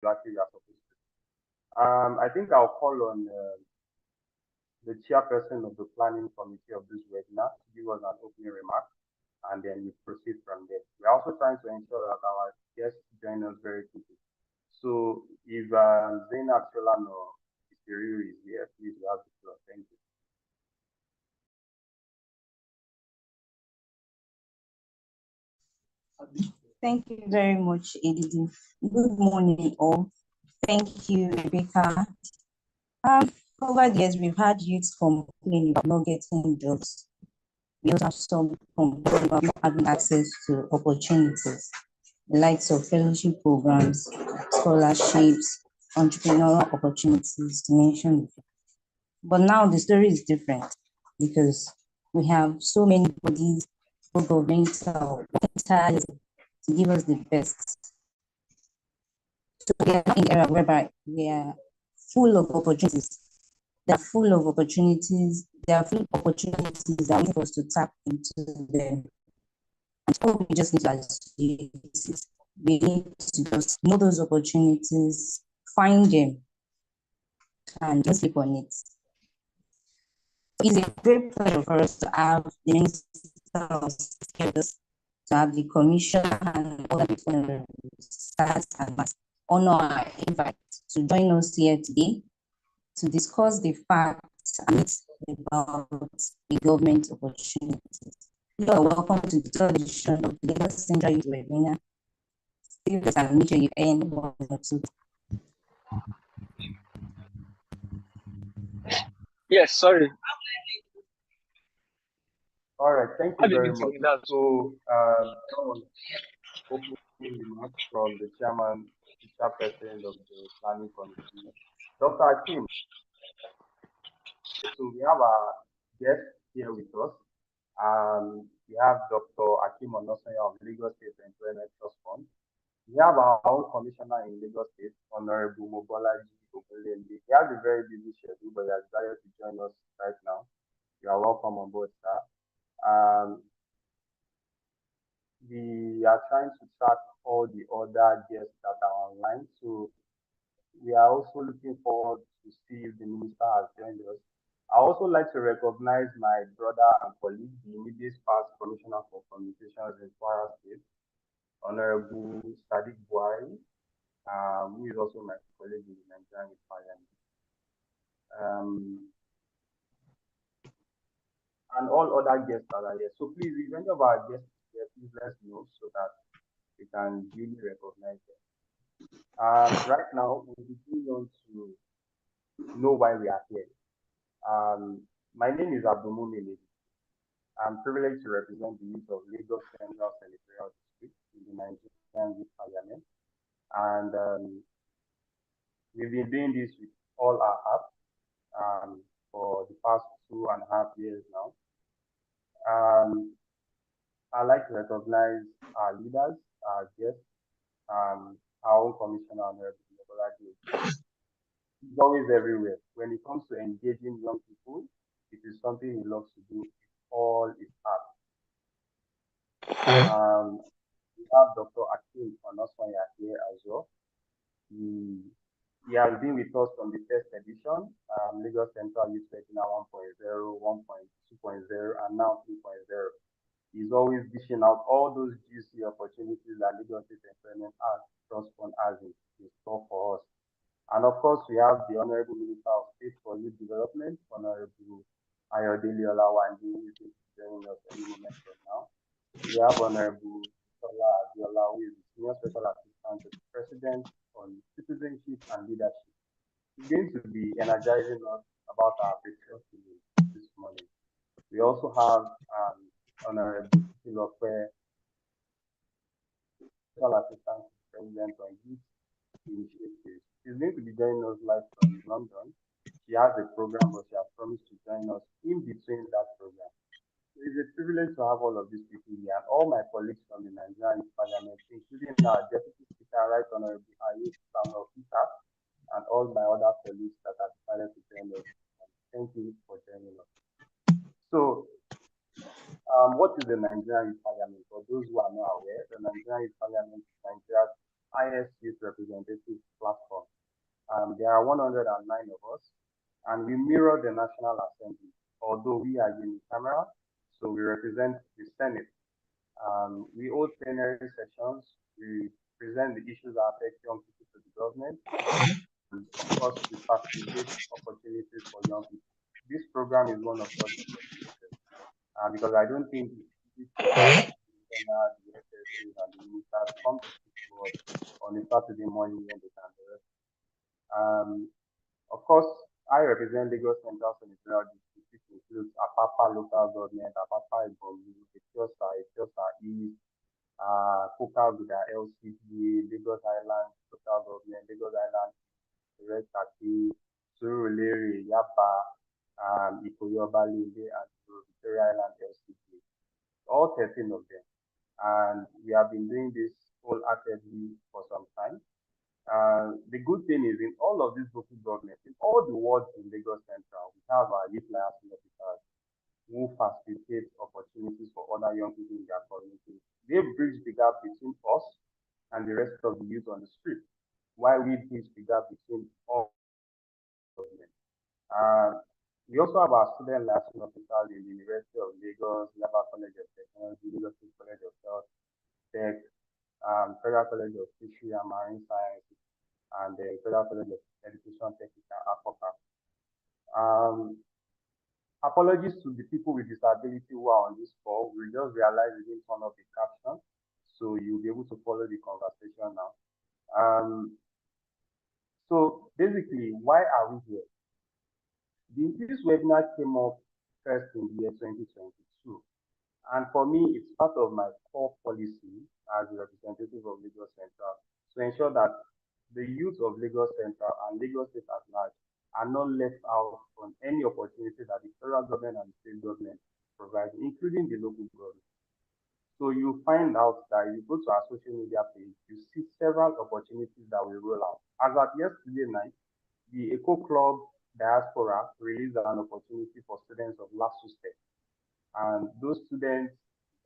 exactly you are supposed to. I think I'll call on the chairperson of the planning committee of this webinar to give us an opening remark, and then we proceed from there. We're also trying to ensure that our guests join us very quickly. So if Zainab Solan or Isiriu is here, please you have the floor. Thank you. Thank you very much, Edidi. Good morning, all. Thank you, Rebecca. Over the years, we've had youths complaining about not getting jobs. We also have some complaining about not having access to opportunities, the likes of fellowship programs, scholarships, entrepreneurial opportunities, to mention. But now the story is different because we have so many bodies, governmental, entities to give us the best. So we are in an era whereby we are full of opportunities. They're full of opportunities. There are full of opportunities that we us to tap into them. And all we just need to do is we need to just know those opportunities, find them, and just sleep on it. It's a great pleasure for us to have the Minister of Skills, to have the Commissioner and other staff and honor our invite to join us here today to discuss the facts and myths about the government opportunities. You are welcome to the third edition of the Lagos Central Youth Webinar. Still, and make sure you end one or two. Yes, sorry. All right, thank you very much. That. So, opening remarks from the chairman, the chairperson of the planning committee, Dr. Akim. So we have a guest here with us. We have Dr. Akim Onosanya of Lagos State Employment Trust Fund. We have our own commissioner in Lagos State, Honorable Mobolaji Ogunlende. He has a very busy schedule, but he has decided to join us right now. You are welcome on board, sir. We are trying to track all the other guests that are online. So we are also looking forward to see if the minister has joined us. I also like to recognize my brother and colleague, the immediate past Commissioner for Communications in Kwara State, Honorable Sadiq Buhari, who is also my colleague in the Nigerian Parliament. And all other guests that are here. So please, if any of our guests here, please let us know so that we can really recognize them. Right now, we begin on to know why we are here. My name is Abdulmumin Lady. I'm privileged to represent the youth of Lagos Central Senatorial District in the Nigerian Youth Parliament. And we've been doing this with all our heart for the past 2.5 years now. I'd like to recognize our leaders, our guests, our own commissioner, Honorable Mobolaji. He's always everywhere. When it comes to engaging young people, it is something he loves to do with all his heart. We have Dr. Akim Onosanya here as well. He has been with us from the first edition, Lagos Central Youth Webinar 1.0, 1.2.0, and now 3.0. He's always dishing out all those juicy opportunities that Lagos State Employment Trust Fund has in store for us. And of course, we have the Honorable Minister of State for Youth Development, Honorable Ayodele Olawande, who is joining us any moment from now. We have Honorable Tola Abiola, who is the Senior Special Assistant to the President on Citizenship and Leadership. He's going to be energizing us about our patriotism this morning. We also have Honorable Philopé, Special Assistant to the President on Youth Initiatives. She's going to be joining us live from London. She has a program, but she has promised to join us in between that program. So it's a privilege to have all of these people here, and all my colleagues from the Nigerian Parliament, including our Deputy Speaker, Right Honorable Ayub Samuel Peter, and all my other colleagues that have decided to join us. Thank you for joining us. So, what is the Nigerian Parliament? For those who are not aware, the Nigerian Parliament is Nigeria's highest youth representative platform. There are 109 of us, and we mirror the National Assembly, although we are unicameral, so we represent the Senate. We hold plenary sessions, we present the issues that affect young people to the government, and of course, we facilitate opportunities for young people. This program is one of such opportunities because I don't think it's easy for the SSAs and the ministers come to speak to us on a Saturday morning when they can be rest. Um, of course, I represent Lagos Central Senatorial District, which includes Apapa local government, Apapa Ibomi, Etiosa East, Coca with the LCDA, Lagos Island local government, Lagos Island, Rekaki, Surulere, Yaba, Ikoyi Obalende, and Victoria Island LCDA. All 13 of them. And we have been doing this wholeheartedly for some time. The good thing is in all of these local governments, in all the wards in Lagos Central, we have our youth liaison officers who facilitate opportunities for other young people in their communities. They bridge the gap between us and the rest of the youth on the street, while we bridge the gap between all governments. We also have our student liaison officers in the University of Lagos, Yaba College of Technology, Lagos State College of Health, Tech, Federal College of Fishery and Marine Sciences, and the Federal College of Education Technical, AFOCA. Apologies to the people with disability who are on this call. We just realized we didn't turn off the caption, so you'll be able to follow the conversation now. So basically, why are we here? This webinar came up first in the year 2022. And for me, it's part of my core policy as a representative of Lagos Central to ensure that the youth of Lagos Central and Lagos State at large are not left out from any opportunity that the federal government and the state government provide, including the local government. So you find out that you go to our social media page, you see several opportunities that we roll out. As at yesterday night, the Eco Club Diaspora released an opportunity for students of LASU State. And those students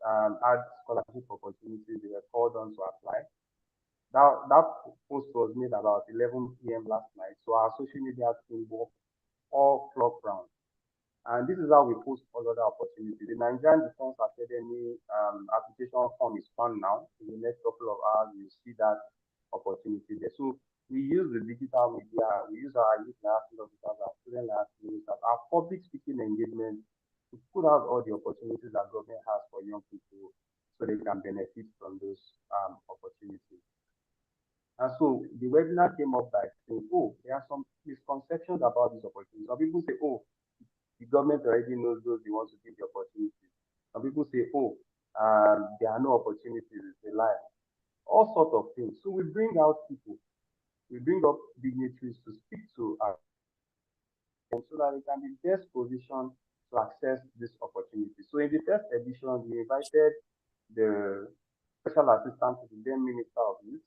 had scholarship opportunities. They were called on to apply. That post was made about 11 p.m. last night. So our social media team worked all clock round. And this is how we post all other opportunities. The Nigerian Defense Academy application form is found now. In the next couple of hours, you see that opportunity there. So we use the digital media, we use our youth liaison officers, our student liaison officers, our public speaking engagement to put out all the opportunities that government has for young people so they can benefit from those opportunities. And so the webinar came up by saying, oh, there are some misconceptions about these opportunities. Some people say, oh, the government already knows those they want to give the opportunities. Some people say, oh, there are no opportunities, it's a lie. All sorts of things. So we bring out people, we bring up dignitaries to speak to us so that they can be best positioned to access this opportunity. So in the first edition, we invited the Special Assistant to the then Minister of Youth,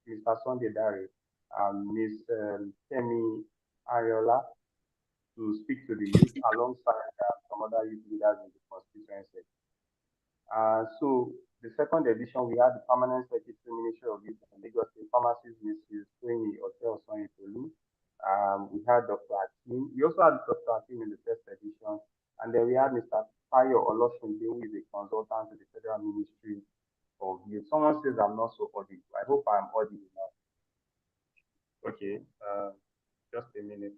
Mr. Sunday Dare, Ms. Kemi Ariola, to speak to the youth alongside some other youth leaders in the constituency. So the second edition, we had the Permanent Secretary Ministry of Youth and Lagos State Pharmacist, Mrs. Tony Otel-Sonyitolu. We had Dr. Akin. We also had Dr. Akin in the first edition. And then we had Mr. Tayo Oloshunde, who is a consultant to the Federal Ministry of Youth. Someone says I'm not so audible. I hope I'm audible now. Okay, just a minute.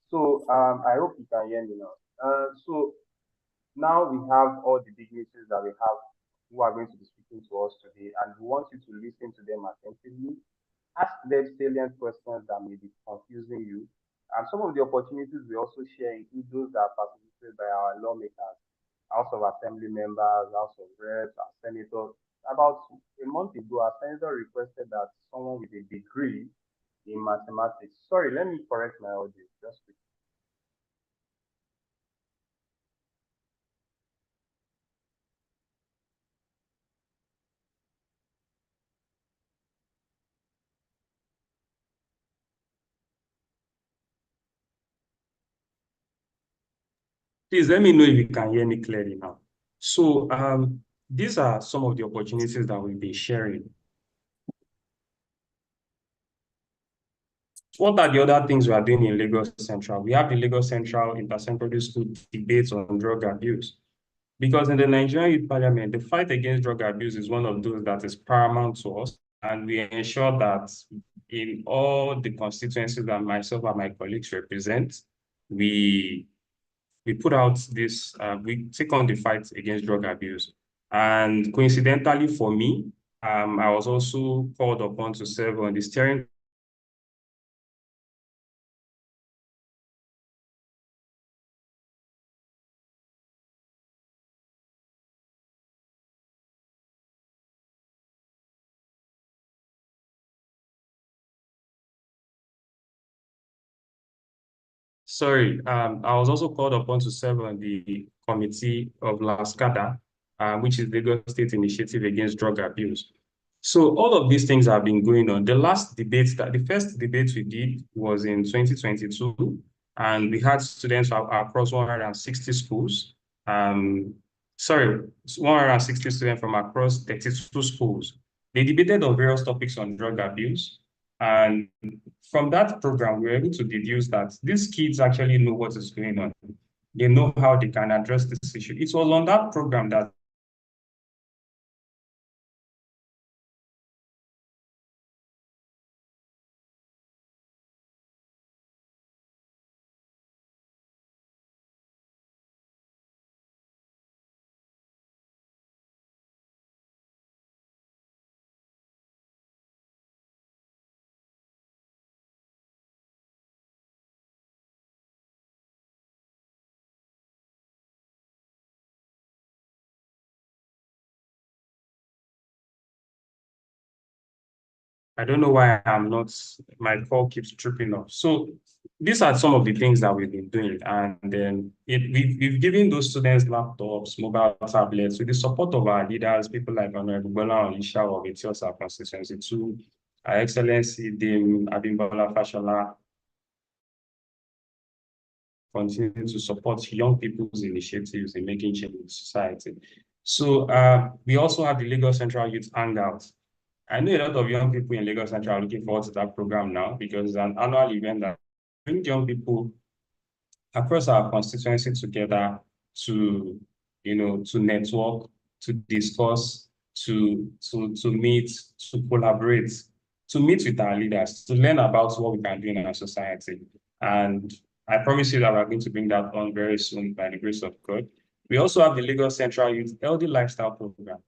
So I hope you can hear me now. So now we have all the dignitaries that we have who are going to be speaking to us today, and we want you to listen to them attentively. Ask them salient questions that may be confusing you. And some of the opportunities we also share include those that are facilitated by our lawmakers, House of Assembly members, House of Reps, our senators. About a month ago, our senator requested that someone with a degree in mathematics. Sorry, let me correct my audio just quickly. Please let me know if you can hear me clearly now. So these are some of the opportunities that we've been sharing. What are the other things we are doing in Lagos Central? We have the Lagos Central Inter-Secondary School debates on drug abuse. Because in the Nigerian Youth Parliament, the fight against drug abuse is one of those that is paramount to us. And we ensure that in all the constituencies that myself and my colleagues represent, we put out this, we take on the fight against drug abuse. And coincidentally for me, I was also called upon to serve on the steering. Sorry, I was also called upon to serve on the committee of LASCADA, which is Lagos State Initiative Against Drug Abuse. So all of these things have been going on. The first debate we did was in 2022, and we had students across 160 schools. 160 students from across 32 schools. They debated on various topics on drug abuse. And from that program, we were able to deduce that these kids actually know what is going on. They know how they can address this issue. It was on that program that I don't know why my call keeps tripping off. So these are some of the things that we've been doing. And then we've given those students laptops, mobile tablets, with the support of our leaders, people like Honorable Bola Onisha of Etiosa Constituency 2, Our Excellency Dame Abimbola Fashola, continue to support young people's initiatives in making change in society. So we also have the Lagos Central Youth Hangout. I know a lot of young people in Lagos Central are looking forward to that program now because it's an annual event that brings young people across our constituency together to, to network, to discuss, to meet, to collaborate, to meet with our leaders, to learn about what we can do in our society. And I promise you that we're going to bring that on very soon by the grace of God. We also have the Lagos Central Youth Healthy Lifestyle Program.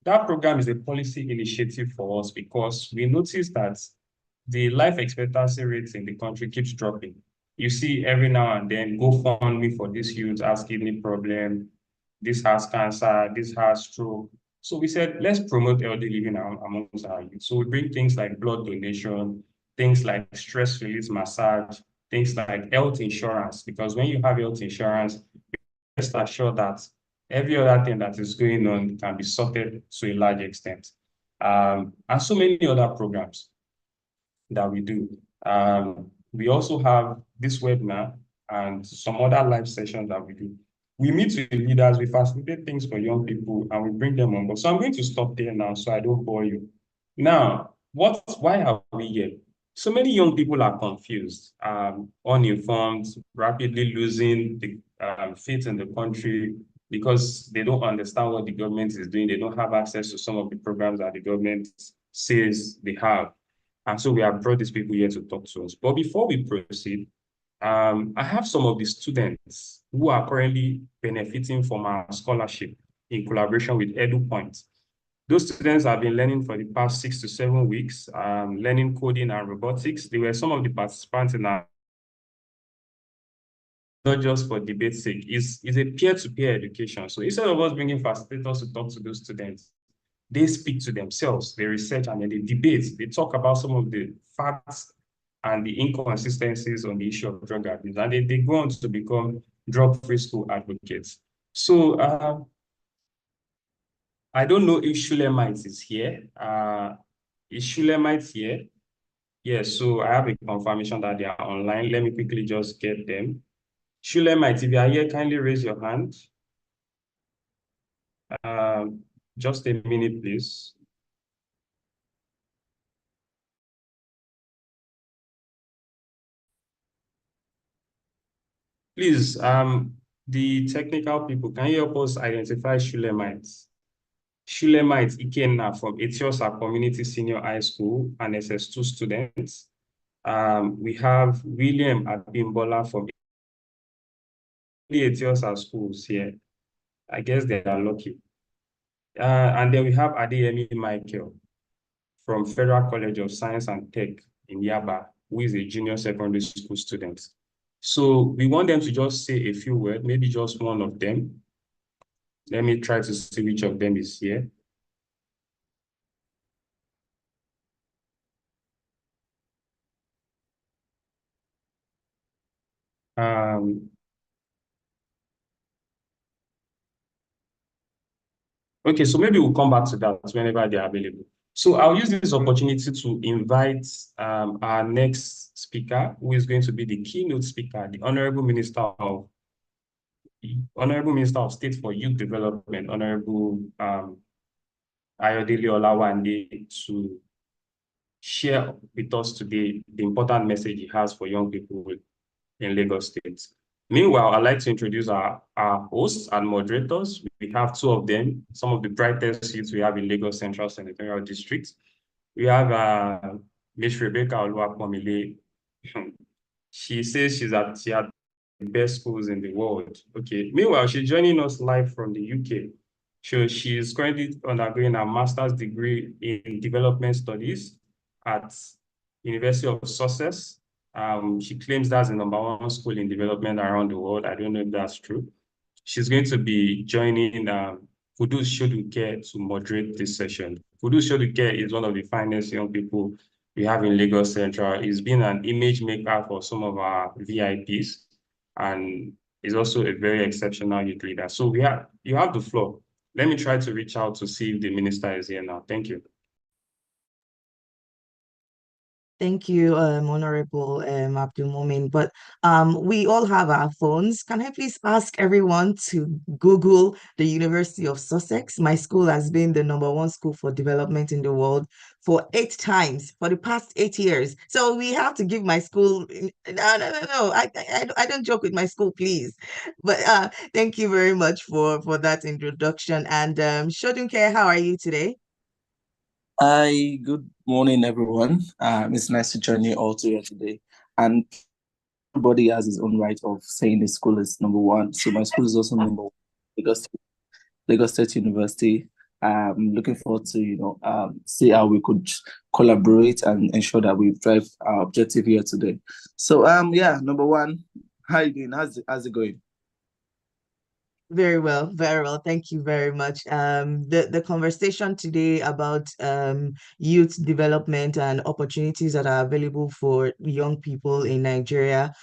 That program is a policy initiative for us because we noticed that the life expectancy rate in the country keeps dropping. You see every now and then GoFundMe for this youth has kidney problem, this has cancer, this has stroke. So we said, let's promote healthy living amongst our youth. So we bring things like blood donation, things like stress release massage, things like health insurance, because when you have health insurance, rest assured that every other thing that is going on can be sorted to a large extent. And so many other programs that we do. We also have this webinar and some other live sessions that we do. We meet with leaders, we facilitate things for young people, and we bring them on board. So I'm going to stop there now so I don't bore you. Now, why are we here? So many young people are confused, uninformed, rapidly losing the faith in the country because they don't understand what the government is doing. They don't have access to some of the programs that the government says they have. And so we have brought these people here to talk to us. But before we proceed, I have some of the students who are currently benefiting from our scholarship in collaboration with EduPoint. Those students have been learning for the past 6 to 7 weeks, learning coding and robotics. They were some of the participants in our, not just for debate's sake, it's a peer-to-peer education. So instead of us bringing facilitators to talk to those students, they speak to themselves, they research, and then they debate. They talk about some of the facts and the inconsistencies on the issue of drug abuse, and they go on to become drug-free school advocates. So I don't know if Shulamite is here. Is Shulamite here? Yes, so I have a confirmation that they are online. Let me quickly just get them. Shulamite, if you are here, kindly raise your hand. Just a minute, please. Please, the technical people, can you help us identify Shulemites? Shulemite Ikenna from Etiosa Community Senior High School and SS2 students. We have William Abimbola from the Etiosa schools here. I guess they are lucky. And then we have Adeyemi Michael from Federal College of Science and Tech in Yaba, who is a junior secondary school student. So we want them to just say a few words, maybe just one of them. Let me try to see which of them is here. Okay, so maybe we'll come back to that whenever they're available. So I'll use this opportunity to invite our next speaker, who is going to be the keynote speaker, the Honorable Minister of State for Youth Development, Honorable Ayodele Olawande, to share with us today the important message he has for young people in Lagos State. Meanwhile, I'd like to introduce our hosts and moderators. We have two of them, some of the brightest youths we have in Lagos Central Senatorial District. We have Ms. Rebecca Oluwapomile. She says she had the best schools in the world. Okay. Meanwhile, she's joining us live from the UK. So she is currently undergoing a master's degree in development studies at University of Sussex. She claims that's the #1 school in development around the world. I don't know if that's true. She's going to be joining Kudus Shoduke to moderate this session. Kudus Shoduke is one of the finest young people we have in Lagos Central. He's been an image maker for some of our VIPs, and is also a very exceptional youth leader. So you have the floor. Let me try to reach out to see if the minister is here now. Thank you. Thank you, Honorable Abdul Momin. But we all have our phones. Can I please ask everyone to Google the University of Sussex? My school has been the #1 school for development in the world for 8 times for the past 8 years. So we have to give my school. No. I don't joke with my school, please. But thank you very much for that introduction. And Shodunke, how are you today? Hi, good morning, everyone. It's nice to join you all here today. And everybody has his own right of saying the school is #1. So my school is also #1, Lagos State University. I'm looking forward to, see how we could collaborate and ensure that we drive our objective here today. So, yeah, #1, how you doing? How's it going? Very well, very well. Thank you very much. The conversation today about youth development and opportunities that are available for young people in Nigeria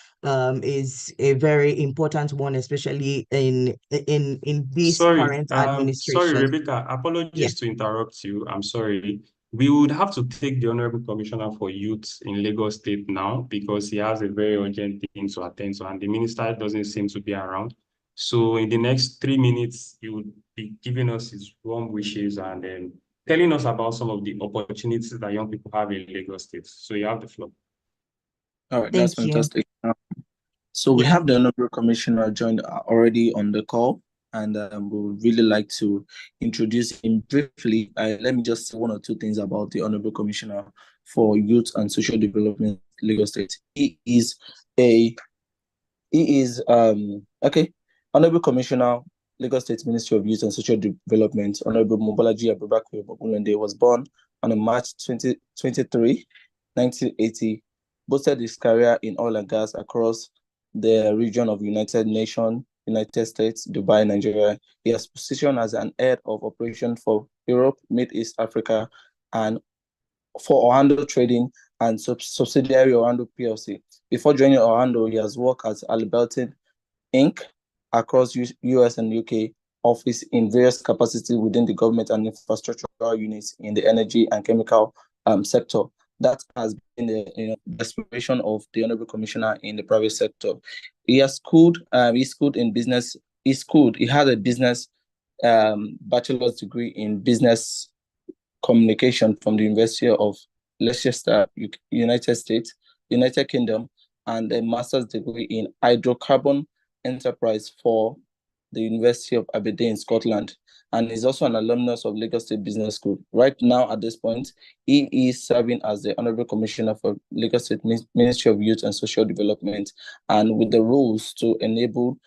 is a very important one, especially in this current administration. Sorry, Rebecca. Apologies to interrupt you. I'm sorry. We would have to take the Honorable Commissioner for Youth in Lagos State now, because he has a very urgent thing to attend to, and the minister doesn't seem to be around. So in the next 3 minutes, he would be giving us his warm wishes and then telling us about some of the opportunities that young people have in Lagos State. So you have the floor. All right, that's fantastic. So we have the Honorable Commissioner joined already on the call, and we would really like to introduce him briefly. Let me just say 1 or 2 things about the Honorable Commissioner for Youth and Social Development, Lagos State. Honorable Commissioner, Lagos State Ministry of Youth and Social Development, Honorable Mobolaji Abubakar Ogunlende, was born on March 23, 1980, boosted his career in oil and gas across the region of United Nations, United States, Dubai, Nigeria. He has positioned as an head of operation for Europe, Mid East Africa, and for Orlando Trading and subsidiary Orlando PLC. Before joining Orlando, he has worked as Halliburton Inc. across US and UK office in various capacities within the government and infrastructural units in the energy and chemical sector. That has been the aspiration of the Honorable Commissioner in the private sector. He has schooled in business. He had a business bachelor's degree in business communication from the University of Leicester, United States, United Kingdom, and a master's degree in hydrocarbon enterprise for the University of Aberdeen, Scotland, and is also an alumnus of Lagos State Business School. Right now, at this point, he is serving as the Honorable Commissioner for Lagos State Ministry of Youth and Social Development, and with the rules to enable,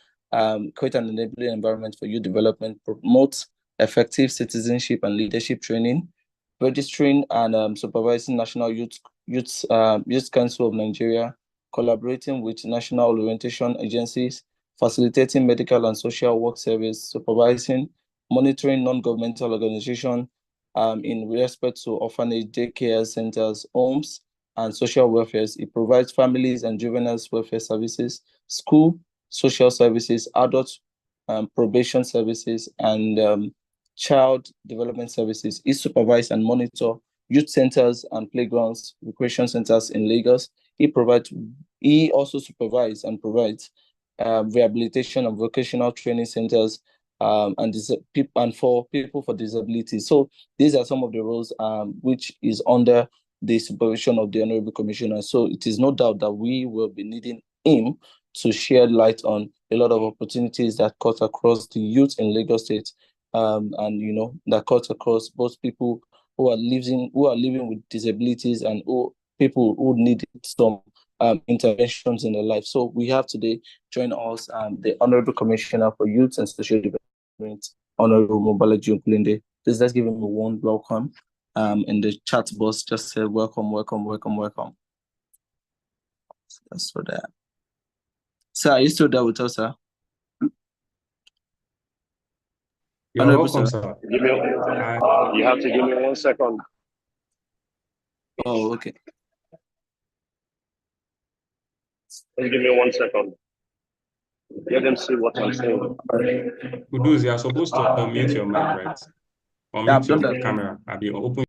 create an enabling environment for youth development, promote effective citizenship and leadership training, registering and supervising National Youth Council of Nigeria, collaborating with national orientation agencies, facilitating medical and social work service, supervising, monitoring non-governmental organizations in respect to orphanage, daycare centers, homes, and social welfare. It provides families and juvenile welfare services, school, social services, adult probation services, and child development services. He supervises and monitors youth centers and playgrounds, recreation centers in Lagos. He also supervises and provides rehabilitation and vocational training centers and for people with disabilities. So these are some of the roles which is under the supervision of the Honorable Commissioner. So it is no doubt that we will be needing him to shed light on a lot of opportunities that cut across the youth in Lagos State, and that cut across both people who are living with disabilities and people who need some interventions in their life. So we have today join us the Honorable Commissioner for Youth and Social Development, Honorable Mobalaji Ogunlende. Please let's give him a warm welcome. In the chat box, just say welcome, welcome, welcome, welcome. That's for that. Sir, are you still there with us, sir? You're welcome, sir. You have to give me 1 second. Oh, okay. Just give me 1 second. Let them see what I'm saying. Kudus, you are supposed to unmute your mic, right? Unmute your camera. I'll be open.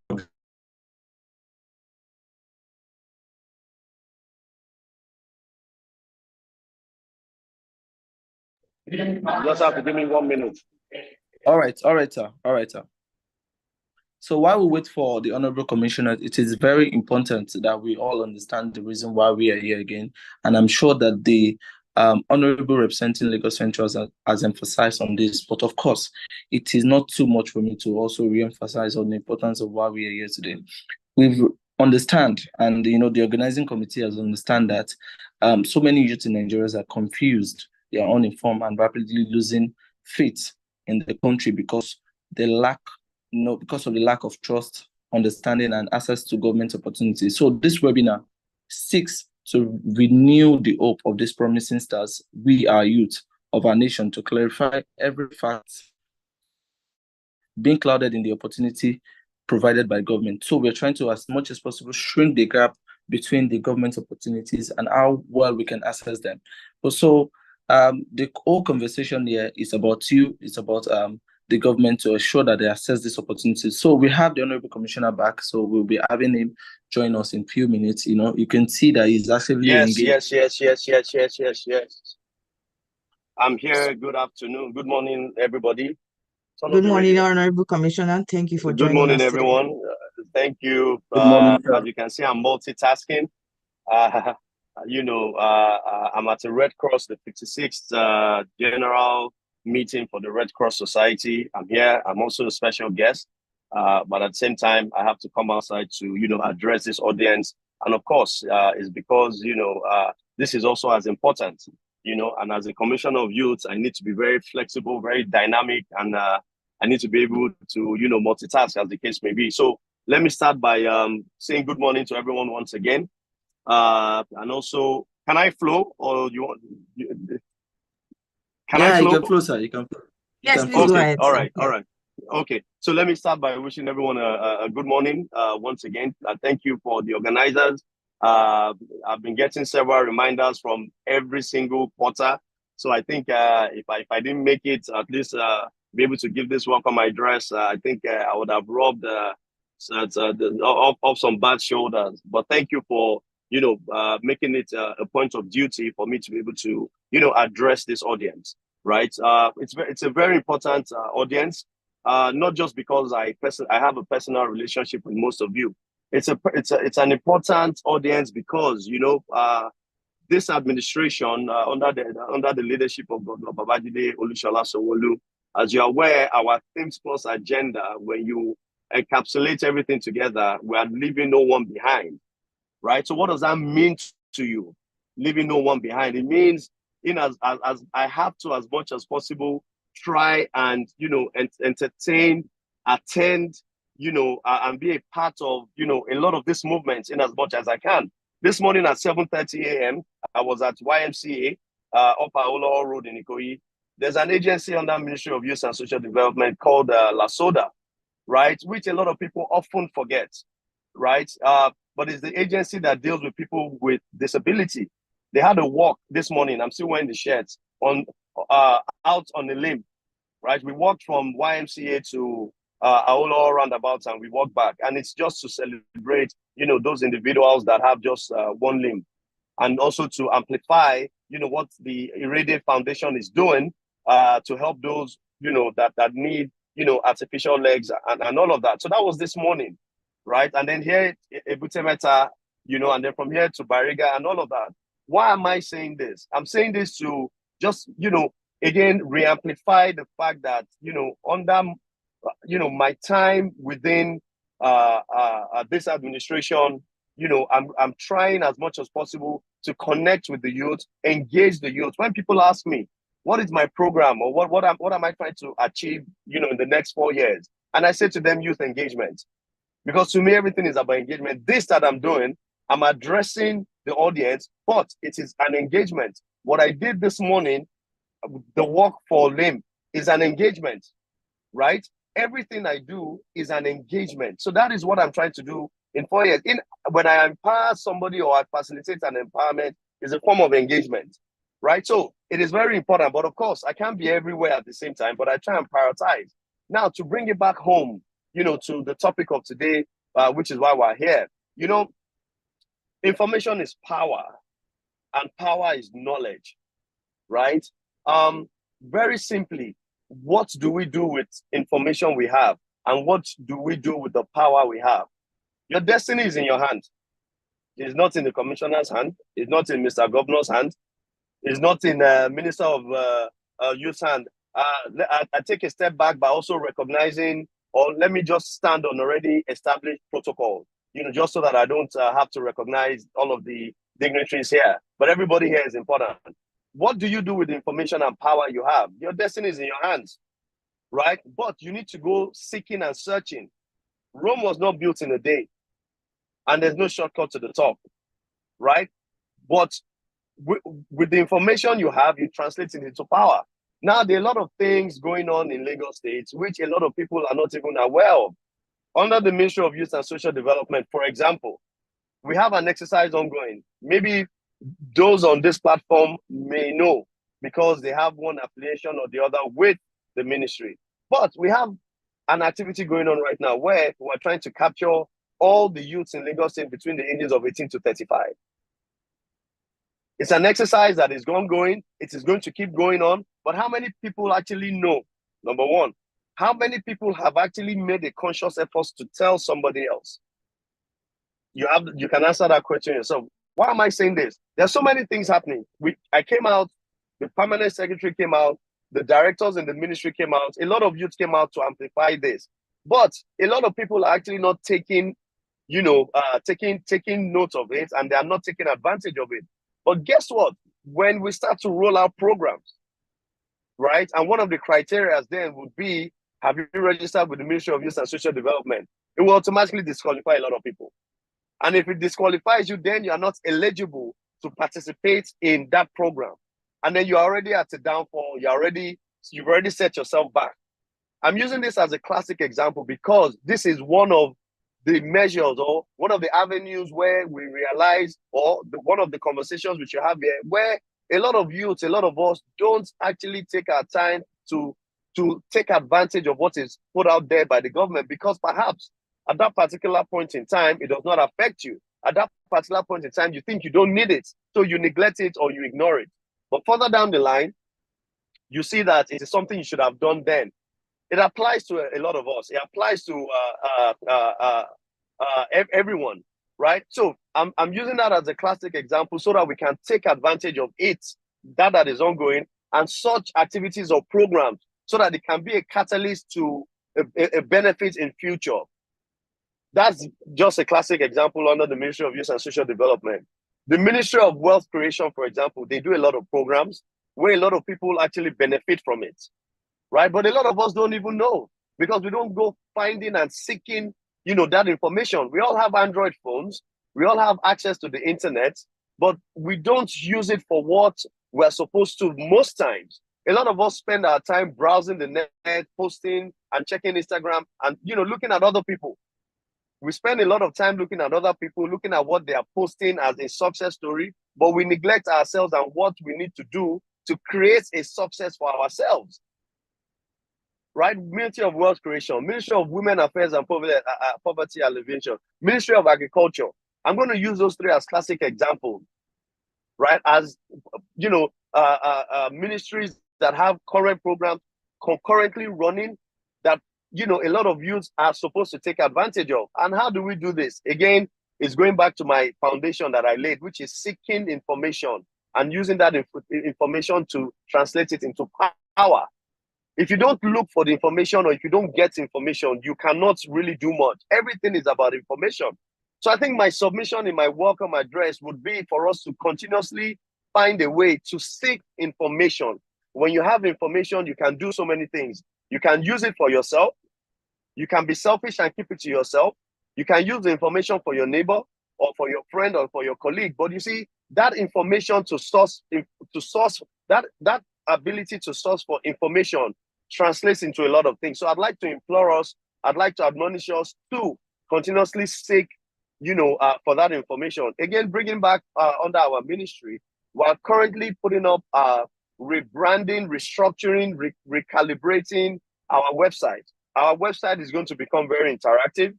Just have to give me 1 minute. All right, sir. So while we wait for the Honorable Commissioner, it is very important that we all understand the reason why we are here again. And I'm sure that the Honorable representing Lagos Central has emphasized on this. But of course, it is not too much for me to also re-emphasize on the importance of why we are here today. We understand, and the organizing committee has understand that so many youth in Nigeria are confused, they are uninformed, and rapidly losing faith in the country because because of the lack of trust, understanding, and access to government opportunities. So this webinar seeks to renew the hope of these promising stars, we are youth of our nation, to clarify every fact being clouded in the opportunity provided by government. So we're trying to, as much as possible, shrink the gap between the government opportunities and how well we can access them. So the whole conversation here is about you, it's about the government to ensure that they access these opportunities. So we have the Honorable Commissioner back, so we'll be having him join us in a few minutes. You can see that he's actually engaged. Yes. I'm here. Good afternoon. Good morning, everybody. Good morning, Honorable Commissioner. Thank you for joining us. Good morning, everyone. Thank you. Good morning, as you can see, I'm multitasking. I'm at the Red Cross, the 56th General Meeting for the Red Cross Society. I'm here. I'm also a special guest. But at the same time, I have to come outside to, address this audience. And of course, it's because, this is also as important, and as a Commissioner of Youth, I need to be very flexible, very dynamic, and I need to be able to, multitask as the case may be. So let me start by saying good morning to everyone once again. And also, can I flow or you want? Can I flow? You can flow, sir. You can flow. Yes, please go ahead. All right. Okay. So let me start by wishing everyone a good morning once again. Thank you for the organizers. I've been getting several reminders from every single quarter. So I think if I didn't make it, at least be able to give this welcome address, I think I would have robbed off some bad shoulders. But thank you for making it a point of duty for me to be able to address this audience. right? It's a very important audience, not just because I have a personal relationship with most of you. It's an important audience because this administration under the leadership of Governor Babajide Olusola Sanwo-Olu, as you're aware, our Themes Plus agenda, when you encapsulate everything together, we are leaving no one behind, right? So what does that mean to you, leaving no one behind? It means, as I have to, as much as possible, try and, entertain, attend, and be a part of, a lot of this movement in as much as I can. This morning at 7:30 a.m., I was at YMCA, up Aolo Road in Ikoyi. There's an agency under Ministry of Youth and Social Development called LASODA, right? Which a lot of people often forget, right? But it's the agency that deals with people with disability. They had a walk this morning. I'm still wearing the shirts out on the limb, right? We walked from YMCA to Aolo roundabout, and we walked back. And it's just to celebrate, those individuals that have just one limb, and also to amplify, what the Irede Foundation is doing to help those, that need, artificial legs and all of that. So that was this morning, right? And then here, Ebute Metta, and then from here to Bariga and all of that. Why am I saying this? I'm saying this to just, again, re-amplify the fact that, under, my time within this administration, I'm trying as much as possible to connect with the youth, engage the youth. When people ask me, what is my program, or what am I trying to achieve, in the next 4 years? And I say to them, youth engagement. Because to me, everything is about engagement. This that I'm doing, I'm addressing the audience, but it is an engagement. What I did this morning, the walk for limb, is an engagement, right? Everything I do is an engagement. So that is what I'm trying to do in 4 years. When I empower somebody or I facilitate an empowerment, is a form of engagement, right? So it is very important. But of course, I can't be everywhere at the same time, but I try and prioritize. Now, to bring it back home, to the topic of today, which is why we're here, information is power, and power is knowledge, right? Very simply, what do we do with information we have, and what do we do with the power we have? Your destiny is in your hand. It's not in the commissioner's hand. It's not in Mr. Governor's hand. It's not in Minister of Youth's hand. I take a step back by also recognizing, or let me just stand on already established protocol, just so that I don't have to recognize all of the dignitaries here. But everybody here is important. What do you do with the information and power you have? Your destiny is in your hands, right? But you need to go seeking and searching. Rome was not built in a day, and there's no shortcut to the top, right? But with the information you have, you translate it into power. Now, there are a lot of things going on in Lagos State, which a lot of people are not even aware of. Under the Ministry of Youth and Social Development, for example, we have an exercise ongoing. Maybe those on this platform may know because they have one affiliation or the other with the ministry. But we have an activity going on right now where we're trying to capture all the youths in Lagos State between the ages of 18 to 35. It's an exercise that is ongoing. It is going to keep going on. But how many people actually know? Number one, how many people have actually made a conscious effort to tell somebody else? You can answer that question yourself. Why am I saying this? There's so many things happening. I came out, the permanent secretary came out, the directors in the ministry came out, a lot of youth came out to amplify this. But a lot of people are actually not taking, taking note of it, and they are not taking advantage of it. But guess what? When we start to roll out programs, right? And one of the criteria then would be, have you registered with the Ministry of Youth and Social Development? It will automatically disqualify a lot of people. And if it disqualifies you, then you are not eligible to participate in that program. And then you're already at a downfall. You've already set yourself back. I'm using this as a classic example because this is one of the measures or one of the avenues where we realize, or one of the conversations we should have here, where a lot of youth, a lot of us don't actually take our time to take advantage of what is put out there by the government, because perhaps at that particular point in time, it does not affect you. At that particular point in time, you think you don't need it, so you neglect it or you ignore it. But further down the line, you see that it is something you should have done then. It applies to a lot of us. It applies to everyone, right? So I'm using that as a classic example so that we can take advantage of it, that is ongoing, and such activities or programs so that it can be a catalyst to a benefit in future. That's just a classic example under the Ministry of Youth and Social Development. The Ministry of Wealth Creation, for example, they do a lot of programs where a lot of people actually benefit from it, right? But a lot of us don't even know because we don't go finding and seeking, that information. We all have Android phones. We all have access to the internet, but we don't use it for what we're supposed to most times. A lot of us spend our time browsing the net, posting and checking Instagram and, looking at other people. We spend a lot of time looking at other people, looking at what they are posting as a success story, but we neglect ourselves and what we need to do to create a success for ourselves. Right? Ministry of Wealth Creation, Ministry of Women Affairs and Poverty Alleviation, Ministry of Agriculture. I'm going to use those three as classic examples, right? As, ministries that have current programs concurrently running that, a lot of youths are supposed to take advantage of. And how do we do this? Again, it's going back to my foundation that I laid, which is seeking information and using that information to translate it into power. If you don't look for the information or if you don't get information, you cannot really do much. Everything is about information. So I think my submission in my welcome address would be for us to continuously find a way to seek information. When you have information, you can do so many things. You can use it for yourself. You can be selfish and keep it to yourself. You can use the information for your neighbor or for your friend or for your colleague. But you see, that information to source that ability to source for information translates into a lot of things. So I'd like to implore us, I'd like to admonish us to continuously seek, for that information. Again, bringing back under our ministry, we're currently putting up rebranding, restructuring, recalibrating our website. Our website is going to become very interactive.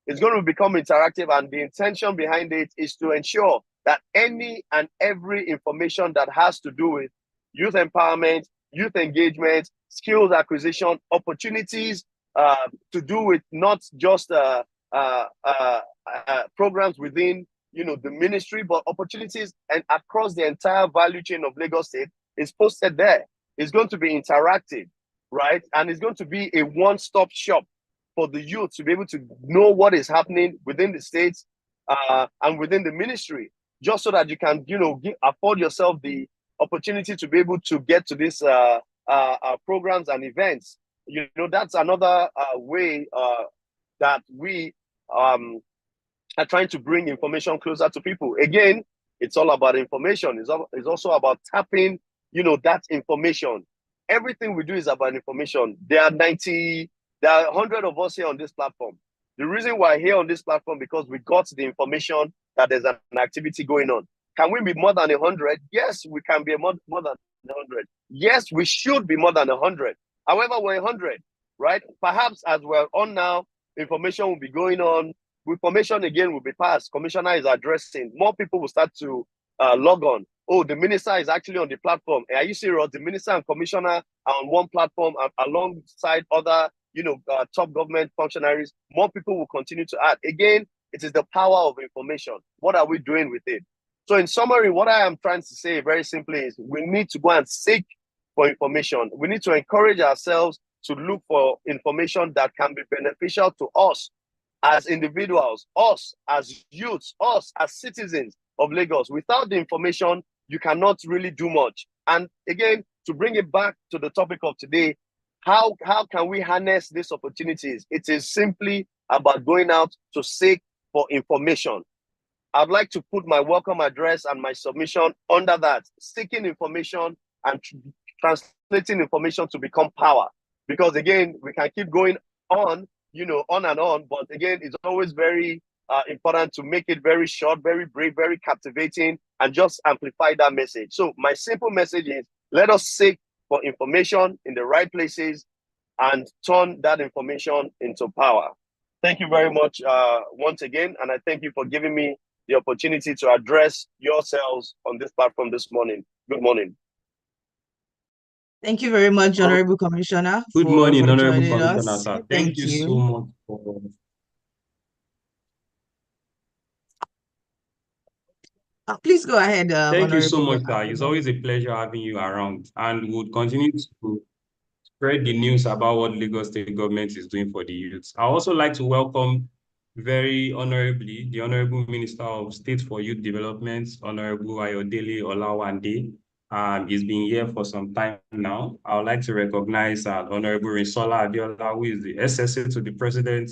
It's going to become interactive, and the intention behind it is to ensure that any and every information that has to do with youth empowerment, youth engagement, skills acquisition, opportunities to do with not just programs within the ministry, but opportunities and across the entire value chain of Lagos State is posted there. It's going to be interactive, right? And it's going to be a one-stop shop for the youth to be able to know what is happening within the states and within the ministry, just so that you can, afford yourself the opportunity to be able to get to these programs and events. That's another way that we are trying to bring information closer to people. Again, it's all about information. It's also about tapping, that information. Everything we do is about information. There are 100 of us here on this platform. The reason we're here on this platform because we got the information that there's an activity going on. Can we be more than 100? Yes, we can be more than 100. Yes, we should be more than 100. However, we're 100, right? Perhaps as we're on now, information will be going on. Information again will be passed. Commissioner is addressing. More people will start to log on. Oh, the minister is actually on the platform. Are you serious? The minister and commissioner are on one platform alongside other, top government functionaries. More people will continue to add. Again, it is the power of information. What are we doing with it? So in summary, what I am trying to say very simply is we need to go and seek for information. We need to encourage ourselves to look for information that can be beneficial to us as individuals, us as youths, us as citizens of Lagos. Without the information, you cannot really do much. And again, to bring it back to the topic of today, how can we harness these opportunities? It is simply about going out to seek for information. I'd like to put my welcome address and my submission under that, seeking information and translating information to become power. Because again, we can keep going on, on and on, but again, it's always very important to make it very short, very brief, very captivating, and just amplify that message. So my simple message is, let us seek for information in the right places and turn that information into power. Thank you very much once again, and I thank you for giving me the opportunity to address yourselves on this platform this morning. Good morning. Thank you very much, Honorable Commissioner, Good for morning, Honorable joining Commissioner, us. sir. Thank you so you. much for Please go ahead, Thank you so Honorable much, sir. It's always a pleasure having you around, and we'll continue to spread the news about what Lagos State government is doing for the youth. I also like to welcome very honorably the Honorable Minister of State for Youth Development, Honorable Ayodele Olawande. He's been here for some time now. I would like to recognize Honorable Rinsola Abiola, who is the SSA to the President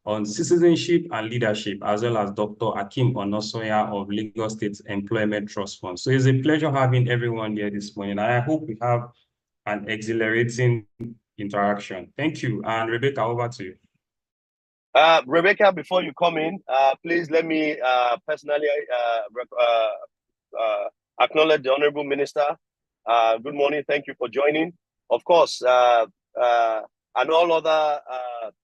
on Citizenship and Leadership, as well as Dr. Akim Onosoya of Lagos State Employment Trust Fund. So it's a pleasure having everyone here this morning. And I hope we have an exhilarating interaction. Thank you. And Rebecca, over to you. Rebecca, before you come in, please let me personally acknowledge the Honorable Minister. Good morning. Thank you for joining. Of course, and all other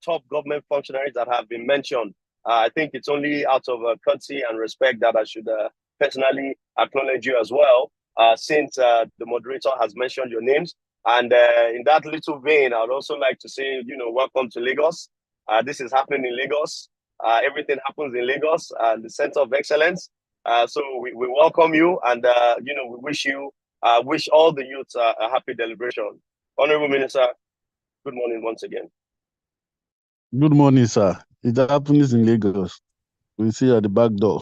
top government functionaries that have been mentioned. I think it's only out of courtesy and respect that I should personally acknowledge you as well, since the moderator has mentioned your names. And in that little vein, I would also like to say, welcome to Lagos. This is happening in Lagos. Everything happens in Lagos, the center of excellence. So we welcome you, and we wish all the youths a happy deliberation. Honorable Minister, good morning once again. Good morning, sir. It happens in Lagos. We see you at the back door.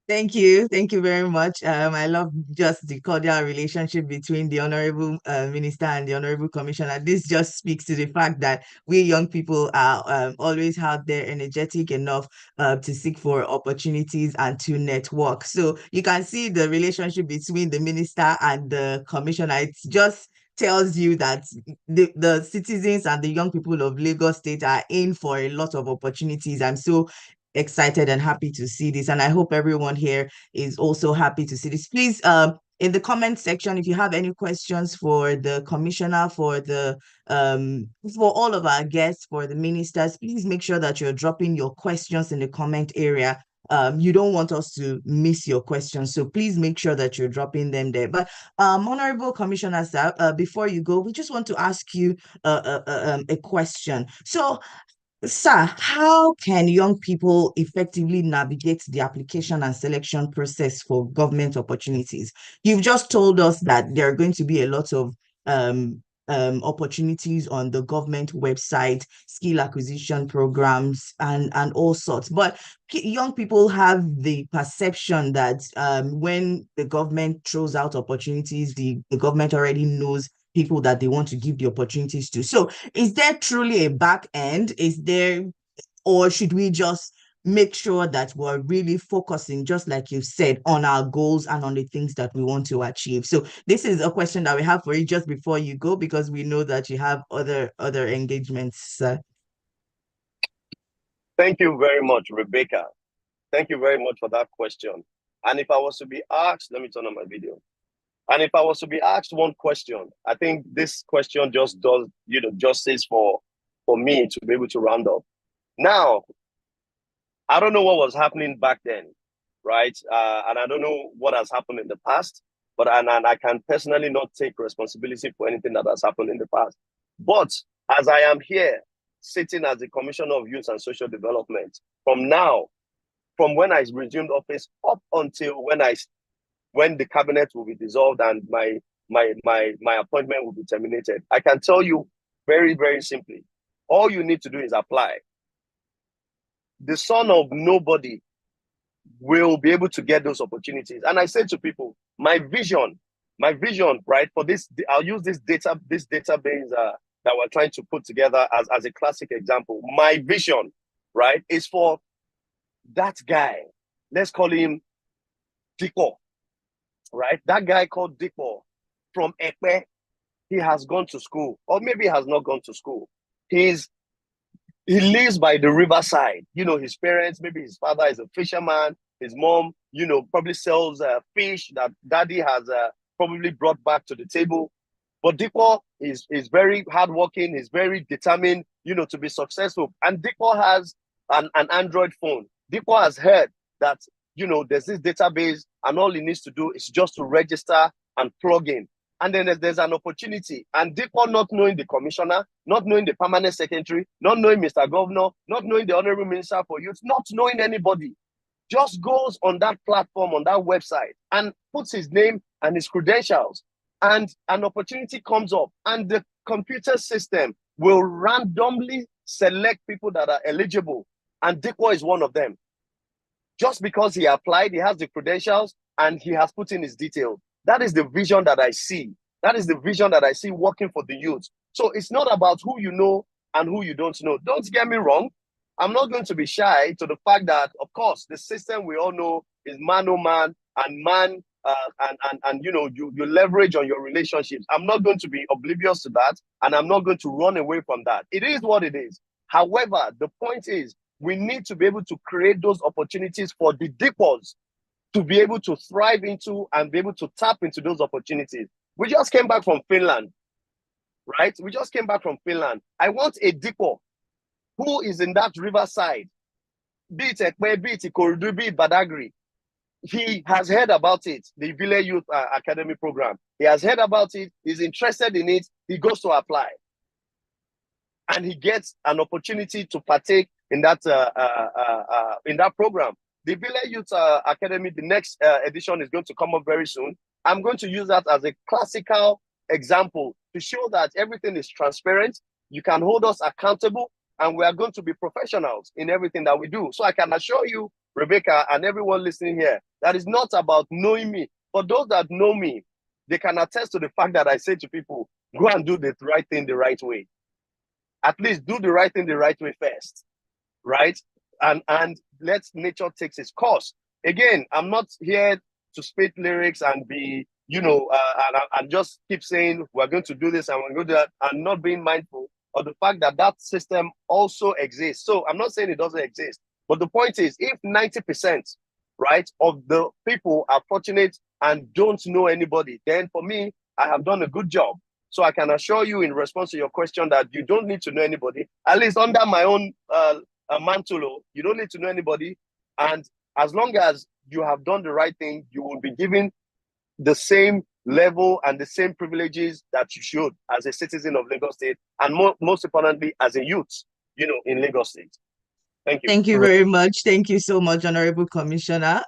Thank you. Thank you very much. I love just the cordial relationship between the Honorable Minister and the Honorable Commissioner. This just speaks to the fact that we young people are always out there, energetic enough to seek for opportunities and to network. So you can see the relationship between the Minister and the Commissioner. It's just tells you that the citizens and the young people of Lagos State are in for a lot of opportunities. I'm so excited and happy to see this, and I hope everyone here is also happy to see this. Please, in the comment section, if you have any questions for the commissioner, for all of our guests, for the ministers, please make sure that you're dropping your questions in the comment area. You don't want us to miss your questions, so please make sure that you're dropping them there. But Honorable Commissioner, sir, before you go, we just want to ask you a question. So, sir, how can young people effectively navigate the application and selection process for government opportunities? You've just told us that there are going to be a lot of opportunities on the government website, skill acquisition programs, and all sorts. But young people have the perception that when the government throws out opportunities, the government already knows people that they want to give the opportunities to. So is there truly a back end? Or should we just make sure that we're really focusing, just like you said, on our goals and on the things that we want to achieve? So this is a question that we have for you just before you go, because we know that you have other engagements, sir. Thank you very much, Rebecca. Thank you very much for that question. And if I was to be asked, let me turn on my video. And if I was to be asked one question, I think this question just does, justice for me to be able to round up. Now, I don't know what was happening back then, right? And I don't know what has happened in the past, but and I can personally not take responsibility for anything that has happened in the past. But as I am here, sitting as the Commissioner of Youth and Social Development, from when I resumed office up until when the cabinet will be dissolved and my appointment will be terminated, I can tell you very, very simply, all you need to do is apply. The son of nobody will be able to get those opportunities. And I say to people, my vision, right, for this, I'll use this database that we're trying to put together as a classic example. My vision, right, is for that guy, let's call him Diko, right? That guy called Diko from Ekpe, he has gone to school, or maybe he has not gone to school. He lives by the riverside. His parents, maybe his father is a fisherman. His mom, probably sells fish that daddy has probably brought back to the table. But Diko is very hardworking. He's very determined, to be successful. And Diko has an Android phone. Diko has heard that, there's this database, and all he needs to do is just to register and plug in. And then there's an opportunity. And DIPO, not knowing the commissioner, not knowing the permanent secretary, not knowing Mr. Governor, not knowing the Honorable Minister for Youth, not knowing anybody, just goes on that platform, on that website, and puts his name and his credentials. And an opportunity comes up, and the computer system will randomly select people that are eligible. And DIPO is one of them. Just because he applied, he has the credentials, and he has put in his details. That is the vision that I see. That is the vision that I see working for the youth. So it's not about who you know and who you don't know. Don't get me wrong. I'm not going to be shy to the fact that, of course, the system we all know is man-o-man, and man, and you leverage on your relationships. I'm not going to be oblivious to that, and I'm not going to run away from that. It is what it is. However, the point is, we need to be able to create those opportunities for the DIPOs to be able to thrive into and be able to tap into those opportunities. We just came back from Finland, right? We just came back from Finland. I want a DIPO who is in that riverside, be it Ekpe, be it Ikorodu, be it Badagry. He has heard about it, the Village Youth Academy program. He has heard about it, he's interested in it, he goes to apply. And he gets an opportunity to partake in that program. The Village Youth Academy, the next edition is going to come up very soon. I'm going to use that as a classical example to show that everything is transparent. You can hold us accountable, and we are going to be professionals in everything that we do. So I can assure you, Rebecca, and everyone listening here, that is not about knowing me. For those that know me, they can attest to the fact that I say to people, go and do the right thing the right way. At least do the right thing the right way first, right? And let nature take its course. Again, I'm not here to spit lyrics and be, and just keep saying we're going to do this and we're going to do that, and not being mindful of the fact that that system also exists. So I'm not saying it doesn't exist, but the point is, if 90%, right, of the people are fortunate and don't know anybody, then for me, I have done a good job. So I can assure you, in response to your question, that you don't need to know anybody, at least under my own mantle, you don't need to know anybody. And as long as you have done the right thing, you will be given the same level and the same privileges that you should as a citizen of Lagos State, and most importantly, as a youth, in Lagos State. Thank you. Thank you very much. Thank you so much, Honorable Commissioner.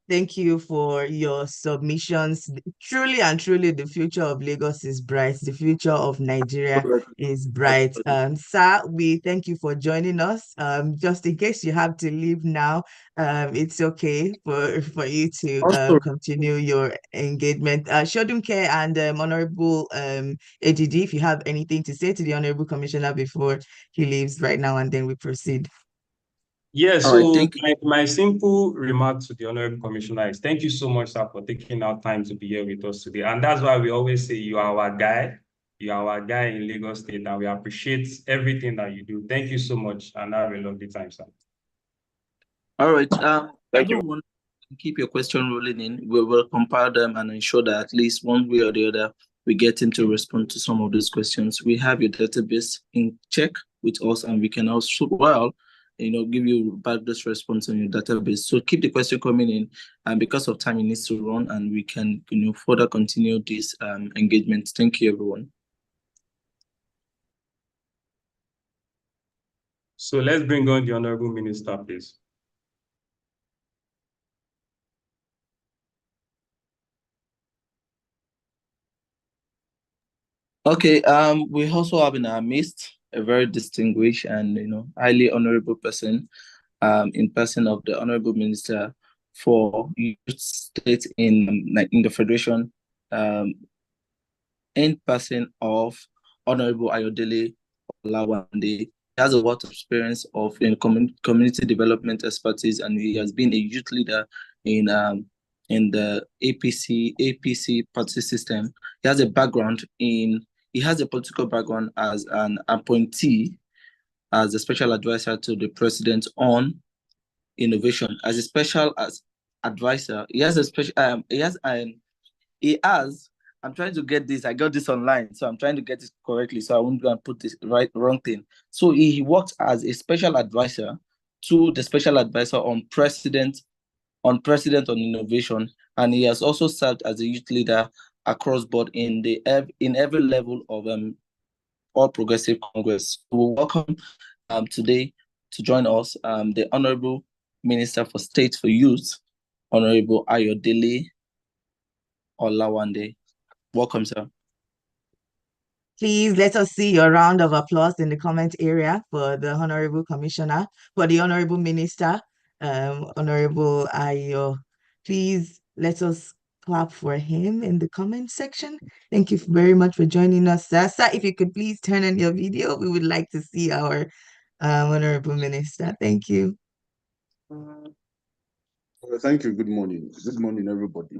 Thank you for your submissions. Truly and truly, the future of Lagos is bright. The future of Nigeria is bright. Sir, we thank you for joining us. Just in case you have to leave now, it's okay for you to continue your engagement. Shodunke and Honorable ADD, if you have anything to say to the Honorable Commissioner before he leaves right now, and then we proceed. Yeah, so my simple remark to the Honorable Commissioner is thank you so much, sir, for taking our time to be here with us today. And that's why we always say you are our guy. You are our guy in Lagos State, and we appreciate everything that you do. Thank you so much, and have a lovely time, sir. All right. Thank you. Everyone, keep your question rolling in. We will compile them and ensure that at least one way or the other, we get him to respond to some of those questions. We have your database in check with us, and we can also, give you back this response on your database. So keep the question coming in, and because of time, it needs to run, and we can, further continue this engagement. Thank you, everyone. So let's bring on the Honorable Minister, please. Okay, we also have in our midst a very distinguished and highly honorable person, in person of the Honorable Minister for Youth State in the Federation, in person of Honorable Ayodele Olawande. He has a lot of experience of community development expertise, and he has been a youth leader in the APC party system. He has a background he has a political background as an appointee, as a special advisor to the president on innovation. As a special advisor, he has a special, I'm trying to get this, I got this online, so I'm trying to get it correctly, so I won't go and put this wrong thing. So he worked as a special advisor to the special advisor on president on President on Innovation, and he has also served as a youth leader across board in every level of All Progressive Congress. We welcome today to join us the Honorable Minister for State for Youth, Honorable Ayodele Olawande. Welcome, sir. Please let us see a round of applause in the comment area for the Honorable Commissioner, for the Honorable Minister, Honorable Ayo. Please let us clap for him in the comment section. Thank you very much for joining us, sir. Sir, if you could please turn on your video, we would like to see our Honorable Minister. Thank you. Thank you. Good morning. Good morning, everybody.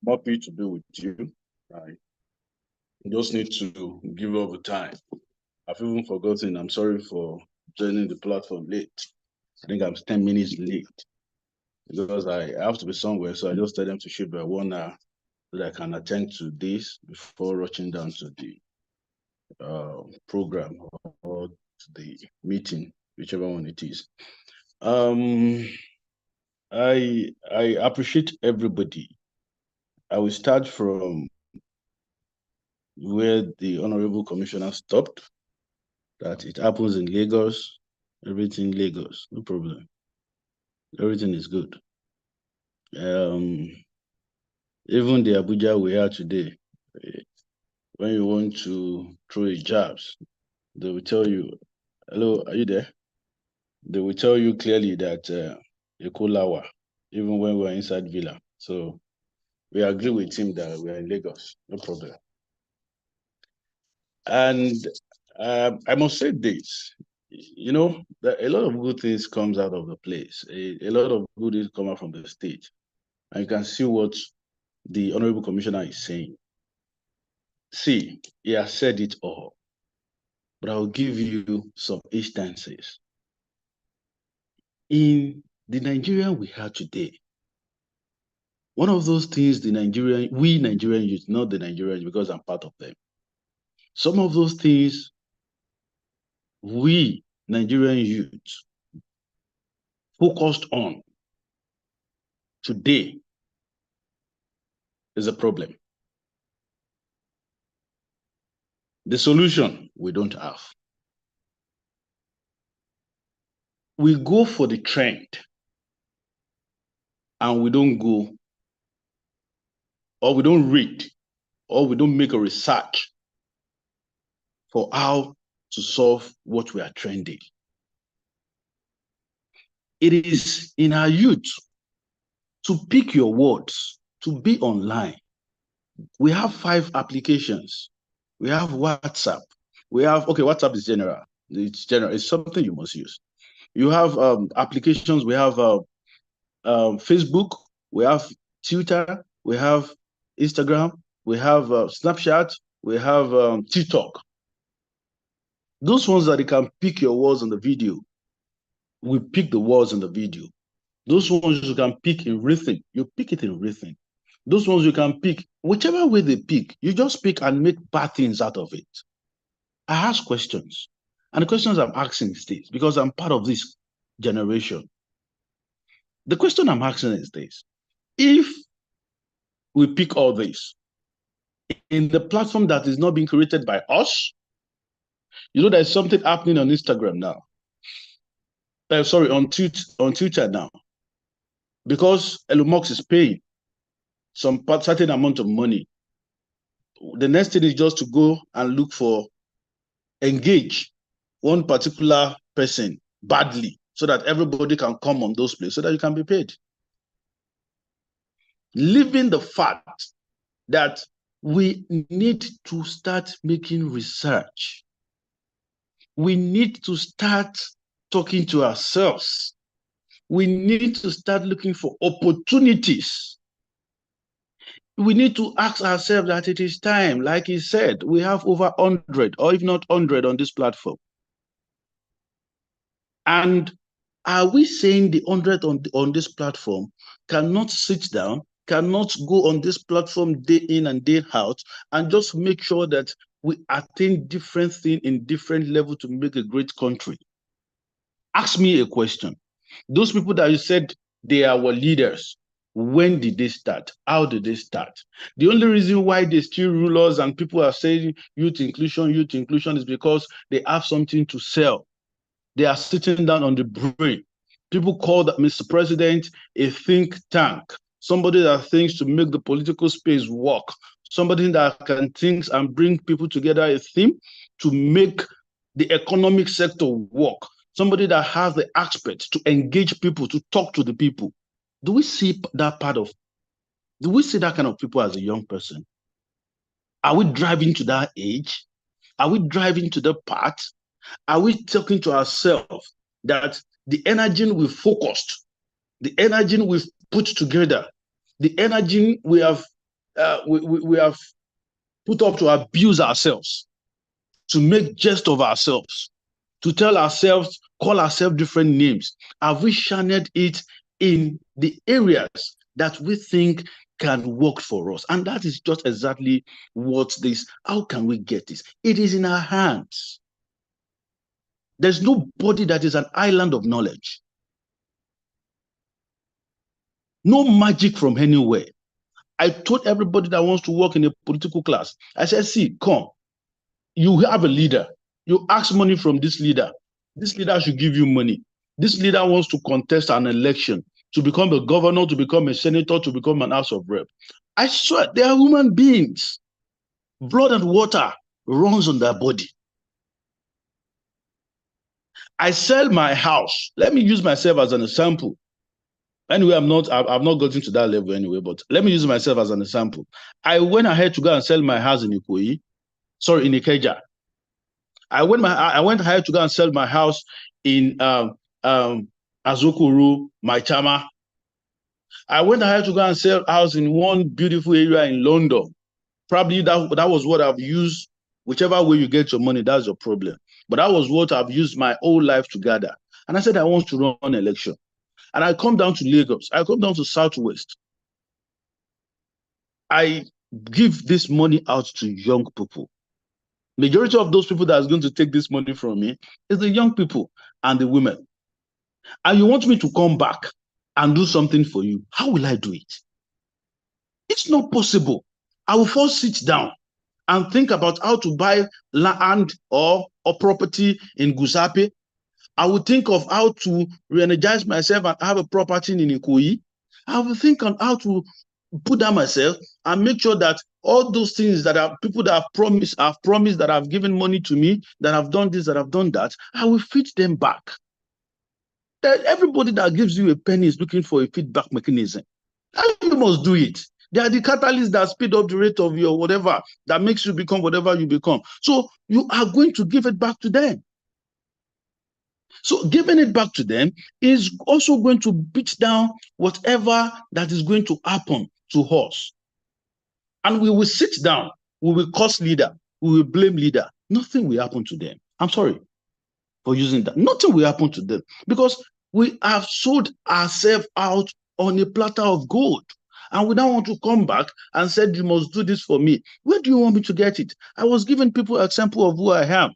Happy to be with you. I just need to give over time. I've even forgotten. I'm sorry for joining the platform late. I think I'm 10 minutes late because I have to be somewhere. So I just tell them to shoot by 1 hour so that I can attend to this before rushing down to the program or to the meeting, whichever one it is. I appreciate everybody. I will start from where the Honorable Commissioner stopped, that it happens in Lagos, everything Lagos, no problem. Everything is good. Even the Abuja we are today, when you want to throw a jabs, they will tell you, hello, are you there? They will tell you clearly that Ekolawa, even when we're inside Villa. So we agree with him that we are in Lagos, no problem. And I must say this, you know, that a lot of good things comes out of the place. A lot of good things come out from the state. And you can see what the Honorable Commissioner is saying. See, he has said it all. But I'll give you some instances. In the Nigeria we have today, one of those things we Nigerian youth, not the Nigerians because I'm part of them. Some of those things we Nigerian youth focused on today is a problem. The solution we don't have. We go for the trend and we don't go, or we don't read, or we don't make a research for how to solve what we are trending. It is in our youth to pick your words, to be online. We have 5 applications. We have WhatsApp. We have, okay, WhatsApp is general. It's general. It's something you must use. You have applications. We have Facebook. We have Twitter. We have Instagram. We have Snapchat. We have TikTok. Those ones that you can pick your words on the video, we pick the words on the video. Those ones you can pick in written, you pick it in written. Those ones you can pick, whichever way they pick, you just pick and make bad things out of it. I ask questions. And the questions I'm asking is this, because I'm part of this generation. The question I'm asking is this. If we pick all this in the platform that is not being created by us, you know there's something happening on Instagram now. Sorry, on Twitter now. Because Elon Musk is paying some certain amount of money. The next thing is just to go and look for, engage one particular person badly so that everybody can come on those places so that you can be paid. Leaving the fact that we need to start making research. We need to start talking to ourselves. We need to start looking for opportunities. We need to ask ourselves that it is time. Like he said, we have over 100 or if not 100 on this platform. And are we saying the 100 on this platform cannot sit down, cannot go on this platform day in and day out and just make sure that we attain different things in different levels to make a great country? Ask me a question. Those people that you said they are our leaders, when did they start? How did they start? The only reason why they still rule us and people are saying youth inclusion is because they have something to sell. They are sitting down on the brain. People call that Mr. President a think tank, somebody that thinks to make the political space work, somebody that can think and bring people together, a theme to make the economic sector work, somebody that has the aspect to engage people, to talk to the people. Do we see that kind of people as a young person? Are we driving to that age? Are we driving to the path? Are we talking to ourselves that the energy we've focused, the energy we've put together, the energy we have put up to abuse ourselves, to make jest of ourselves, to tell ourselves, call ourselves different names, have we channeled it in the areas that we think can work for us? And that is just exactly what this, how can we get this? It is in our hands. There's nobody that is an island of knowledge. No magic from anywhere. I told everybody that wants to work in a political class, I said, see, come, you have a leader. You ask money from this leader. This leader should give you money. This leader wants to contest an election, to become a governor, to become a senator, to become an House of Rep. I swear, they are human beings. Blood and water runs on their body. I sell my house. Let me use myself as an example. Anyway, I've not gotten to that level anyway, but let me use myself as an example. I went ahead to go and sell my house in Ikoyi, in Ikeja. I went ahead to go and sell my house in Azokuru, Maitama. I went ahead to go and sell house in one beautiful area in London. Probably that was what I've used. Whichever way you get your money, that's your problem. But that was what I've used my whole life to gather. And I said, I want to run an election. And I come down to Lagos. I come down to Southwest. I give this money out to young people. Majority of those people that is going to take this money from me is the young people and the women. And you want me to come back and do something for you. How will I do it? It's not possible. I will first sit down and think about how to buy land or property in Gusape. I will think of how to re-energize myself and have a property in Ikoyi. I will think on how to put down myself and make sure that all those things that are people that have promised that have given money to me, that have done this, that have done that, I will feed them back. That everybody that gives you a penny is looking for a feedback mechanism. And you must do it. They are the catalysts that speed up the rate of your whatever, that makes you become whatever you become. So you are going to give it back to them. So giving it back to them is also going to beat down whatever that is going to happen to us. And we will sit down, we will curse leader, we will blame leader. Nothing will happen to them. I'm sorry for using that. Nothing will happen to them because we have sold ourselves out on a platter of gold. And we now want to come back and said, you must do this for me. Where do you want me to get it? I was giving people an example of who I am.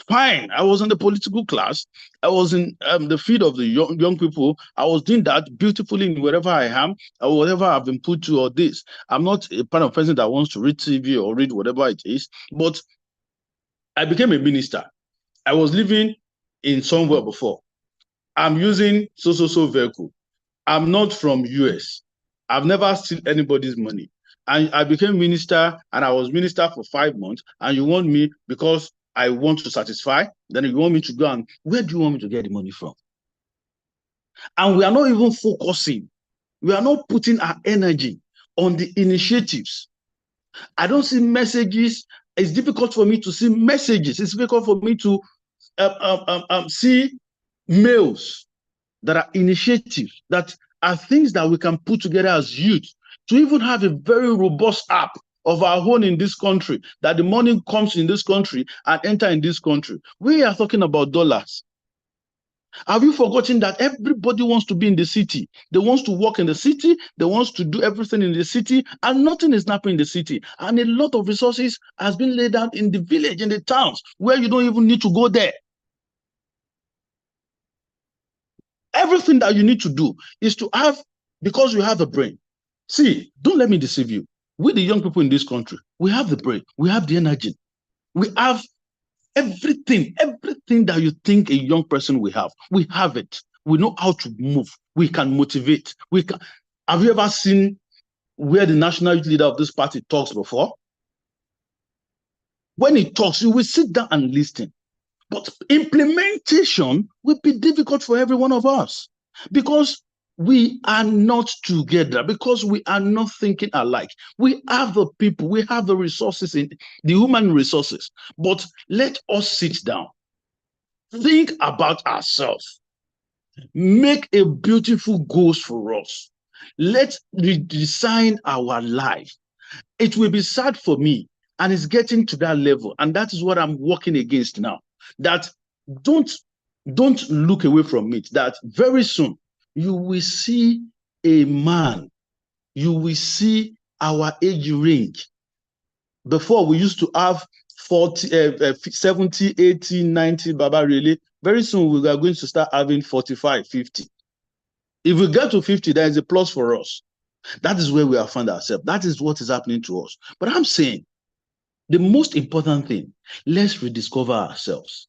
Fine, I was in the political class. I was in the field of the young people. I was doing that beautifully in wherever I am, or whatever I've been put to, or this. I'm not a kind of person that wants to read TV or read whatever it is, but I became a minister. I was living in somewhere before. I'm using so vehicle. I'm not from US. I've never seen anybody's money. And I became minister, and I was minister for 5 months, and you want me because I want to satisfy, then you want me to go and where do you want me to get the money from? And we are not even focusing. We are not putting our energy on the initiatives. I don't see messages. It's difficult for me to see messages. It's difficult for me to see mails that are initiatives, that are things that we can put together as youth to even have a very robust app of our own in this country, that the money comes in this country and enter in this country. We are talking about dollars. Have you forgotten that everybody wants to be in the city? They want to work in the city. They want to do everything in the city, and nothing is happening in the city. And a lot of resources has been laid out in the village, in the towns, where you don't even need to go there. everything that you need to do is to have, because you have a brain. See, don't let me deceive you. We, the young people in this country, we have the brain, we have the energy, we have everything that you think a young person will have. We have it. We know how to move. We can motivate. We can. Have you ever seen where the national youth leader of this party talks before? When he talks, you will sit down and listen. But implementation will be difficult for every one of us because we are not together, because we are not thinking alike. We have the people, we have the resources, in the human resources, but let us sit down, think about ourselves, make a beautiful goals for us. Let's redesign our life. It will be sad for me, and it's getting to that level, and that is what I'm working against now. That don't look away from it, that very soon you will see a man, you will see our age range. Before we used to have 40, 70, 80, 90, Baba, really. Very soon we are going to start having 45, 50. If we get to 50, there is a plus for us. That is where we have found ourselves. That is what is happening to us. But I'm saying, the most important thing, let's rediscover ourselves.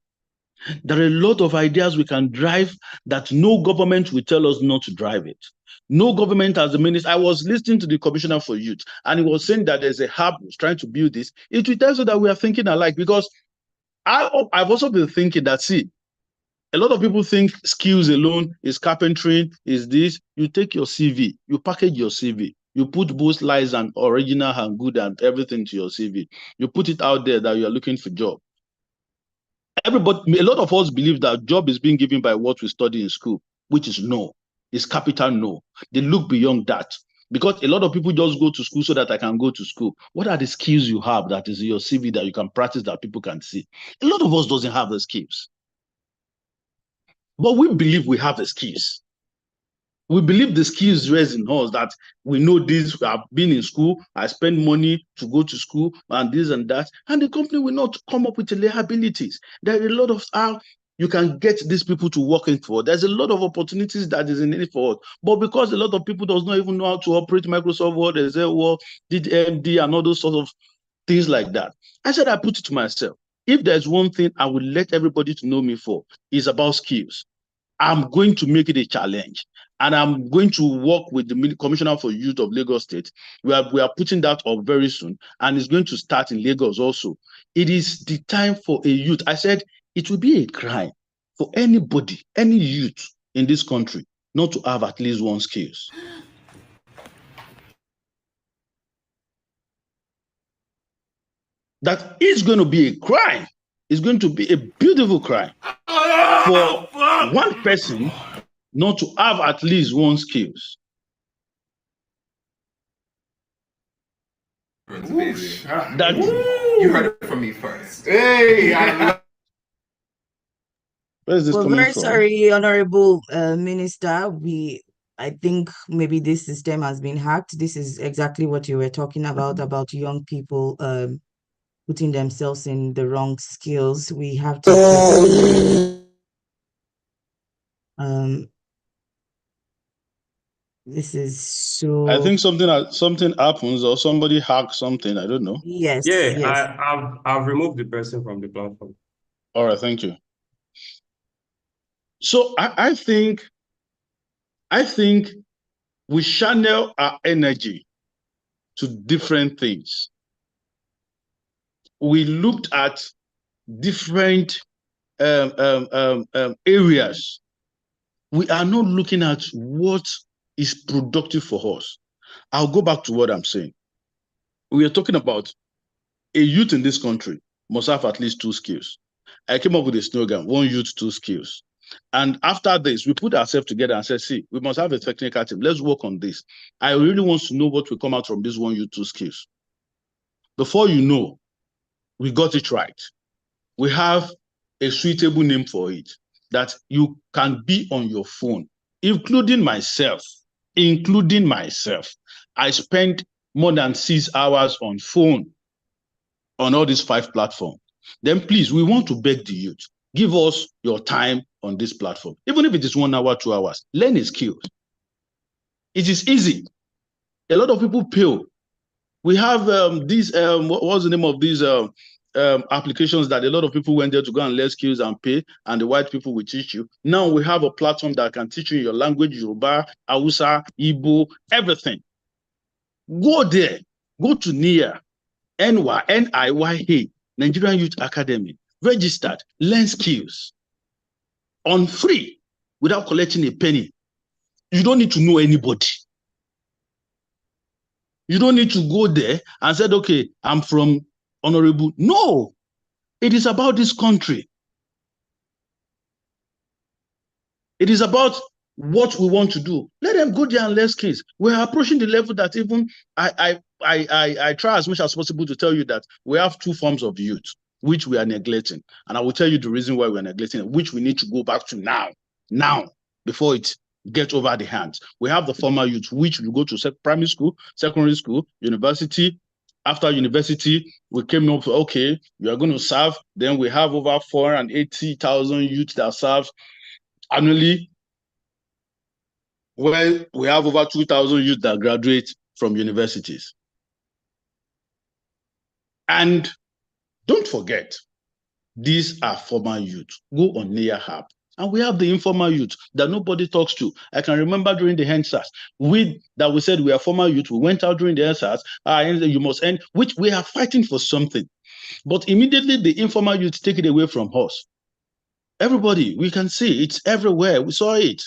There are a lot of ideas we can drive that no government will tell us not to drive it. No government as a minister. I was listening to the Commissioner for Youth, and he was saying that there's a hub who's trying to build this. It will tell you that we are thinking alike, because I've also been thinking that, see, a lot of people think skills alone is carpentry, is this. You take your CV, you package your CV, you put both lies and original and good and everything to your CV. You put it out there that you are looking for a job. Everybody, a lot of us believe that job is being given by what we study in school, which is no. It's capital no. They look beyond that. Because a lot of people just go to school so that I can go to school. What are the skills you have that is in your CV that you can practice that people can see? A lot of us doesn't have the skills. But we believe we have the skills. We believe the skills rest in us, that we know this, I've been in school, I spend money to go to school and this and that, and the company will not come up with the liabilities. There are a lot of how you can get these people to work in for. There's a lot of opportunities that is in it for us. But because a lot of people does not even know how to operate Microsoft Word, Excel, Word, did MD and all those sort of things like that, I said I put it to myself. If there's one thing I would let everybody to know me for, is about skills. I'm going to make it a challenge. And I'm going to work with the Commissioner for Youth of Lagos State. We are putting that up very soon, and it's going to start in Lagos also. It is the time for a youth. I said it will be a crime for anybody, any youth in this country, not to have at least one skills. That is going to be a crime. It's going to be a beautiful crime for one person not to have at least one skills. That you heard it from me first. Hey, Where is this coming very from? sorry, Honorable Minister. I think maybe this system has been hacked. This is exactly what you were talking about young people putting themselves in the wrong skills. We have to this is so. I think something happens, or somebody hacks something. I don't know. Yes. Yeah, Yes. I've removed the person from the platform. All right, thank you. So I think we channel our energy to different things. We looked at different areas. We are not looking at what is productive for us. I'll go back to what I'm saying. We are talking about a youth in this country must have at least 2 skills. I came up with a slogan, 1 youth, 2 skills. And after this, we put ourselves together and said, see, we must have a technical team. Let's work on this. I really want to know what will come out from this 1 youth, 2 skills. Before you know, we got it right. We have a suitable name for it, that you can be on your phone, including myself. I spent more than 6 hours on phone on all these 5 platforms. Then please, we want to beg the youth. Give us your time on this platform. Even if it is 1 hour, 2 hours, learn a skill. It is easy. A lot of people pay. We have these, what was the name of these applications that a lot of people went there to go and learn skills and pay, and the white people will teach you. Now we have a platform that can teach you your language, Yoruba, Hausa, Igbo, everything. Go there. Go to NIYA, NIYA, Nigerian Youth Academy. Registered, learn skills on free without collecting a penny. You don't need to know anybody. You don't need to go there and say, okay, I'm from Honorable. No, it is about this country. It is about what we want to do. Let them go there and learn skills. We're approaching the level that even I try as much as possible to tell you that we have 2 forms of youth, which we are neglecting. And I will tell you the reason why we're neglecting it, which we need to go back to now, before it gets over the hands. We have the former youth, which we go to primary school, secondary school, university. After university, we came up, okay, you are going to serve. Then we have over 480,000 youth that serve annually, where we have over 2,000 youth that graduate from universities. And don't forget, these are former youth. Go on NIYA app. And we have the informal youth that nobody talks to. I can remember during the EndSARS, we said we are former youth. We went out during the EndSARS, you must end, which we are fighting for something. But immediately the informal youth take it away from us. Everybody, we can see it's everywhere. We saw it.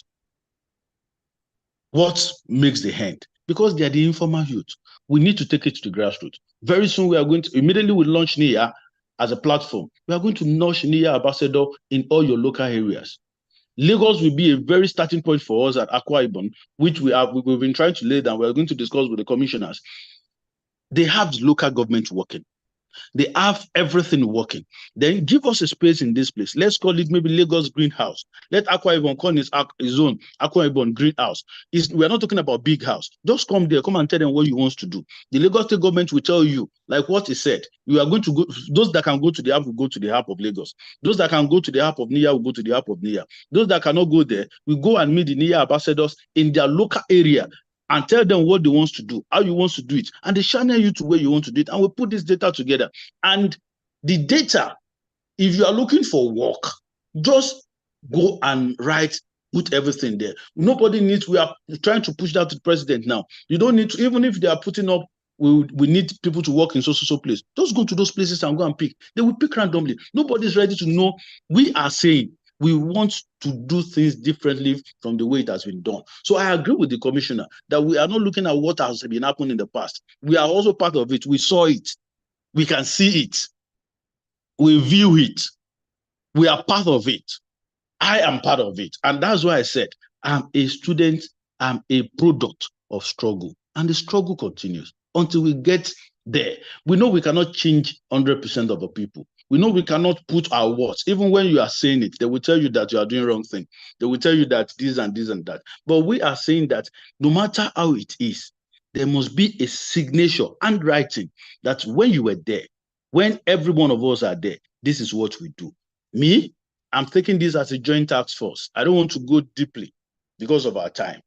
What makes the end? Because they are the informal youth. We need to take it to the grassroots. Very soon we are going to, immediately we launch NIYA as a platform. We are going to launch NIYA Ambassador in all your local areas. Lagos will be a very starting point for us at Akwa Ibom, which we've been trying to lay down. We're going to discuss with the commissioners. They have the local government working. They have everything working. Then give us a space in this place. Let's call it maybe Lagos Greenhouse. Let Akwa Ibom call his own Akwa Ibom Greenhouse. We're not talking about big house. Just come there, come and tell them what you want to do. The Lagos State government will tell you, like what he said, you are going to go, those that can go to the app will go to the app of Lagos. Those that can go to the app of NIYA will go to the app of NIYA. Those that cannot go there will go and meet the NIYA ambassadors in their local area and tell them what they want to do, how you want to do it, and they channel you to where you want to do it, and we put this data together. And the data, if you are looking for work, just go and put everything there. Nobody needs, we are trying to push that to the president now. You don't need to, even if they are putting up, we need people to work in so place. Just go to those places and go and pick. They will pick randomly. Nobody's ready to know. We are saying, we want to do things differently from the way it has been done. So I agree with the commissioner that we are not looking at what has been happening in the past. We are also part of it. We saw it. We can see it. We view it. We are part of it. I am part of it. And that's why I said, I'm a student. I'm a product of struggle. And the struggle continues until we get there. We know we cannot change 100% of the people. We know we cannot put our words. Even when you are saying it, they will tell you that you are doing wrong thing. They will tell you that this and this and that. But we are saying that no matter how it is, there must be a signature, handwriting, that when you were there, when every one of us are there, this is what we do. Me, I'm taking this as a joint task force. I don't want to go deeply because of our time.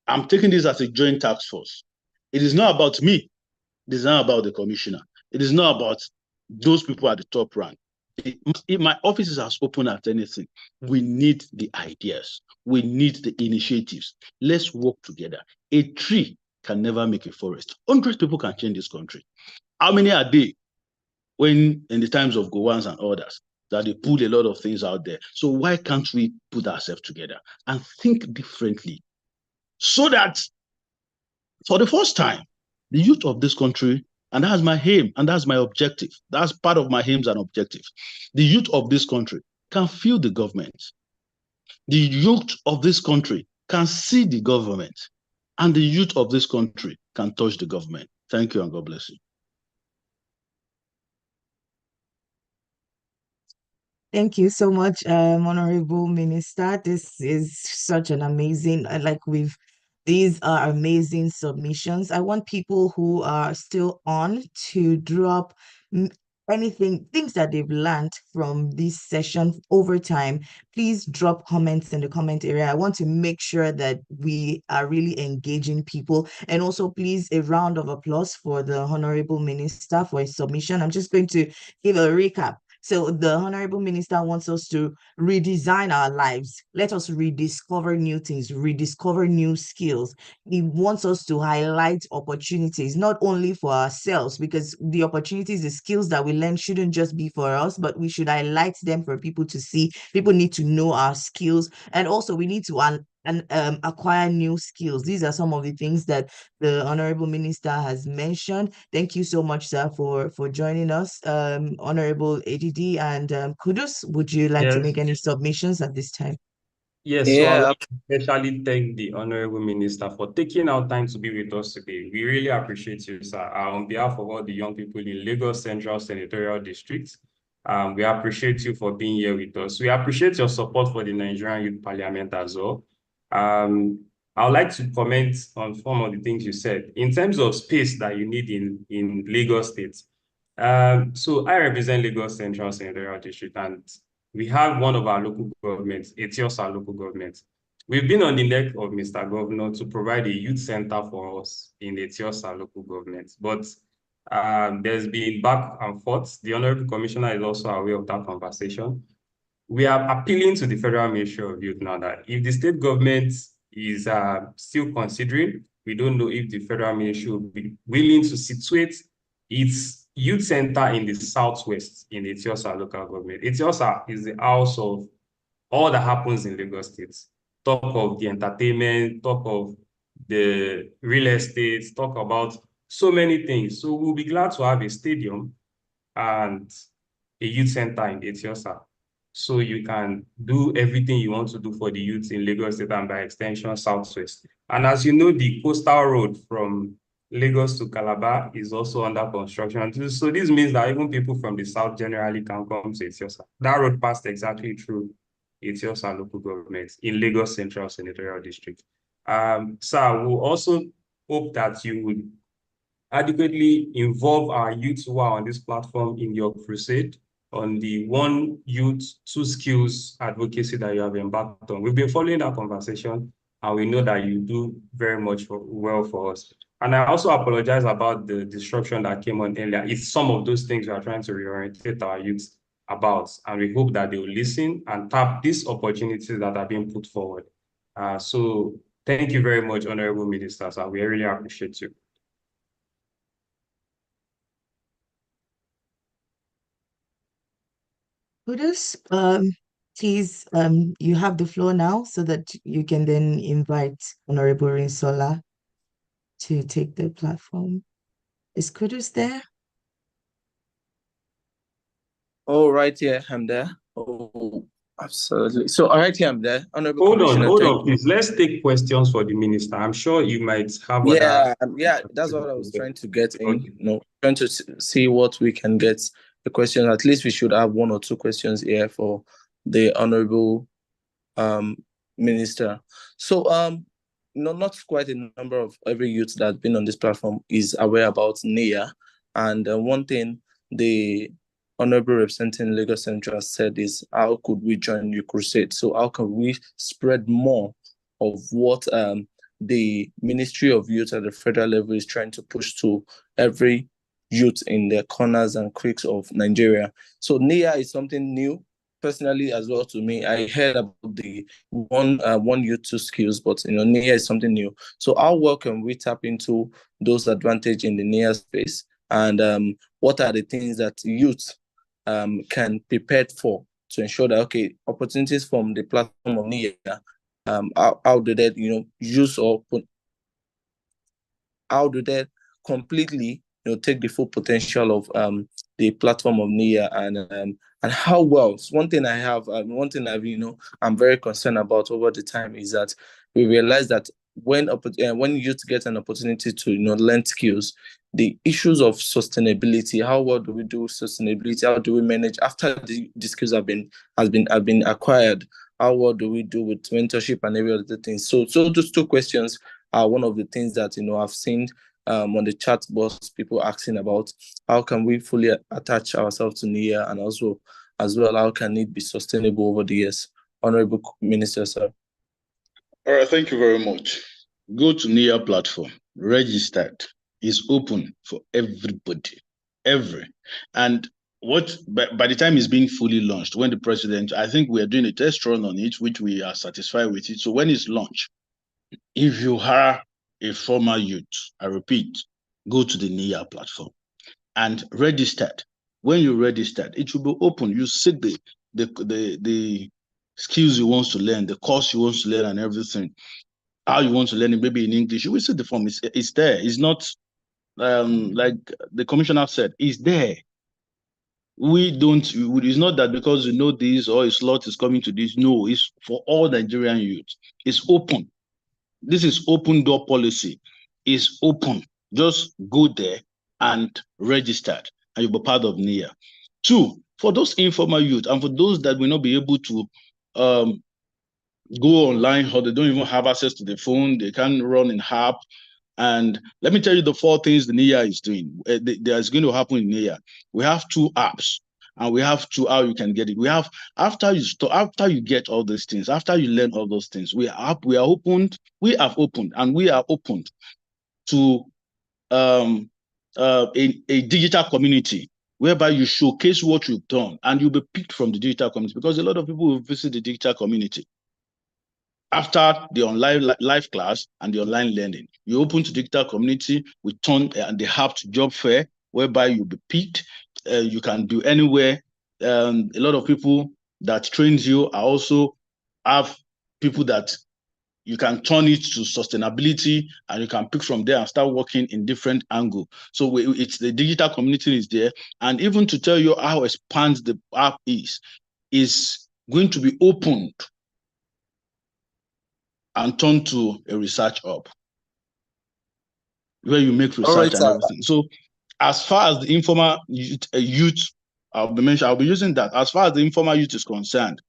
I'm taking this as a joint task force. It is not about me. It is not about the commissioner. It is not about those people at the top rank. If my office is as open as anything, we need the ideas. We need the initiatives. Let's work together. A tree can never make a forest. 100 people can change this country. How many are they when in the times of Gowans and others that they pulled a lot of things out there? So why can't we put ourselves together and think differently so that for the first time, the youth of this country, and that's my aim, and that's my objective. That's part of my aims and objectives. The youth of this country can feel the government. The youth of this country can see the government. And the youth of this country can touch the government. Thank you, and God bless you. Thank you so much, Honorable Minister. This is such an amazing, these are amazing submissions. I want people who are still on to drop anything, things that they've learned from this session over time, please drop comments in the comment area. I want to make sure that we are really engaging people. And also, please, a round of applause for the Honorable Minister for his submission. I'm just going to give a recap. So the Honorable Minister wants us to redesign our lives. Let us rediscover new things, rediscover new skills. He wants us to highlight opportunities, not only for ourselves, because the opportunities, the skills that we learn shouldn't just be for us, but we should highlight them for people to see. People need to know our skills. And also we need to acquire new skills. These are some of the things that the Honorable Minister has mentioned. Thank you so much, sir, for joining us. Honorable ADD and Kudus, would you like to make any submissions at this time? Yes, so I Yeah, would especially thank the Honorable Minister for taking our time to be with us today. We really appreciate you, sir. On behalf of all the young people in Lagos Central Senatorial District, we appreciate you for being here with us. We appreciate your support for the Nigerian Youth Parliament as well. I would like to comment on some of the things you said. In terms of space that you need in Lagos State, so I represent Lagos Central Senatorial District, and we have one of our local governments, Etiosa local government. We've been on the neck of Mr. Governor to provide a youth center for us in Etiosa local government, but there's been back and forth. The Honorable Commissioner is also aware of that conversation. We are appealing to the Federal Ministry of Youth now that if the state government is still considering, we don't know if the Federal Ministry will be willing to situate its youth center in the southwest in Etiosa local government. Etiosa is the house of all that happens in Lagos State. Talk of the entertainment, talk of the real estate, talk about so many things. So we'll be glad to have a stadium and a youth center in Etiosa, so you can do everything you want to do for the youth in Lagos State and by extension Southwest. And as you know, the coastal road from Lagos to Calabar is also under construction. So this means that even people from the south generally can come to Etiosa. That road passed exactly through Etiosa local government in Lagos Central Senatorial District. Sir, we'll also hope that you would adequately involve our youth who are on this platform in your crusade on the One Youth, Two Skills advocacy that you have embarked on. We've been following that conversation, and we know that you do very much well for us. And I also apologize about the disruption that came on earlier. It's some of those things we are trying to reorientate our youth about, and we hope that they will listen and tap these opportunities that are being put forward. So thank you very much, Honorable Ministers, and we really appreciate you. Kudus, please, you have the floor now so that you can then invite Honorable Rinsola to take the platform. Is Kudus there? all right, yeah, I'm there. Oh, absolutely. So, all right, yeah, I'm there. Honorable Hold Commissioner, on, please. Let's take questions for the minister. I'm sure you might have yeah, other. yeah, that's what I was trying to get in. Okay. You know, trying to see what we can get the question. At least we should have one or two questions here for the honorable minister. So not quite a number of every youth that's been on this platform is aware about NIA. And one thing the honorable representing Lagos Central said is, how could we join the crusade? So how can we spread more of what the Ministry of Youth at the federal level is trying to push to every youth in the corners and creeks of Nigeria? So NIA is something new. Personally, as well, to me, I heard about the one youth, two skills, but NIA is something new. So how well can we tap into those advantages in the NIA space, and what are the things that youth can prepare for to ensure that opportunities from the platform of NIA, how do they use or how do they completely take the full potential of the platform of NIA, and how well. So one thing I'm very concerned about over the time is that we realize that when youth get an opportunity to learn skills, the issues of sustainability, how well do we do sustainability? How do we manage after the skills have been acquired? How well do we do with mentorship and every other thing? So those two questions are one of the things that I've seen on the chat box, people asking about how can we fully attach ourselves to NIA, and also as well, how can it be sustainable over the years? Honorable Minister, sir. All right, thank you very much. Go to NIA platform, registered, is open for everybody, and what by the time it's being fully launched, when the president, I think we are doing a test run on it, which we are satisfied with it. So when it's launched, if you are a former youth, I repeat, go to the NIA platform and registered. When you registered, it will be open. You see the skills you want to learn, the course you want to learn, and everything. How you want to learn it, maybe in English. You will see the form. It's there. It's not like the commissioner said. It's there. It's not that because you know this or a slot is coming to this. No, it's for all Nigerian youth. It's open. This is open door policy. It's open. Just go there and register, and you'll be part of NIA. 2, for those informal youth and for those that will not be able to go online, or they don't even have access to the phone, they can't run in app. And let me tell you the 4 things the NIA is doing. There's going to happen in NIA. We have 2 apps, and we have 2 how you can get it. We have after you get all these things, after you learn all those things, we have opened, and we are opened to a digital community whereby you showcase what you've done, and you'll be picked from the digital community, because a lot of people will visit the digital community after the online live class and the online learning. You open to digital community, we turn the app to job fair, whereby you'll be picked. You can do anywhere. A lot of people that trains you are also have people that you can turn it to sustainability, and you can pick from there and start working in different angle. So it's the digital community is there, and even to tell you how expand the app is going to be opened and turned to a research hub where you make research and everything. So as far as the informal youth, I'll be using that. As far as the informal youth is concerned,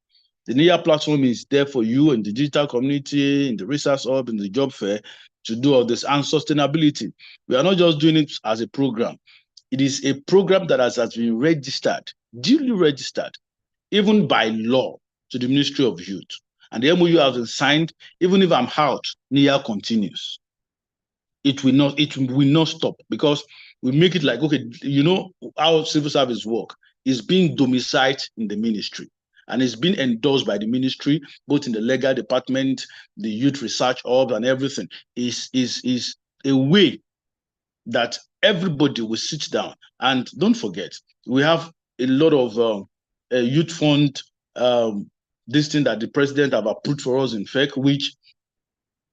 the NIA platform is there for you in the digital community, in the research hub, in the job fair, to do all this. And sustainability, we are not just doing it as a program. It is a program that has been registered, duly registered, even by law, to the Ministry of Youth. And the MOU has been signed. Even if I'm out, NIA continues. It will not stop, because we make it like, okay, you know how civil service work is being domiciled in the ministry, and it's been endorsed by the ministry, both in the legal department, the youth research hub, and everything. Is a way that everybody will sit down. And don't forget, we have a lot of youth fund, this thing that the president have approved for us in FEC, which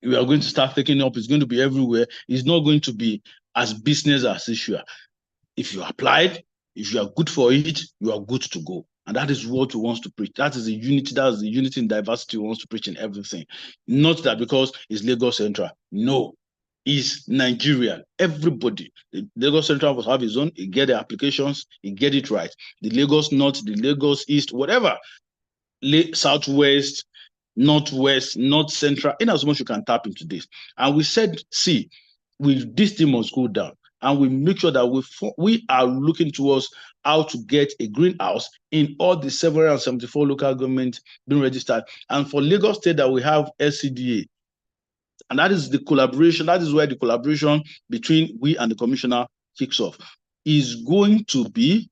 we are going to start taking up. It's going to be everywhere. It's not going to be as business as usual. If you applied, if you are good for it, you are good to go. And that is what we want to preach. That is the unity. That is the unity in diversity we want to preach in everything. Not that because it's Lagos Central. No, it's Nigeria. Everybody. The Lagos Central will have its own. It get the applications. It get it right. The Lagos North, the Lagos East, whatever. Southwest, Northwest, North Central, in as much you can tap into this. And we said, see, this thing must go down. And we make sure that we are looking towards how to get a greenhouse in all the 774 local governments being registered. And for Lagos State, that we have SCDA. And that is the collaboration. That is where the collaboration between we and the commissioner kicks off. Is going to be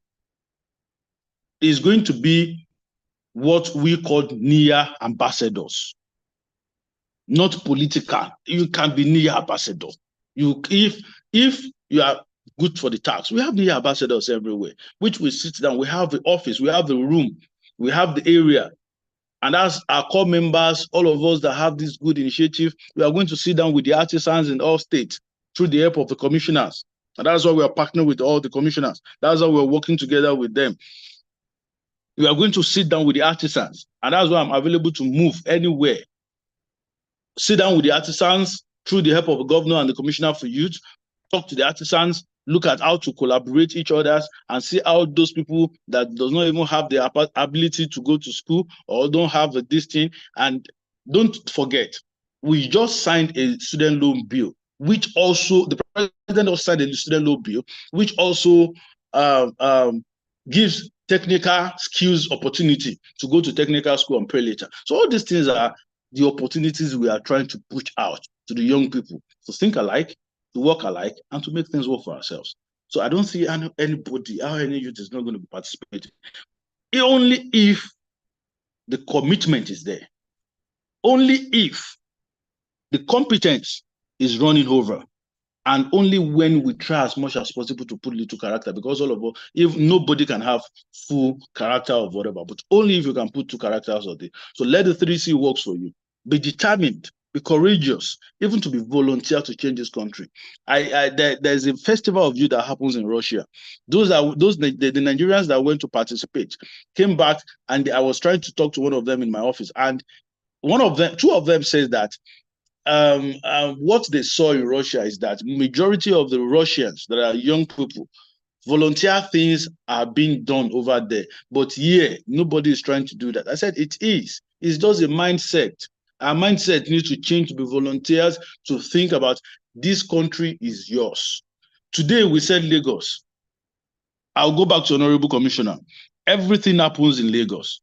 what we call NIA ambassadors. Not political. You can be NIA ambassador. If you are good for the tax, we have NIA ambassadors everywhere, which we sit down, we have the office, we have the room, we have the area. And as our core members, all of us that have this good initiative, we are going to sit down with the artisans in all states through the help of the commissioners. And that's why we are partnering with all the commissioners. That's why we're working together with them. We are going to sit down with the artisans, and that's why I'm available to move anywhere. Sit down with the artisans through the help of the governor and the commissioner for youth, talk to the artisans, look at how to collaborate each other, and see how those people that does not even have the ability to go to school or don't have this thing. And don't forget, we just signed a student loan bill which also the president also signed a student loan bill, which also gives technical skills opportunity to go to technical school and pay later. So all these things are the opportunities we are trying to push out to the young people to think alike, to work alike, and to make things work for ourselves. So I don't see anybody, how any youth is not going to be participating. Only if the commitment is there. Only if the competence is running over. And only when we try as much as possible to put little character, because all of us, if nobody can have full character of whatever, but only if you can put 2 characters of it. So let the 3C works for you. Be determined, be courageous, even to be volunteer to change this country. There's a festival of youth that happens in Russia. The Nigerians that went to participate came back, and I was trying to talk to one of them in my office, and 2 of them says that what they saw in Russia is that majority of the Russians that are young people, volunteer things are being done over there. But here, nobody is trying to do that. I said it is. It's just a mindset. Our mindset needs to change to be volunteers, to think about this country is yours. Today, we said Lagos. I'll go back to Honorable Commissioner. Everything happens in Lagos.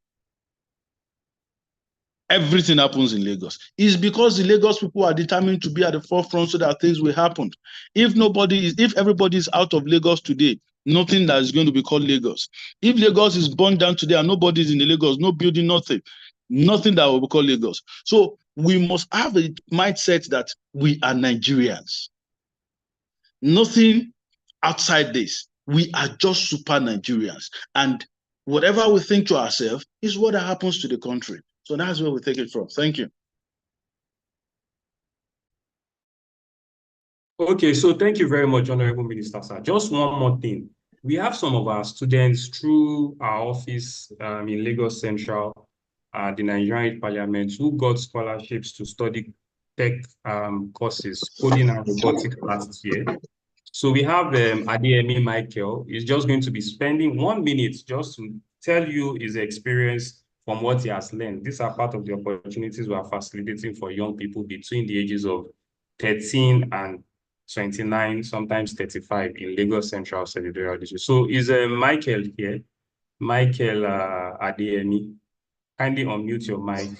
Everything happens in Lagos. It's because the Lagos people are determined to be at the forefront so that things will happen. If everybody is out of Lagos today, nothing that is going to be called Lagos. If Lagos is burned down today and nobody is in the Lagos, no building, nothing that will be called Lagos. So we must have a mindset that we are Nigerians. Nothing outside this. We are just super Nigerians. And whatever we think to ourselves is what happens to the country. So that's where we take it from. Thank you. Okay, so thank you very much, Honorable Minister, sir. Just one more thing. We have some of our students through our office in Lagos Central, the Nigerian Parliament, who got scholarships to study tech courses, coding and robotics last year. So we have Adeyemi Michael. He's just going to be spending 1 minute just to tell you his experience from what he has learned. These are part of the opportunities we are facilitating for young people between the ages of 13 and 29, sometimes 35 in Lagos Central Senatorial District. So is Michael here? Michael Adeyemi. Kindly unmute your mic.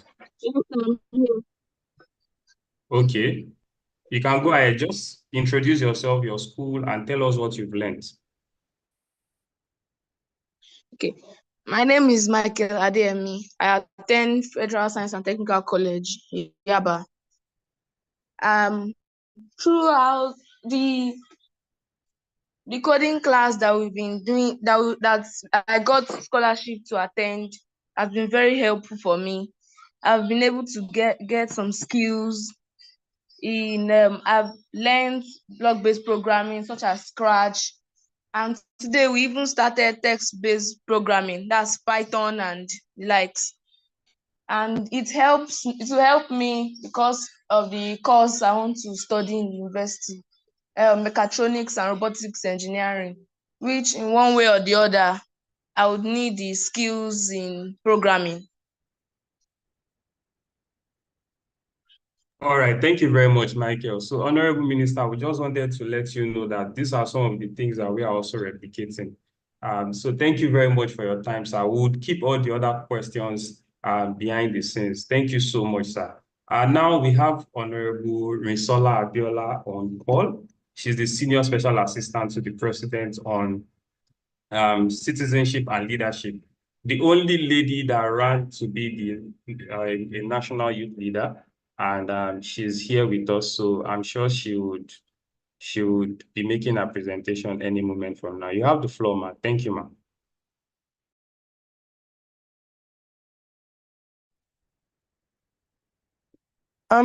Okay. You can go ahead. Just introduce yourself, your school, and tell us what you've learned. Okay. My name is Michael Adeyemi. I attend Federal Science and Technical College in Yaba. Throughout the coding class that we've been doing, that I got scholarship to attend, has been very helpful for me. I've been able to get some skills in I've learned block-based programming such as Scratch, and today we even started text-based programming, that's Python and the likes. And it will help me because of the course I want to study in the university, mechatronics and robotics engineering, which in one way or the other, I would need the skills in programming. All right, thank you very much, Michael. So, Honorable Minister, we just wanted to let you know that these are some of the things that we are also replicating. So thank you very much for your time, sir. We would keep all the other questions behind the scenes. Thank you so much, sir. Now we have Honorable Rinsola Abiola on call. She's the Senior Special Assistant to the President on Citizenship and Leadership. The only lady that ran to be a national youth leader. And she's here with us, so I'm sure she would be making a presentation any moment from now. You have the floor, ma'am. Thank you, ma'am.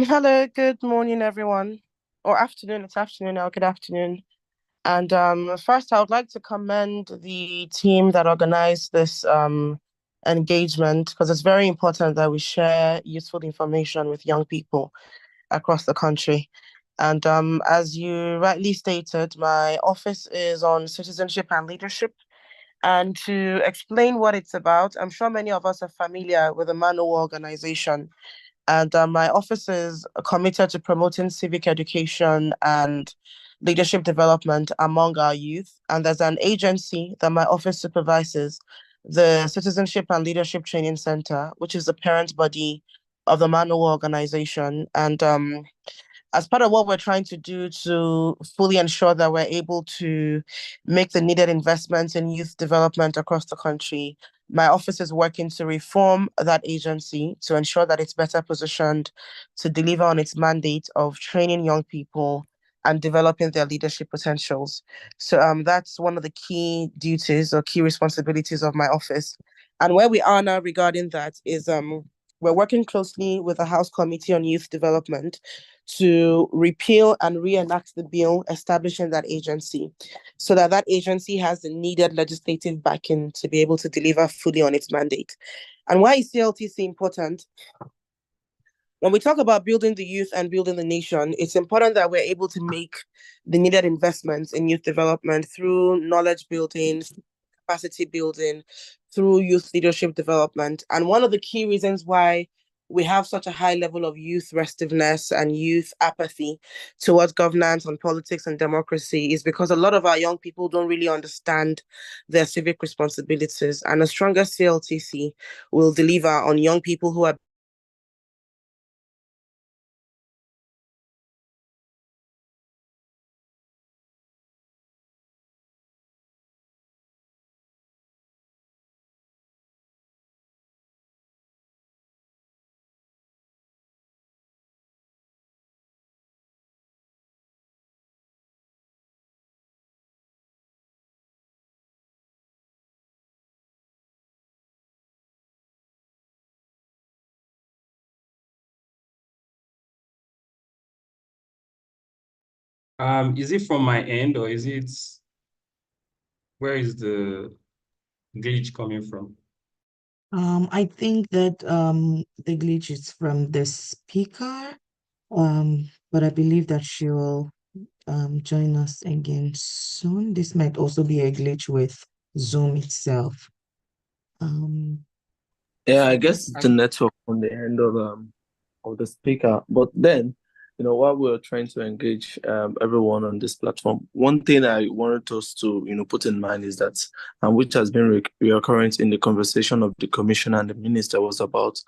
Hello, good morning, everyone, or afternoon. It's afternoon now. Good afternoon. And first, I would like to commend the team that organized this engagement, because it's very important that we share useful information with young people across the country. And as you rightly stated, my office is on citizenship and leadership. And to explain what it's about, I'm sure many of us are familiar with the MANOWA organization, And my office is committed to promoting civic education and leadership development among our youth. And there's an agency that my office supervises, the Citizenship and Leadership Training Center, which is the parent body of the Manual organization. And as part of what we're trying to do to fully ensure that we're able to make the needed investments in youth development across the country, my office is working to reform that agency to ensure that it's better positioned to deliver on its mandate of training young people and developing their leadership potentials. So that's one of the key duties or key responsibilities of my office. And where we are now regarding that is we're working closely with the House Committee on Youth Development to repeal and reenact the bill establishing that agency so that that agency has the needed legislative backing to be able to deliver fully on its mandate. And why is CLTC important? When we talk about building the youth and building the nation, it's important that we're able to make the needed investments in youth development through knowledge building, capacity building, through youth leadership development. And one of the key reasons why we have such a high level of youth restiveness and youth apathy towards governance and politics and democracy is because a lot of our young people don't really understand their civic responsibilities. And a stronger CLTC will deliver on young people who are Is it from my end or is it, where is the glitch coming from? I think that the glitch is from the speaker, but I believe that she will join us again soon. This might also be a glitch with Zoom itself. Yeah, I guess it's the network on the end of the speaker. But then, while we're trying to engage everyone on this platform, one thing I wanted us to put in mind is that, and which has been recurrent in the conversation of the commissioner and the minister, was about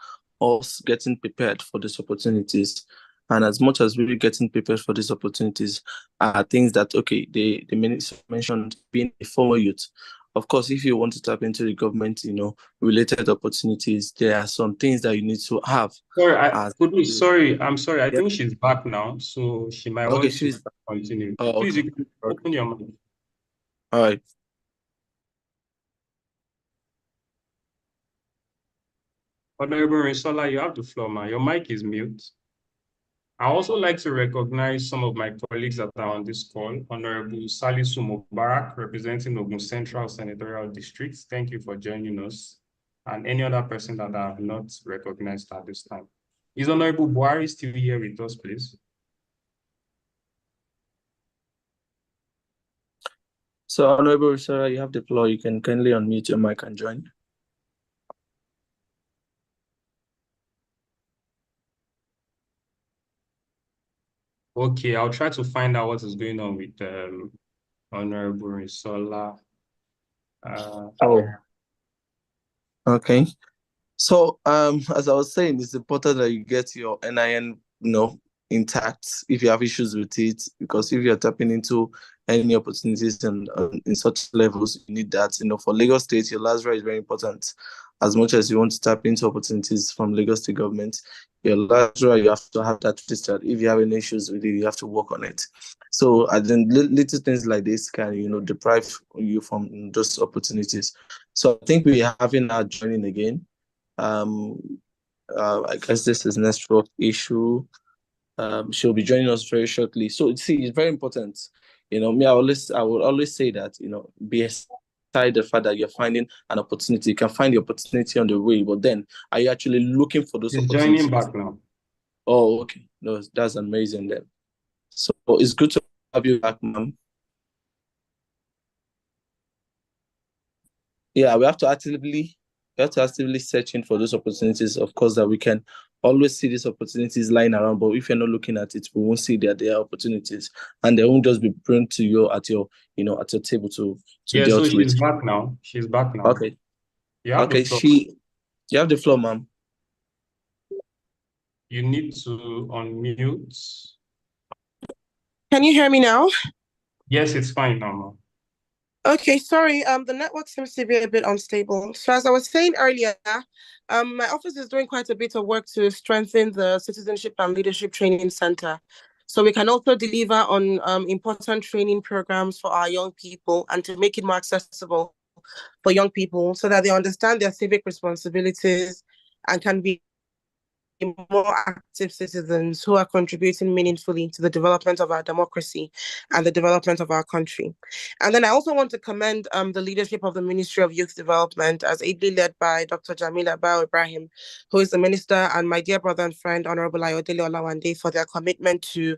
us getting prepared for these opportunities. And as much as we're getting prepared for these opportunities, are things that the minister mentioned being a former youth. Of course, if you want to tap into the government, related opportunities, there are some things that you need to have. Sorry, I'm sorry. I Yeah. think she's back now, so she might Okay, want she's to continue. Oh, Please, okay. you can open your mouth. All right. Honorable Risola, you have the floor, man. Your mic is mute. I also like to recognize some of my colleagues that are on this call. Honorable Salisu Mubarak, representing Ogun Central Senatorial District. Thank you for joining us. And any other person that I have not recognized at this time. Is Honorable Buhari still here with us, please? So, Honorable Sarah, you have the floor. You can kindly unmute your mic and join. Okay, I'll try to find out what is going on with Honorable Risola. Okay. So, as I was saying, it's important that you get your NIN, intact if you have issues with it, because if you're tapping into any opportunities and in such levels, you need that. For Lagos State, your LASRA is very important. As much as you want to tap into opportunities from Lagos State government, your LASRA, you have to have that registered. If you have any issues with it, you have to work on it. So, then little things like this can, deprive you from those opportunities. So, I think we are having our joining again. I guess this is network issue. She'll be joining us very shortly. So it's very important. I would always say that, be aside the fact that you're finding an opportunity, you can find the opportunity on the way, but then are you actually looking for those opportunities? Joining back now. Oh, okay. No, that's amazing then. So it's good to have you back, ma'am. Yeah, we have to actively We have to actively searching for those opportunities. Of course, that we can always see these opportunities lying around, but if you're not looking at it, we won't see that there are opportunities, and they won't just be brought to you at your, at your table to Yeah, deal so with. she's back now. She's back now. Okay. You have the Okay, floor. you have the floor, ma'am. You need to unmute. Can you hear me now? Yes, it's fine now, ma'am. Okay, sorry. The network seems to be a bit unstable. So as I was saying earlier, my office is doing quite a bit of work to strengthen the Citizenship and Leadership Training Center. So we can also deliver on important training programs for our young people and to make it more accessible for young people so that they understand their civic responsibilities and can be more active citizens who are contributing meaningfully to the development of our democracy and the development of our country. And then I also want to commend the leadership of the Ministry of Youth Development, as ably led by Dr. Jamila Bao Ibrahim, who is the minister, and my dear brother and friend, Honorable Ayodele Olawande, for their commitment to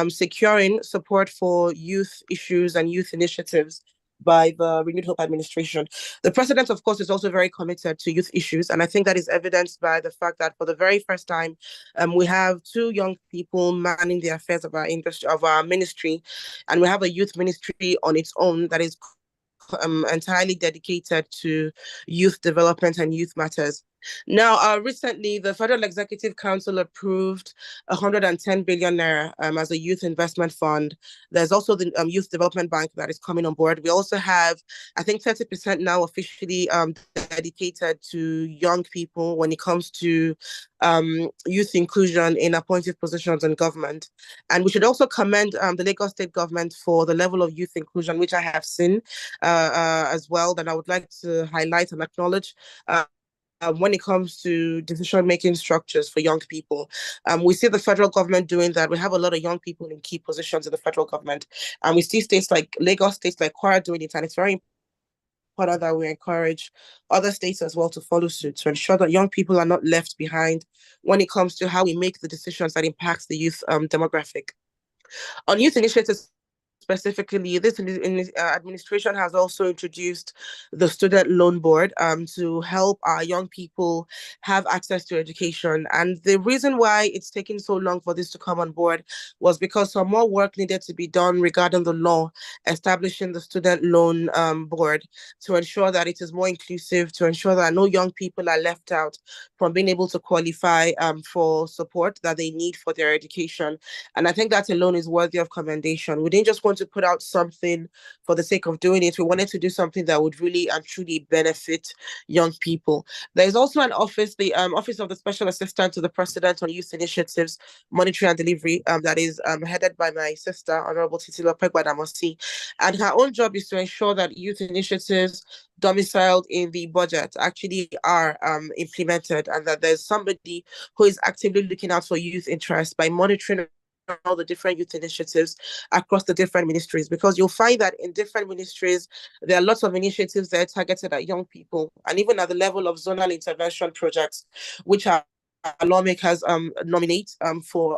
securing support for youth issues and youth initiatives by the Renewed Hope administration. The president, of course, is also very committed to youth issues, and I think that is evidenced by the fact that for the very first time, we have 2 young people manning the affairs of our industry, of our ministry, and we have a youth ministry on its own that is entirely dedicated to youth development and youth matters. Now, recently, the Federal Executive Council approved 110 billion naira as a youth investment fund. There's also the Youth Development Bank that is coming on board. We also have, I think, 30% now officially dedicated to young people when it comes to youth inclusion in appointed positions in government. And we should also commend the Lagos State government for the level of youth inclusion, which I have seen as well, that I would like to highlight and acknowledge. When it comes to decision-making structures for young people. We see the federal government doing that. We have a lot of young people in key positions in the federal government. And we see states like Lagos, states like Kwara doing it. And it's very important that we encourage other states as well to follow suit to ensure that young people are not left behind when it comes to how we make the decisions that impact the youth demographic. On youth initiatives, specifically, this administration has also introduced the Student Loan Board to help our young people have access to education. And the reason why it's taking so long for this to come on board was because some more work needed to be done regarding the law establishing the Student Loan Board to ensure that it is more inclusive, to ensure that no young people are left out from being able to qualify for support that they need for their education. And I think that alone is worthy of commendation. We didn't just want to put out something for the sake of doing it. We wanted to do something that would really and truly benefit young people. There's also an office, the Office of the Special Assistant to the President on Youth Initiatives, Monitoring and Delivery, that is headed by my sister, Honorable Titilo Pegwadamosi. And her own job is to ensure that youth initiatives domiciled in the budget actually are implemented, and that there's somebody who is actively looking out for youth interests by monitoring all the different youth initiatives across the different ministries, because you'll find that in different ministries there are lots of initiatives that are targeted at young people, and even at the level of zonal intervention projects, which our lawmakers nominate for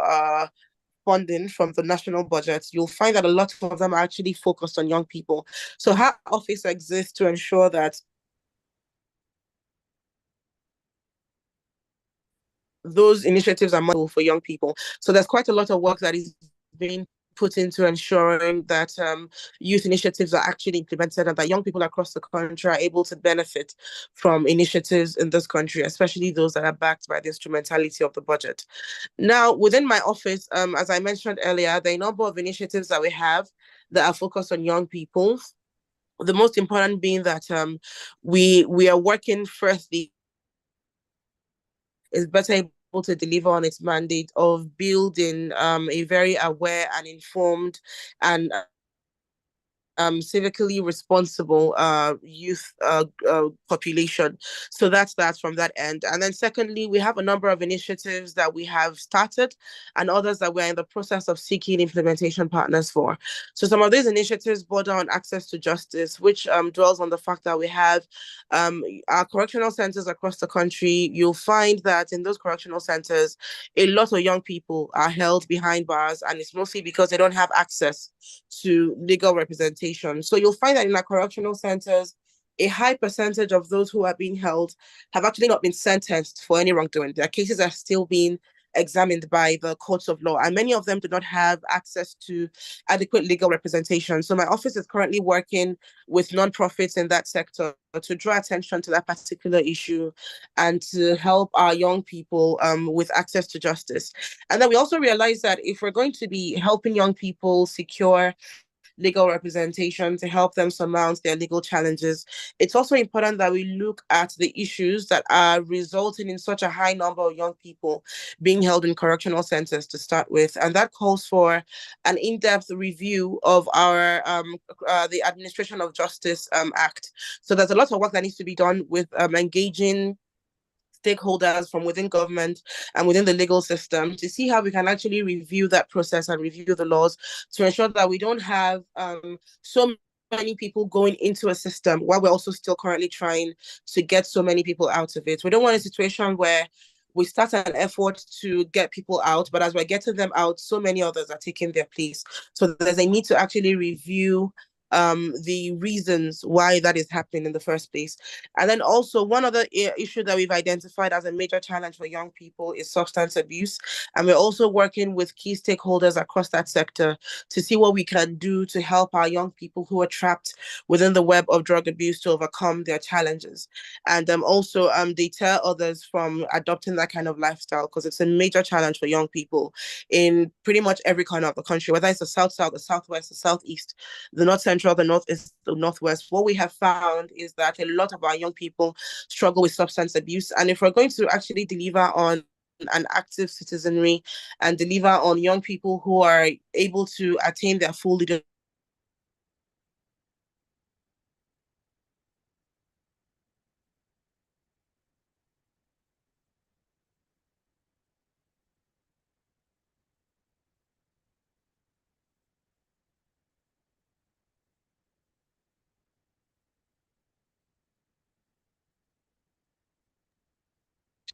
funding from the national budget, you'll find that a lot of them are actually focused on young people. So her office exists to ensure that those initiatives are model for young people. So there's quite a lot of work that is being put into ensuring that youth initiatives are actually implemented and that young people across the country are able to benefit from initiatives in this country, especially those that are backed by the instrumentality of the budget. Now, within my office, as I mentioned earlier, there are a number of initiatives that we have that are focused on young people. The most important being that we are working firstly is better able to deliver on its mandate of building a very aware and informed and civically responsible youth population. So that's that from that end. And then secondly, we have a number of initiatives that we have started and others that we're in the process of seeking implementation partners for. So some of these initiatives border on access to justice, which dwells on the fact that we have our correctional centers across the country. You'll find that in those correctional centers, a lot of young people are held behind bars, and it's mostly because they don't have access to legal representation. So you'll find that in our correctional centers, a high percentage of those who are being held have actually not been sentenced for any wrongdoing. Their cases are still being examined by the courts of law, and many of them do not have access to adequate legal representation. So my office is currently working with nonprofits in that sector to draw attention to that particular issue and to help our young people with access to justice. And then we also realize that if we're going to be helping young people secure legal representation to help them surmount their legal challenges, it's also important that we look at the issues that are resulting in such a high number of young people being held in correctional centers to start with. And that calls for an in-depth review of our the Administration of Justice Act. So there's a lot of work that needs to be done with engaging stakeholders from within government and within the legal system to see how we can actually review that process and review the laws to ensure that we don't have so many people going into a system while we're also still currently trying to get so many people out of it. We don't want a situation where we start an effort to get people out, but as we're getting them out, so many others are taking their place. So there's a need to actually review the reasons why that is happening in the first place. And then also one other issue that we've identified as a major challenge for young people is substance abuse. And we're also working with key stakeholders across that sector to see what we can do to help our young people who are trapped within the web of drug abuse to overcome their challenges. And also deter others from adopting that kind of lifestyle, because it's a major challenge for young people in pretty much every corner of the country, whether it's the South, the Southwest, the Southeast, the North Central, the Northeast, the Northwest. What we have found is that a lot of our young people struggle with substance abuse. And if we're going to actually deliver on an active citizenry and deliver on young people who are able to attain their full leadership,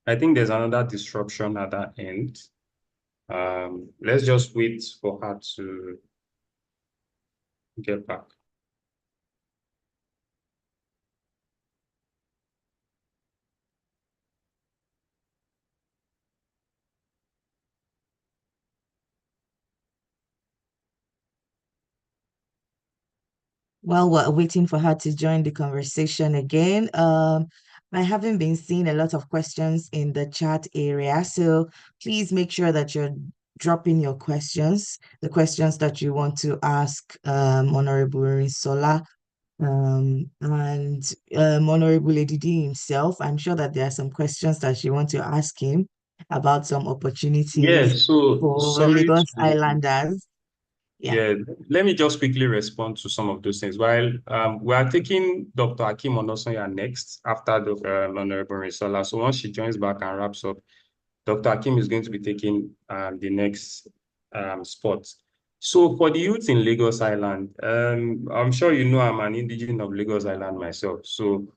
I think there's another disruption at that end. Let's just wait for her to get back. While we're waiting for her to join the conversation again, I haven't been seeing a lot of questions in the chat area, so please make sure that you're dropping your questions, the questions that you want to ask Honorable Rinsola and Honorable Edidi himself. I'm sure that there are some questions that you want to ask him about some opportunities So for sorry Lagos to Islanders. Yeah, let me just quickly respond to some of those things. While we are taking Dr. Akim Onosonya next after the Honorable Rinsola. So once she joins back and wraps up, Dr. Akim is going to be taking the next spot. So for the youth in Lagos Island, I'm sure you know I'm an indigene of Lagos Island myself. So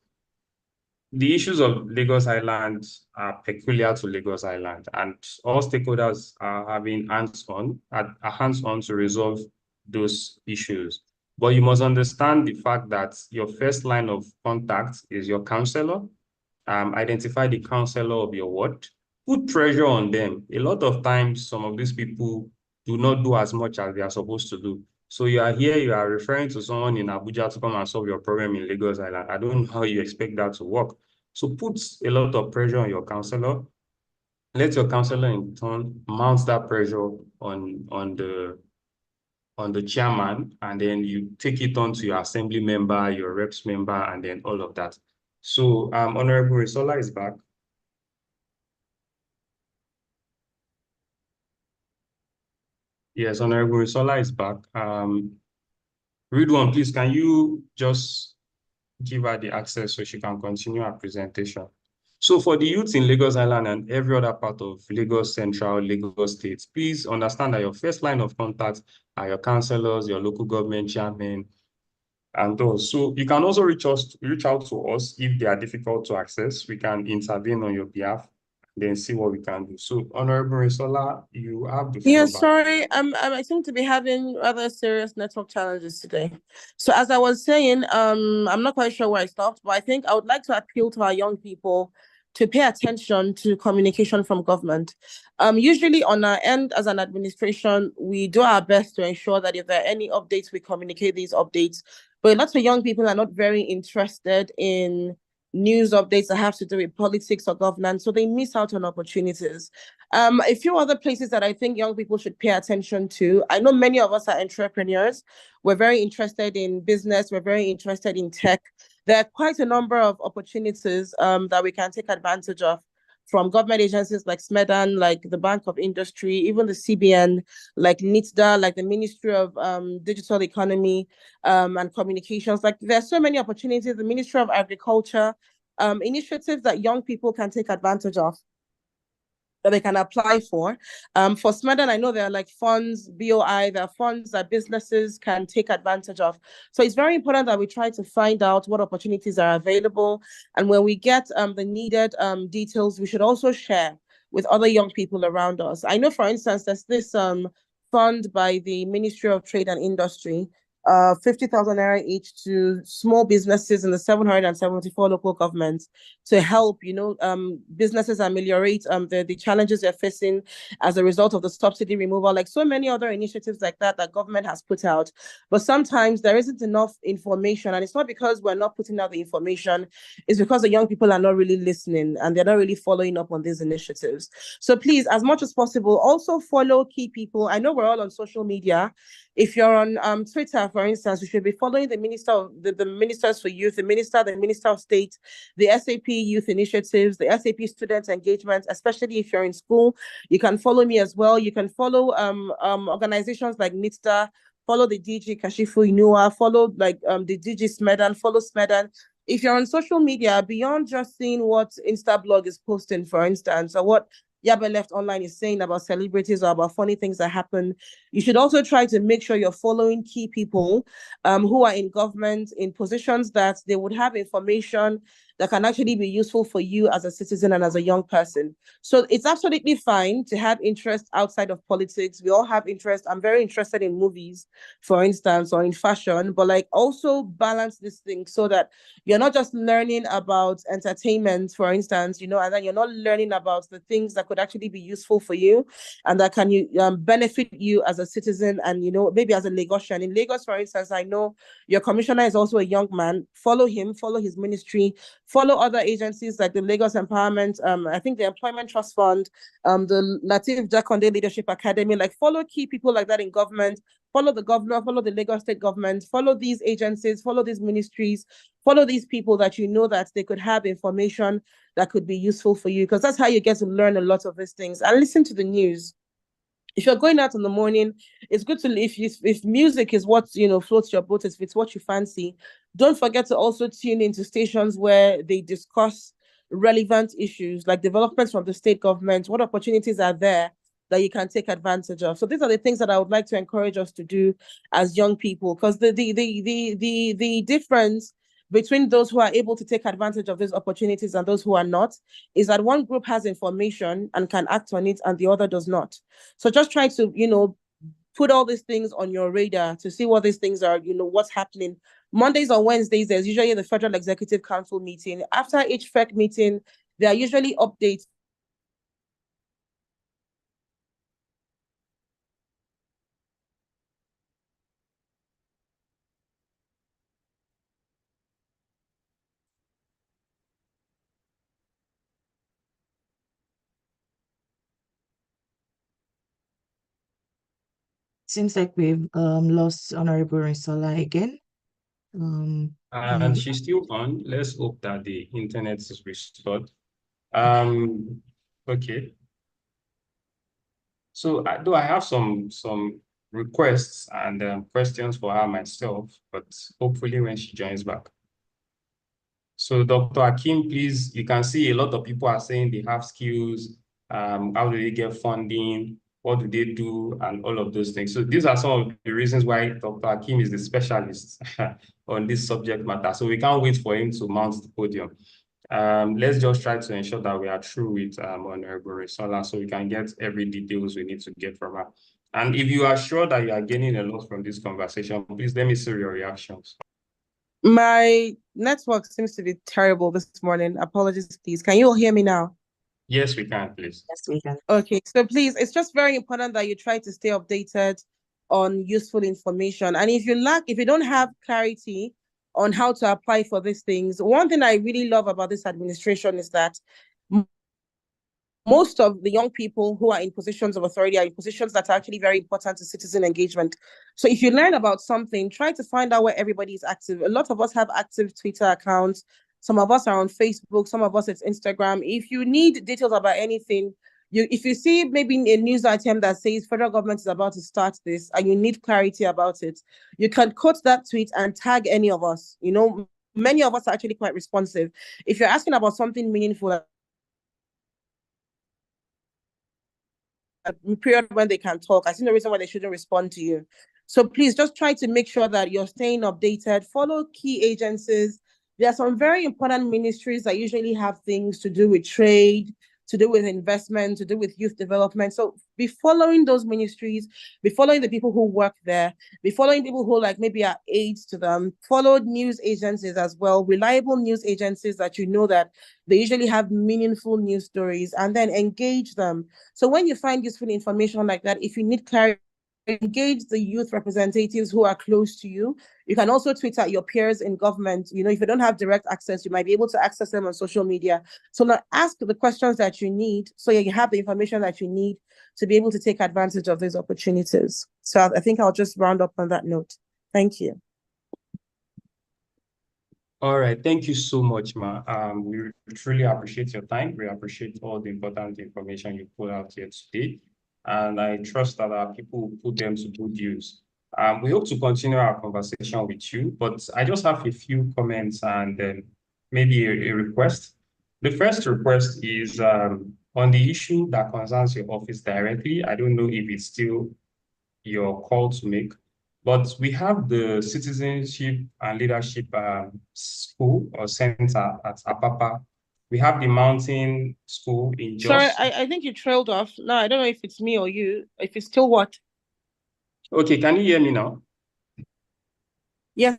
the issues of Lagos Island are peculiar to Lagos Island, and all stakeholders are having hands-on to resolve those issues. But you must understand the fact that your first line of contact is your counselor. Identify the counselor of your ward. Put pressure on them. A lot of times, some of these people do not do as much as they are supposed to do. So you are here, you are referring to someone in Abuja to come and solve your problem in Lagos Island. I don't know how you expect that to work. So put a lot of pressure on your counselor. Let your counselor in turn mount that pressure on the chairman, and then you take it on to your assembly member, your reps member, and then all of that. So Honorable Rinsola is back. Yes, Honorable Rinsola is back. Ridwan, please, can you just give her the access so she can continue her presentation? So for the youth in Lagos Island and every other part of Lagos Central, Lagos State, please understand that your first line of contact are your councillors, your local government chairmen, and those. So you can also reach out to us if they are difficult to access. We can intervene on your behalf then see what we can do. So, Honorable Risola, you have the Yeah, floor back. sorry, I seem to be having rather serious network challenges today. So as I was saying, I'm not quite sure where I stopped, but I think I would like to appeal to our young people to pay attention to communication from government. Usually on our end as an administration, we do our best to ensure that if there are any updates, we communicate these updates. But lots of young people are not very interested in news updates that have to do with politics or governance, so they miss out on opportunities. A few other places that I think young people should pay attention to. I know many of us are entrepreneurs. We're very interested in business. We're very interested in tech. There are quite a number of opportunities that we can take advantage of from government agencies like SMEDAN, like the Bank of Industry, even the CBN, like NITDA, like the Ministry of Digital Economy and Communications. Like there are so many opportunities, the Ministry of Agriculture, initiatives that young people can take advantage of, that they can apply for. For SMEDAN, I know there are like funds, BOI, there are funds that businesses can take advantage of. So it's very important that we try to find out what opportunities are available. And when we get the needed details, we should also share with other young people around us. I know, for instance, there's this fund by the Ministry of Trade and Industry, 50,000 naira each to small businesses in the 774 local governments to help, businesses ameliorate the challenges they're facing as a result of the subsidy removal, like so many other initiatives like that government has put out. But sometimes there isn't enough information, and it's not because we're not putting out the information, it's because the young people are not really listening and they're not really following up on these initiatives. So please, as much as possible, also follow key people. I know we're all on social media. If you're on Twitter, for instance, you should be following the ministers for youth, the minister of state, the SAP youth initiatives, the SAP student engagement, especially if you're in school. You can follow me as well. You can follow organizations like NITDA, follow the DG Kashifu Inua, follow the DG SMEDAN, follow SMEDAN. If you're on social media, beyond just seeing what Instablog is posting, for instance, or what Yabe Left Online is saying about celebrities or about funny things that happen, you should also try to make sure you're following key people who are in government, in positions that they would have information that can actually be useful for you as a citizen and as a young person. So it's absolutely fine to have interest outside of politics. We all have interest. I'm very interested in movies, for instance, or in fashion, but like also balance this thing so that you're not just learning about entertainment, for instance, and then you're not learning about the things that could actually be useful for you and that can benefit you as a citizen and, maybe as a Lagosian. In Lagos, for instance, I know your commissioner is also a young man. Follow him, follow his ministry, follow other agencies like the Lagos Empowerment, I think the Employment Trust Fund, the Lateef Jakonde Leadership Academy, like follow key people like that in government, follow the governor, follow the Lagos state government, follow these agencies, follow these ministries, follow these people that that they could have information that could be useful for you, because that's how you get to learn a lot of these things. And listen to the news. If you're going out in the morning, it's good to, if music is what, floats your boat, if it's what you fancy, don't forget to also tune into stations where they discuss relevant issues like developments from the state government, what opportunities are there that you can take advantage of. So these are the things that I would like to encourage us to do as young people, because the difference between those who are able to take advantage of these opportunities and those who are not is that one group has information and can act on it and the other does not. So just try to, put all these things on your radar to see what these things are, what's happening. Mondays or Wednesdays, there's usually the Federal Executive Council meeting. After each FEC meeting, there are usually updates. Seems like we've lost Honorable Risola again. And she's still on. Let's hope that the internet is restored. Okay. So though I have some requests and questions for her myself, but hopefully when she joins back. So Dr. Akim, please, you can see a lot of people are saying they have skills. How do they get funding? What do they do? And all of those things. So these are some of the reasons why Dr. Akim is the specialist on this subject matter. So we can't wait for him to mount the podium. Let's just try to ensure that we are through with Honorable Resola so we can get every details we need to get from her. And if you are sure that you are gaining a lot from this conversation, please let me see your reactions. My network seems to be terrible this morning. Apologies, please. Can you all hear me now? Yes, we can, please. Yes, we can. Okay, so please, it's just very important that you try to stay updated on useful information. And if you don't have clarity on how to apply for these things, one thing I really love about this administration is that most of the young people who are in positions of authority are in positions that are actually very important to citizen engagement. So if you learn about something, try to find out where everybody is active. A lot of us have active Twitter accounts. Some of us are on Facebook. Some of us it's Instagram. If you need details about anything, if you see maybe a news item that says federal government is about to start this and you need clarity about it, you can quote that tweet and tag any of us. You know, many of us are actually quite responsive. If you're asking about something meaningful, a period when they can talk, I see no reason why they shouldn't respond to you. So please just try to make sure that you're staying updated. Follow key agencies. There are some very important ministries that usually have things to do with trade, to do with investment, to do with youth development. So be following those ministries, be following the people who work there, be following people who like maybe are aides to them. Follow news agencies as well, reliable news agencies that you know that they usually have meaningful news stories, and then engage them. So when you find useful information like that, if you need clarity, engage the youth representatives who are close to you. You can also tweet at your peers in government. You know, if you don't have direct access, you might be able to access them on social media. So now ask the questions that you need so you have the information that you need to be able to take advantage of these opportunities. So I think I'll just round up on that note. Thank you. All right, thank you so much, Ma. We truly appreciate your time. We appreciate all the important information you put out here today. And I trust that our people will put them to good use. We hope to continue our conversation with you, but I just have a few comments and maybe a request. The first request is on the issue that concerns your office directly. I don't know if it's still your call to make, but we have the Citizenship and Leadership School or Center at Apapa. We have the Mountain School in Jos. Sorry, I think you trailed off. No, I don't know if it's me or you. If it's still what? Okay, can you hear me now? Yes.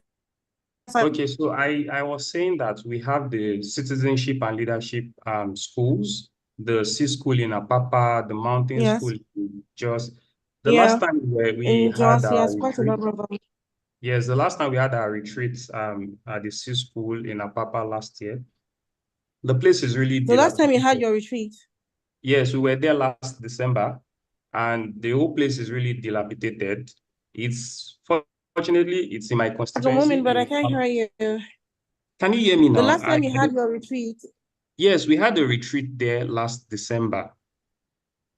Okay, so I was saying that we have the Citizenship and Leadership schools, the C School in Apapa, the Mountain School in Jos. The last time we had our quite a number of them. Yes, the last time we had our retreat at the C School in Apapa last year. The place is really The last time you had your retreat? Yes, we were there last December, and the whole place is really dilapidated. Fortunately, it's in my constituency. At the moment, but I can't hear you. Can you hear me now? The last time you had your retreat? Yes, we had a retreat there last December.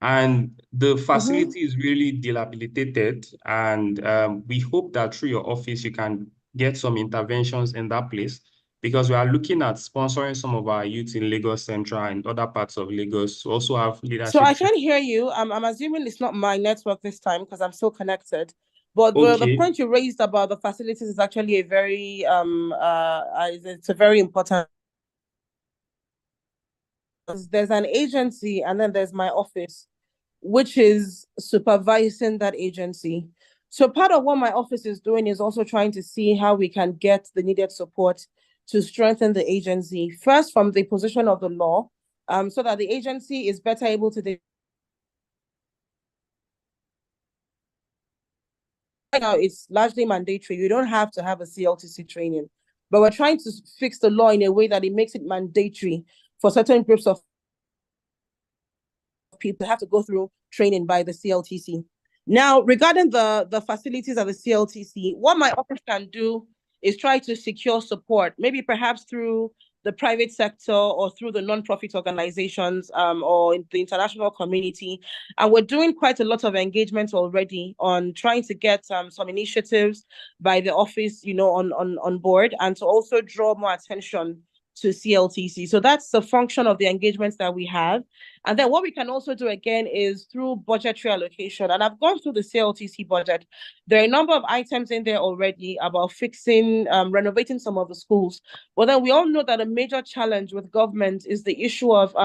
And the facility is really dilapidated, and we hope that through your office you can get some interventions in that place, because we are looking at sponsoring some of our youth in Lagos Central and other parts of Lagos to also have leadership. So I can't hear you. I'm assuming it's not my network this time because I'm still connected. But the point you raised about the facilities is actually a very it's a very important. There's an agency and then there's my office, which is supervising that agency. So part of what my office is doing is also trying to see how we can get the needed support to strengthen the agency, first from the position of the law, so that the agency is better able to right now it's largely mandatory. You don't have to have a CLTC training, but we're trying to fix the law in a way that it makes it mandatory for certain groups of people to have to go through training by the CLTC. Now, regarding the facilities of the CLTC, what my office can do is try to secure support, maybe perhaps through the private sector or through the non-profit organizations or in the international community. And we're doing quite a lot of engagement already on trying to get some initiatives by the office, on board, and to also draw more attention to CLTC. So that's the function of the engagements that we have. And then what we can also do again is through budgetary allocation. And I've gone through the CLTC budget. There are a number of items in there already about fixing, renovating some of the schools. But then we all know that a major challenge with government is the issue of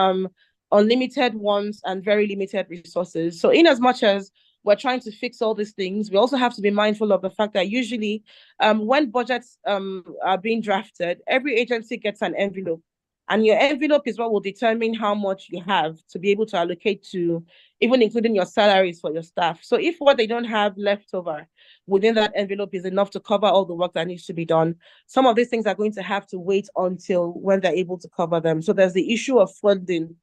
unlimited wants and very limited resources. So in as much as we're trying to fix all these things, we also have to be mindful of the fact that usually when budgets are being drafted, every agency gets an envelope. And your envelope is what will determine how much you have to be able to allocate to, even including your salaries for your staff. So if what they don't have left over within that envelope is enough to cover all the work that needs to be done, some of these things are going to have to wait until when they're able to cover them. So there's the issue of funding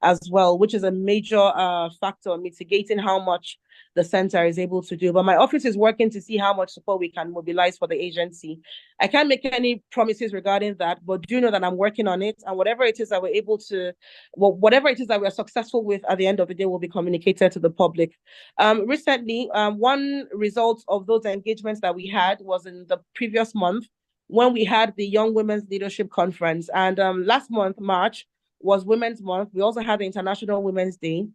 as well, which is a major factor mitigating how much the center is able to do. But my office is working to see how much support we can mobilize for the agency. I can't make any promises regarding that, but do know that I'm working on it. And whatever it is that we're able to, well, whatever it is that we're successful with at the end of the day will be communicated to the public. Recently, one result of those engagements that we had was in the previous month when we had the Young Women's Leadership Conference. And last month, March, was Women's Month. We also had the International Women's Day.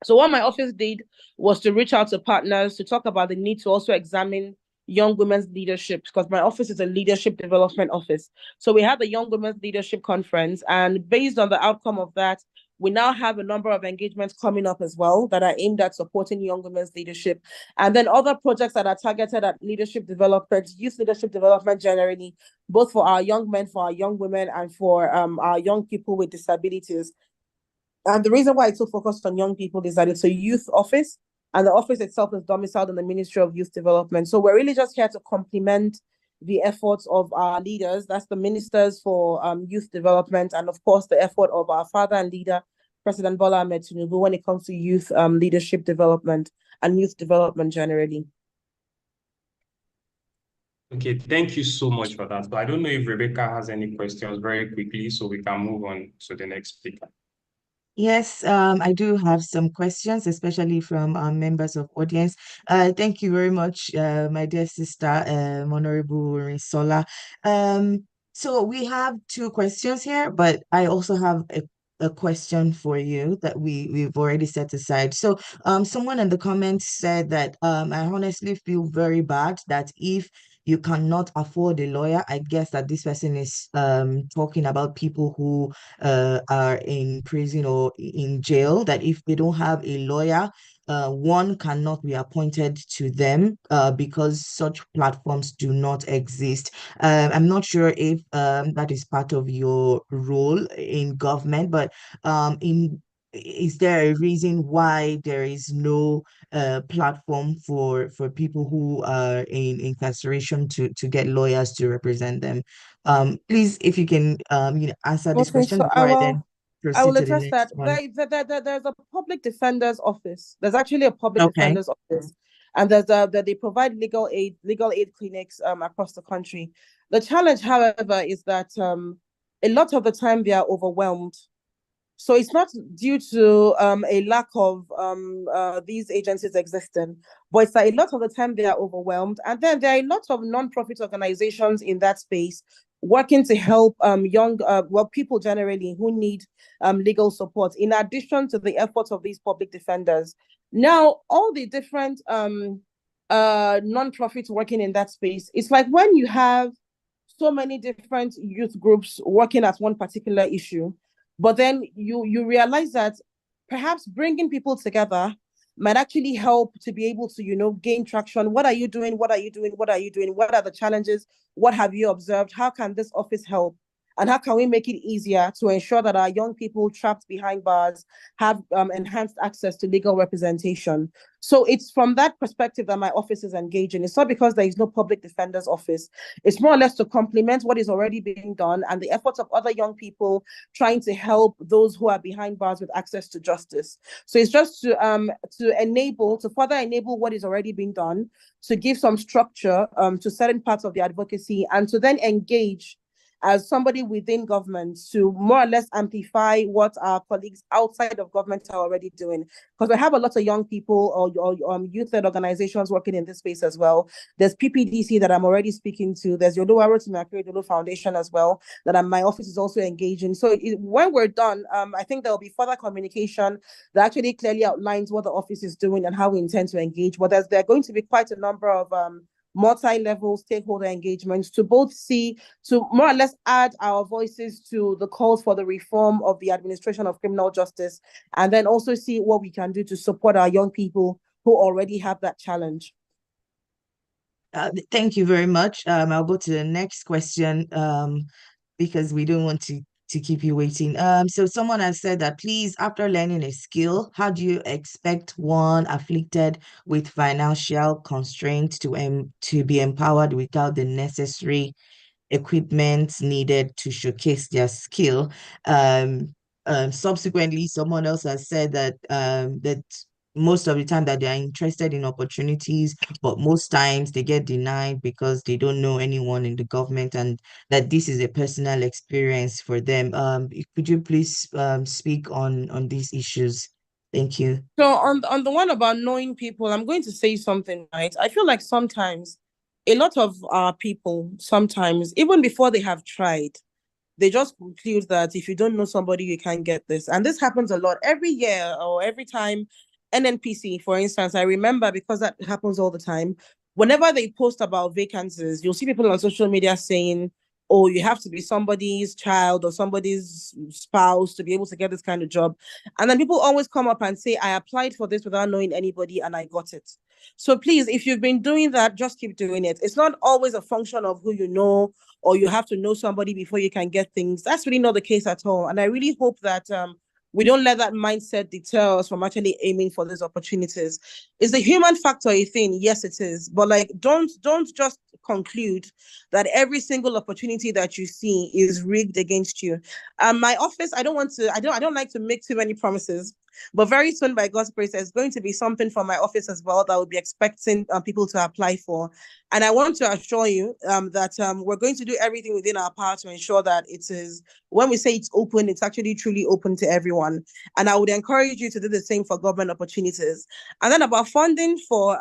So what my office did was to reach out to partners to talk about the need to also examine young women's leadership, because my office is a leadership development office. So we had the Young Women's Leadership Conference, and based on the outcome of that, we now have a number of engagements coming up as well that are aimed at supporting young women's leadership. And then other projects that are targeted at leadership development, youth leadership development generally, both for our young men, for our young women, and for our young people with disabilities. And the reason why it's so focused on young people is that it's a youth office, and the office itself is domiciled in the Ministry of Youth Development. So we're really just here to complement the efforts of our leaders. That's the ministers for youth development, and of course the effort of our father and leader, President Bola Ahmed Tinubu, when it comes to youth leadership development and youth development generally. Okay, thank you so much for that. So I don't know if Rebecca has any questions very quickly, so we can move on to the next speaker. Yes, I do have some questions, especially from members of audience. Thank you very much, my dear sister, Honorable Risola. So we have two questions here, but I also have a question for you that we've already set aside. So someone in the comments said that I honestly feel very bad that if you cannot afford a lawyer, I guess that this person is talking about people who are in prison or in jail, that if they don't have a lawyer, one cannot be appointed to them because such platforms do not exist. I'm not sure if that is part of your role in government, but is there a reason why there is no platform for people who are in incarceration to get lawyers to represent them? Please, if you can answer this question so before I then I will proceed to the address that. next one. There's a public defender's office. There's actually a public Okay. defender's office, and there's that they provide legal aid clinics across the country. The challenge, however, is that a lot of the time they are overwhelmed. So it's not due to a lack of these agencies existing, but it's that a lot of the time they are overwhelmed. And then there are a lot of non-profit organizations in that space working to help young people generally who need legal support, in addition to the efforts of these public defenders. Now, all the different non-profits working in that space, it's like when you have so many different youth groups working at one particular issue, but then you realize that perhaps bringing people together might actually help to be able to, gain traction. What are you doing? What are you doing? What are you doing? What are the challenges? What have you observed? How can this office help? And how can we make it easier to ensure that our young people trapped behind bars have enhanced access to legal representation? So it's from that perspective that my office is engaging. It's not because there is no public defender's office. It's more or less to complement what is already being done and the efforts of other young people trying to help those who are behind bars with access to justice. So it's just to further enable what is already being done, to give some structure to certain parts of the advocacy, and to then engage as somebody within government to more or less amplify what our colleagues outside of government are already doing. Because we have a lot of young people or youth-led organizations working in this space as well. There's PPDC that I'm already speaking to. There's Yoruba Rotimi Akeredolu Foundation as well that my office is also engaging. So when we're done, I think there will be further communication that actually clearly outlines what the office is doing and how we intend to engage. But there are going to be quite a number of multi-level stakeholder engagements to both see, to more or less add our voices to the calls for the reform of the administration of criminal justice, and then also see what we can do to support our young people who already have that challenge. Thank you very much. I'll go to the next question because we don't want to keep you waiting. So someone has said that, please, after learning a skill, how do you expect one afflicted with financial constraints to be empowered without the necessary equipment needed to showcase their skill? Subsequently, someone else has said that that most of the time that they are interested in opportunities, but most times they get denied because they don't know anyone in the government, and that this is a personal experience for them. Could you please speak on these issues? Thank you. So on the one about knowing people, I'm going to say something, right? I feel like sometimes a lot of our people, sometimes, even before they have tried, they just conclude that if you don't know somebody, you can't get this. And this happens a lot every year or every time. NNPC, for instance, I remember, because that happens all the time. Whenever they post about vacancies, you'll see people on social media saying, oh, you have to be somebody's child or somebody's spouse to be able to get this kind of job. And then people always come up and say, I applied for this without knowing anybody and I got it. So please, if you've been doing that, just keep doing it. It's not always a function of who you know, or you have to know somebody before you can get things. That's really not the case at all. And I really hope that we don't let that mindset deter us from actually aiming for these opportunities. Is the human factor a thing? Yes, it is. But like, don't just conclude that every single opportunity that you see is rigged against you. My office, I don't like to make too many promises, but very soon, by God's grace, there's going to be something for my office as well that we'll be expecting people to apply for. And I want to assure you that we're going to do everything within our power to ensure that it is, when we say it's open, it's actually truly open to everyone. And I would encourage you to do the same for government opportunities. And then about funding for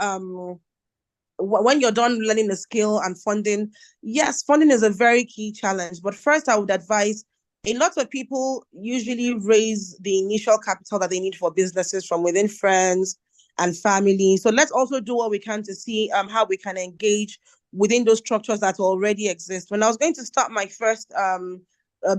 when you're done learning the skill and funding, yes, funding is a very key challenge. But first, I would advise, a lot of people usually raise the initial capital that they need for businesses from within friends and family. So let's also do what we can to see how we can engage within those structures that already exist. When I was going to start my first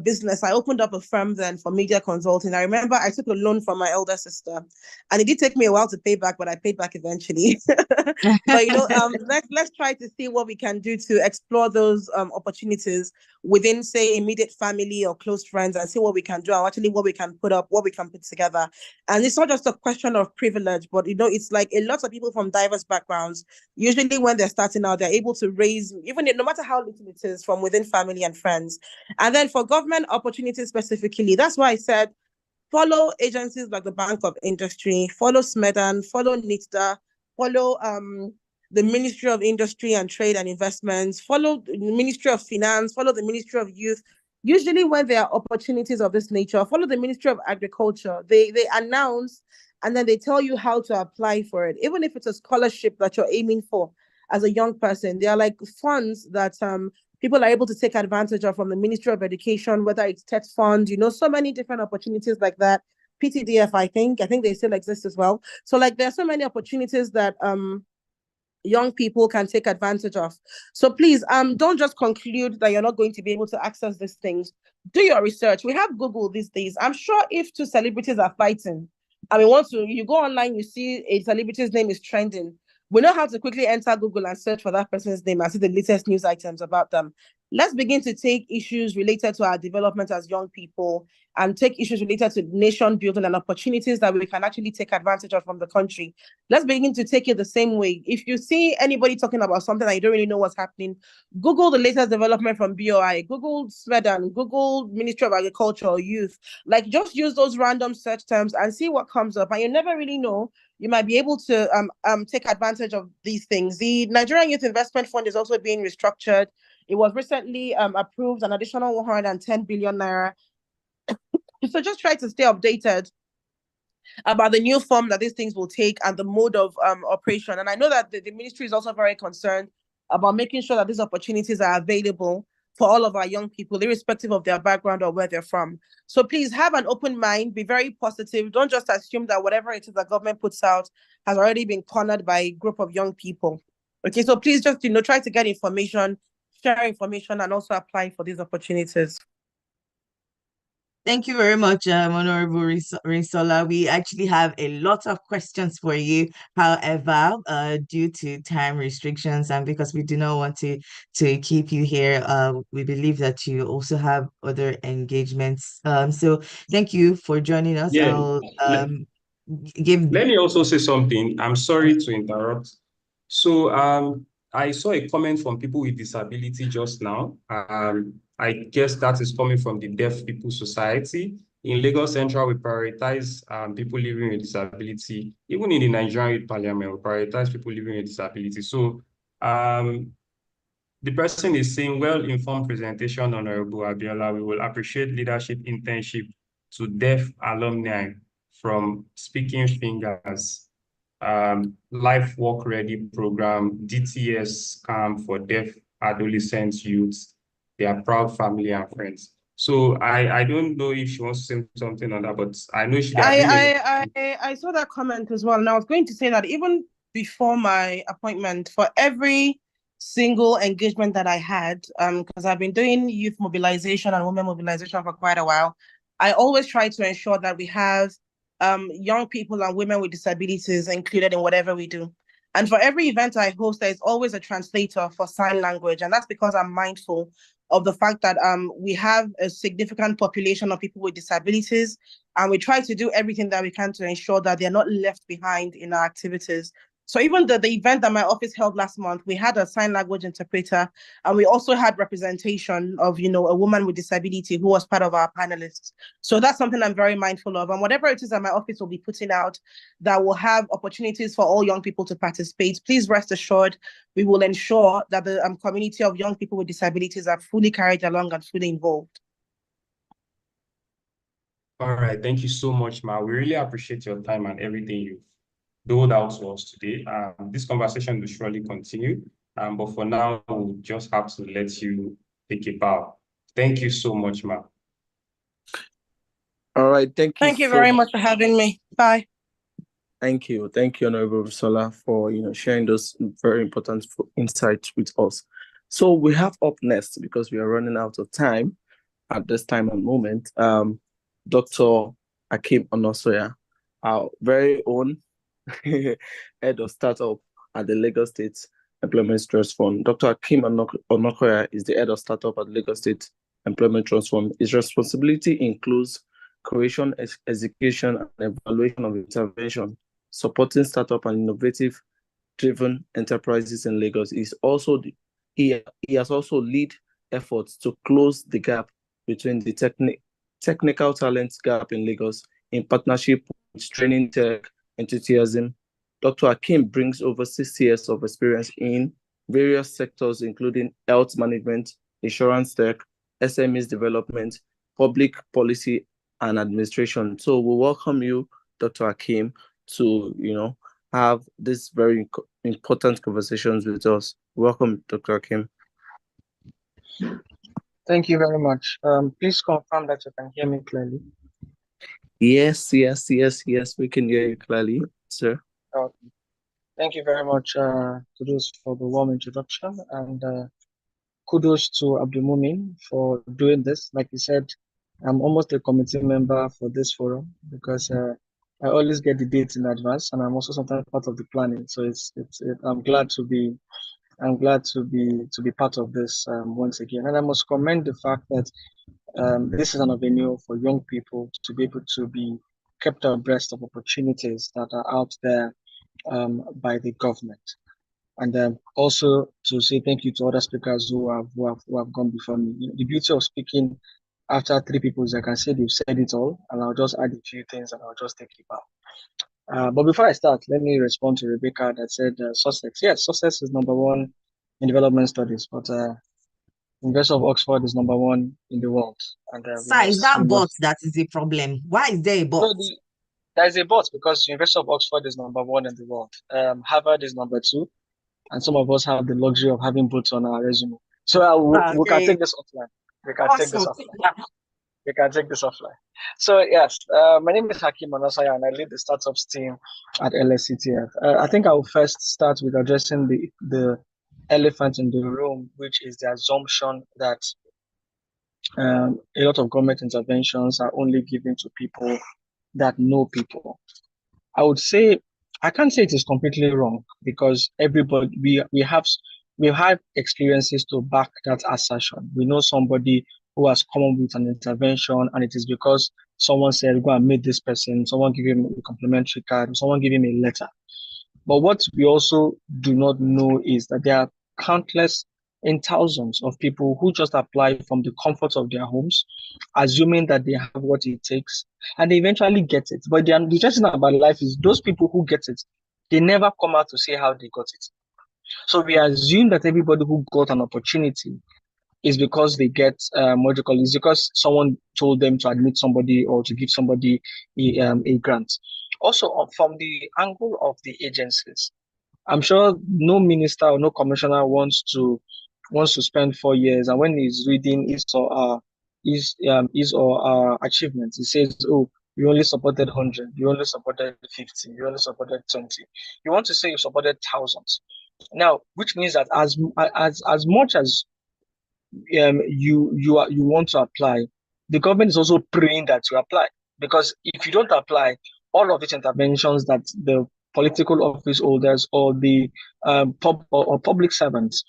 business, I opened up a firm then for media consulting. I remember I took a loan from my elder sister, and it did take me a while to pay back, but I paid back eventually. But let's try to see what we can do to explore those opportunities within, say, immediate family or close friends, and see what we can do, and actually what we can put up, what we can put together. And it's not just a question of privilege, but it's like a lot of people from diverse backgrounds, usually when they're starting out, they're able to raise, even no matter how little it is, from within family and friends. And then for government opportunities specifically, that's why I said follow agencies like the Bank of Industry, follow SMEDAN, follow NITDA, follow the Ministry of Industry and Trade and Investments, follow the Ministry of Finance, follow the Ministry of Youth. Usually when there are opportunities of this nature, follow the Ministry of Agriculture. They announce, and then they tell you how to apply for it. Even if it's a scholarship that you're aiming for as a young person, they are like funds that people are able to take advantage of from the Ministry of Education, whether it's TET Fund, so many different opportunities like that. PTDF, I think they still exist as well. So like there are so many opportunities that young people can take advantage of. So please, don't just conclude that you're not going to be able to access these things. Do your research. We have Google these days. I'm sure if two celebrities are fighting, you go online, you see a celebrity's name is trending, we know how to quickly enter Google and search for that person's name and see the latest news items about them. Let's begin to take issues related to our development as young people and take issues related to nation building and opportunities that we can actually take advantage of from the country. Let's begin to take it the same way. If you see anybody talking about something and you don't really know what's happening, Google the latest development from BOI, Google SMEDAN, Google Ministry of Agriculture or Youth. Like, just use those random search terms and see what comes up. And you never really know, you might be able to take advantage of these things. The Nigerian Youth Investment Fund is also being restructured. It was recently approved an additional 110 billion naira. So just try to stay updated about the new form that these things will take and the mode of operation. And I know that the ministry is also very concerned about making sure that these opportunities are available for all of our young people, irrespective of their background or where they're from. So please have an open mind, be very positive. Don't just assume that whatever it is that government puts out has already been cornered by a group of young people. Okay, so please just, try to get information, share information, and also apply for these opportunities. Thank you very much, Honorable Risola. We actually have a lot of questions for you. However, due to time restrictions and because we do not want to keep you here, we believe that you also have other engagements. So thank you for joining us. Yeah. I'll Let me also say something. I'm sorry to interrupt. So I saw a comment from people with disability just now. I guess that is coming from the Deaf People Society. In Lagos Central, we prioritize people living with disability. Even in the Nigerian Youth Parliament, we prioritize people living with disability. So the person is saying, well-informed presentation, Honorable Abiola. We will appreciate leadership internship to deaf alumni from Speaking Fingers, Life Work Ready program, DTS camp for deaf adolescent youths, their proud family and friends. So I don't know if she wants to say something on that, but I know she. I saw that comment as well, and I was going to say that even before my appointment, for every single engagement that I had, because I've been doing youth mobilization and women mobilization for quite a while, I always try to ensure that we have young people and women with disabilities included in whatever we do. And for every event I host, there's always a translator for sign language. And that's because I'm mindful of the fact that we have a significant population of people with disabilities, and we try to do everything that we can to ensure that they're not left behind in our activities. So even the event that my office held last month, we had a sign language interpreter, and we also had representation of, a woman with disability who was part of our panelists. So that's something I'm very mindful of. And whatever it is that my office will be putting out that will have opportunities for all young people to participate, please rest assured, we will ensure that the community of young people with disabilities are fully carried along and fully involved. All right, thank you so much, Ma. We really appreciate your time and everything you've doled out to us today. This conversation will surely continue, but for now, we'll just have to let you take a bow. Thank you so much, Ma. All right, thank you very much for having me. Bye. Thank you, Honorable Risola, for sharing those very important insights with us. So we have up next, because we are running out of time at this time and moment, Dr. Akeem Onosoya, our very own head of startup at the Lagos State Employment Trust Fund. Dr. Akeem Onosoya is the head of startup at Lagos State Employment Trust Fund. His responsibility includes creation, execution, and evaluation of intervention, supporting startup and innovative-driven enterprises in Lagos. He has also led efforts to close the gap between the technical talent gap in Lagos in partnership with Training Tech Enthusiasm. Dr. Akeem brings over 6 years of experience in various sectors, including health management, insurance tech, SMEs development, public policy, and administration. So we welcome you, Dr. Akeem, to have these very important conversations with us. Welcome, Dr. Akeem. Thank you very much. Please confirm that you can hear me clearly. Yes, we can hear you clearly, sir. Okay. Thank you very much, kudos for the warm introduction, and kudos to Abdulmumin for doing this. Like you said, I'm almost a committee member for this forum because I always get the dates in advance, and I'm also sometimes part of the planning. So I'm glad to be part of this once again. And I must commend the fact that this is an avenue for young people to be able to be kept abreast of opportunities that are out there by the government. And also to say thank you to other speakers who have gone before me. The beauty of speaking after 3 people is I can say they've said it all, and I'll just add a few things and I'll just take it back. But before I start, let me respond to Rebecca that said Sussex. Yes, Sussex is #1 in development studies, but University of Oxford is number one in the world, and Sir, is that but that is a problem? Why is there a but? No, there is a but because University of Oxford is number one in the world. Harvard is number two, and some of us have the luxury of having both on our resume. So we can take this offline. We can take this offline. We can take this offline. So yes, my name is Hakim Manasaya, and I lead the startups team at LSCTF. I think I will first start with addressing the elephant in the room, which is the assumption that a lot of government interventions are only given to people that know people. I would say I can't say it is completely wrong because everybody we've had experiences to back that assertion. We know somebody who has come up with an intervention, and it is because someone said, go and meet this person, someone give him a complimentary card, someone give him a letter. But what we also do not know is that there are countless in thousands of people who just apply from the comfort of their homes, assuming that they have what it takes, and they eventually get it. But the interesting thing about life is those people who get it, they never come out to say how they got it. So we assume that everybody who got an opportunity is because they get what you call is because someone told them to admit somebody or to give somebody a grant. Also, from the angle of the agencies, I'm sure no minister or no commissioner wants to spend 4 years, and when he's reading his or achievements, he says, "Oh, you only supported 100, you only supported 50, you only supported 20." You want to say you supported thousands. Now, which means that as much as you want to apply, the government is also praying that you apply, because if you don't apply, all of these interventions that the political office holders or the public servants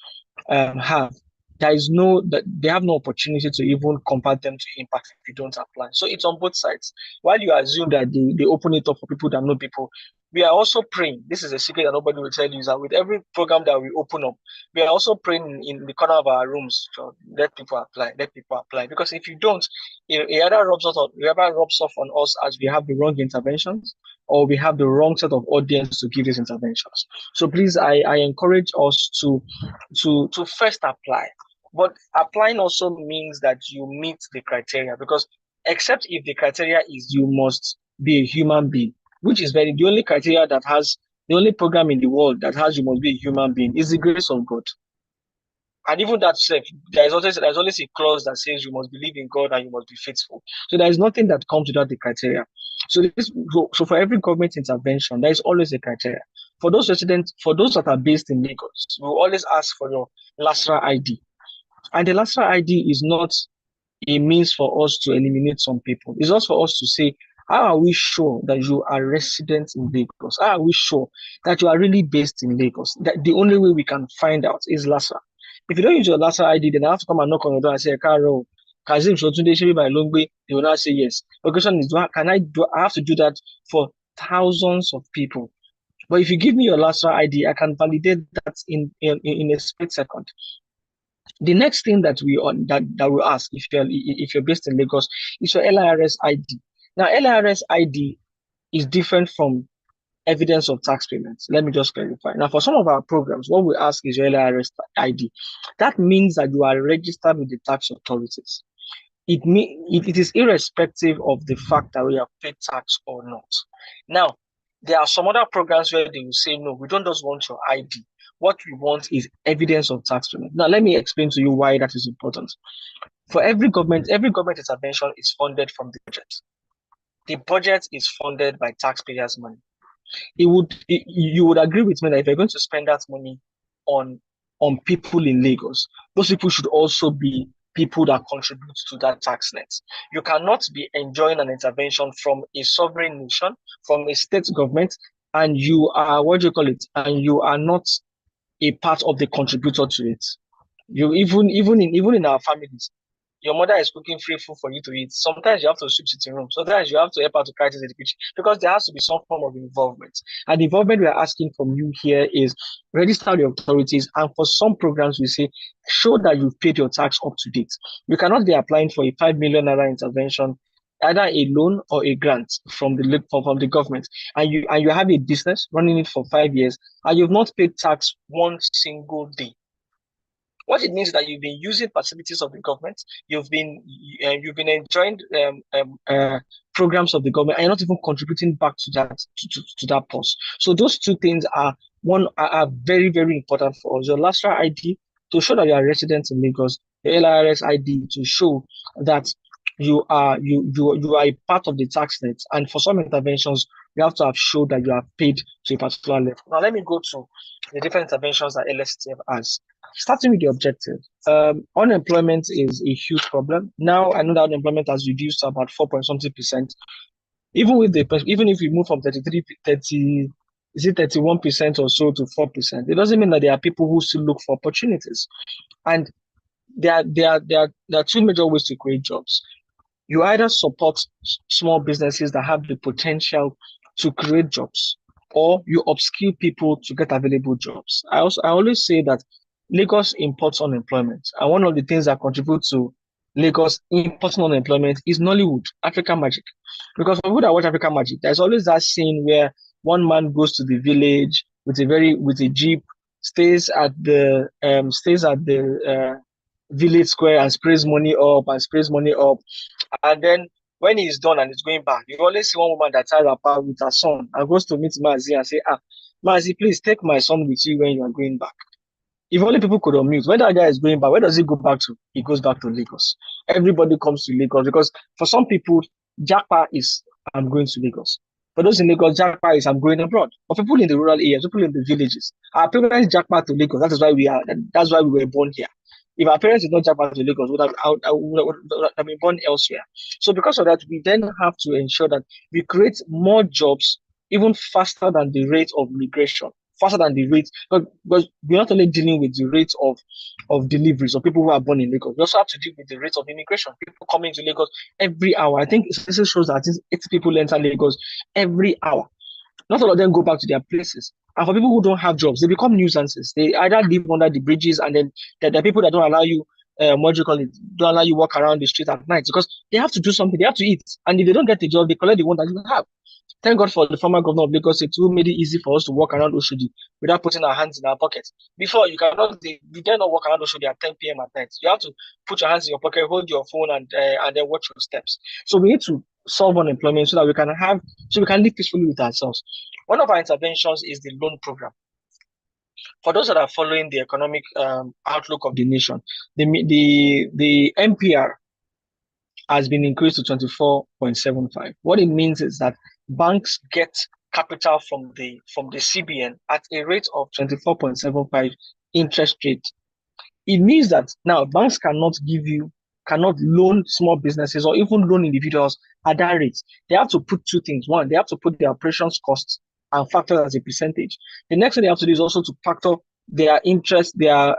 have, they have no opportunity to even convert them to impact if you don't apply. So it's on both sides. While you assume that they open it up for people that know people, we are also praying. This is a secret that nobody will tell you, is that with every program that we open up, we are also praying in the corner of our rooms to let people apply, Because if you don't, it either rubs off on us as we have the wrong interventions, or we have the wrong set of audience to give these interventions. So please, I encourage us to first apply. But applying also means that you meet the criteria, because except if the criteria is you must be a human being, which is the only criteria that has, the only program in the world that has you must be a human being is the grace of God. And even that self, there's always a clause that says you must believe in God and you must be faithful. So there is nothing that comes without the criteria. So for every government intervention, there is always a criteria. For those that are based in Lagos, we will always ask for your LASRA ID. And the LASRA ID is not a means for us to eliminate some people. It's also for us to say, how are we sure that you are resident in Lagos? How are we sure that you are really based in Lagos? That the only way we can find out is LASRA. If you don't use your LASRA ID, then I have to come and knock on your door and say, Carol, Kazim Shotunde Shebi by Longbe, they will not say yes. The question is, I have to do that for thousands of people. But if you give me your LASRA ID, I can validate that in a split second. The next thing that we ask if you're based in Lagos is your LIRS ID. Now, LIRS ID is different from evidence of tax payments. Let me just clarify. Now, for some of our programs, what we ask is your LIRS ID. That means that you are registered with the tax authorities. It is irrespective of the fact that we have paid tax or not. Now, there are some other programs where they will say, no, we don't just want your ID. What we want is evidence of tax payment. Now, let me explain to you why that is important. For every government intervention is funded from the budget. The budget is funded by taxpayers' money. You would agree with me that if you're going to spend that money on people in Lagos, those people should also be people that contribute to that tax net. You cannot be enjoying an intervention from a sovereign nation, from a state government, and you are, and you are not a part of the contributor to it. You even in our families, your mother is cooking free food for you to eat. Sometimes you have to sweep sitting room. Sometimes you have to help her to carry things in the kitchen, because there has to be some form of involvement. And the involvement we are asking from you here is register the authorities. And for some programs, we say, show that you've paid your tax up to date. You cannot be applying for a 5 million naira intervention, either a loan or a grant from the government, and you have a business running it for 5 years, and you've not paid tax one single day. What it means is that you've been using facilities of the government, you've been enjoying programs of the government, and you're not even contributing back to that purse. So those two things are very, very important for us. Your LASTRA ID to show that you are resident in Lagos, the LIRS ID to show that you are a part of the tax net, and for some interventions you have to have showed that you have paid to a particular level. Now let me go to the different interventions that LSTF has. Starting with the objective, unemployment is a huge problem. Now I know that unemployment has reduced to about 4.something%. Even if we move from 31% or so to 4%, it doesn't mean that there are people who still look for opportunities. And there are two major ways to create jobs. You either support small businesses that have the potential to create jobs, or you upskill people to get available jobs. I always say that Lagos imports unemployment, and one of the things that contribute to Lagos importing unemployment is Nollywood, African Magic. Because for people that watch African Magic, there's always that scene where one man goes to the village with a jeep, stays at the village square and sprays money up, and then when he's done and he's going back, you always see one woman that ties up with her son and goes to meet Mazi and say, Mazi, please take my son with you when you are going back. If only people could unmute. When that guy is going back, where does he go back to? He goes back to Lagos. Everybody comes to Lagos because for some people, Japa is I'm going to Lagos. For those in Lagos, Japa is I'm going abroad. For people in the rural areas, people in the villages, our parents Japa to Lagos. That is why we are. That's why we were born here. If our parents did not Japa to Lagos, would have been born elsewhere. So because of that, we then have to ensure that we create more jobs even faster than the rate of migration. Faster than the rate, because we're not only dealing with the rate of deliveries of people who are born in Lagos, we also have to deal with the rate of immigration. People coming to Lagos every hour. I think it shows that 80 people enter Lagos every hour. Not all of them go back to their places. And for people who don't have jobs, they become nuisances. They either live under the bridges, and then there are people that don't allow you, don't allow you walk around the street at night because they have to do something. They have to eat, and if they don't get the job, they collect the one that you have. Thank God for the former governor of Lagos, who made it easy for us to walk around Oshodi without putting our hands in our pockets. Before, you dare not walk around Oshodi at 10 p.m. at night. You have to put your hands in your pocket, hold your phone, and then watch your steps. So we need to solve unemployment so that we can live peacefully with ourselves. One of our interventions is the loan program. For those that are following the economic outlook of the nation, the MPR has been increased to 24.75. What it means is that banks get capital from the CBN at a rate of 24.75 interest rate. It means that now banks cannot loan small businesses or even loan individuals at that rate. They have to put two things. One, they have to put their operations costs and factor as a percentage. The next thing they have to do is also to factor their interest, their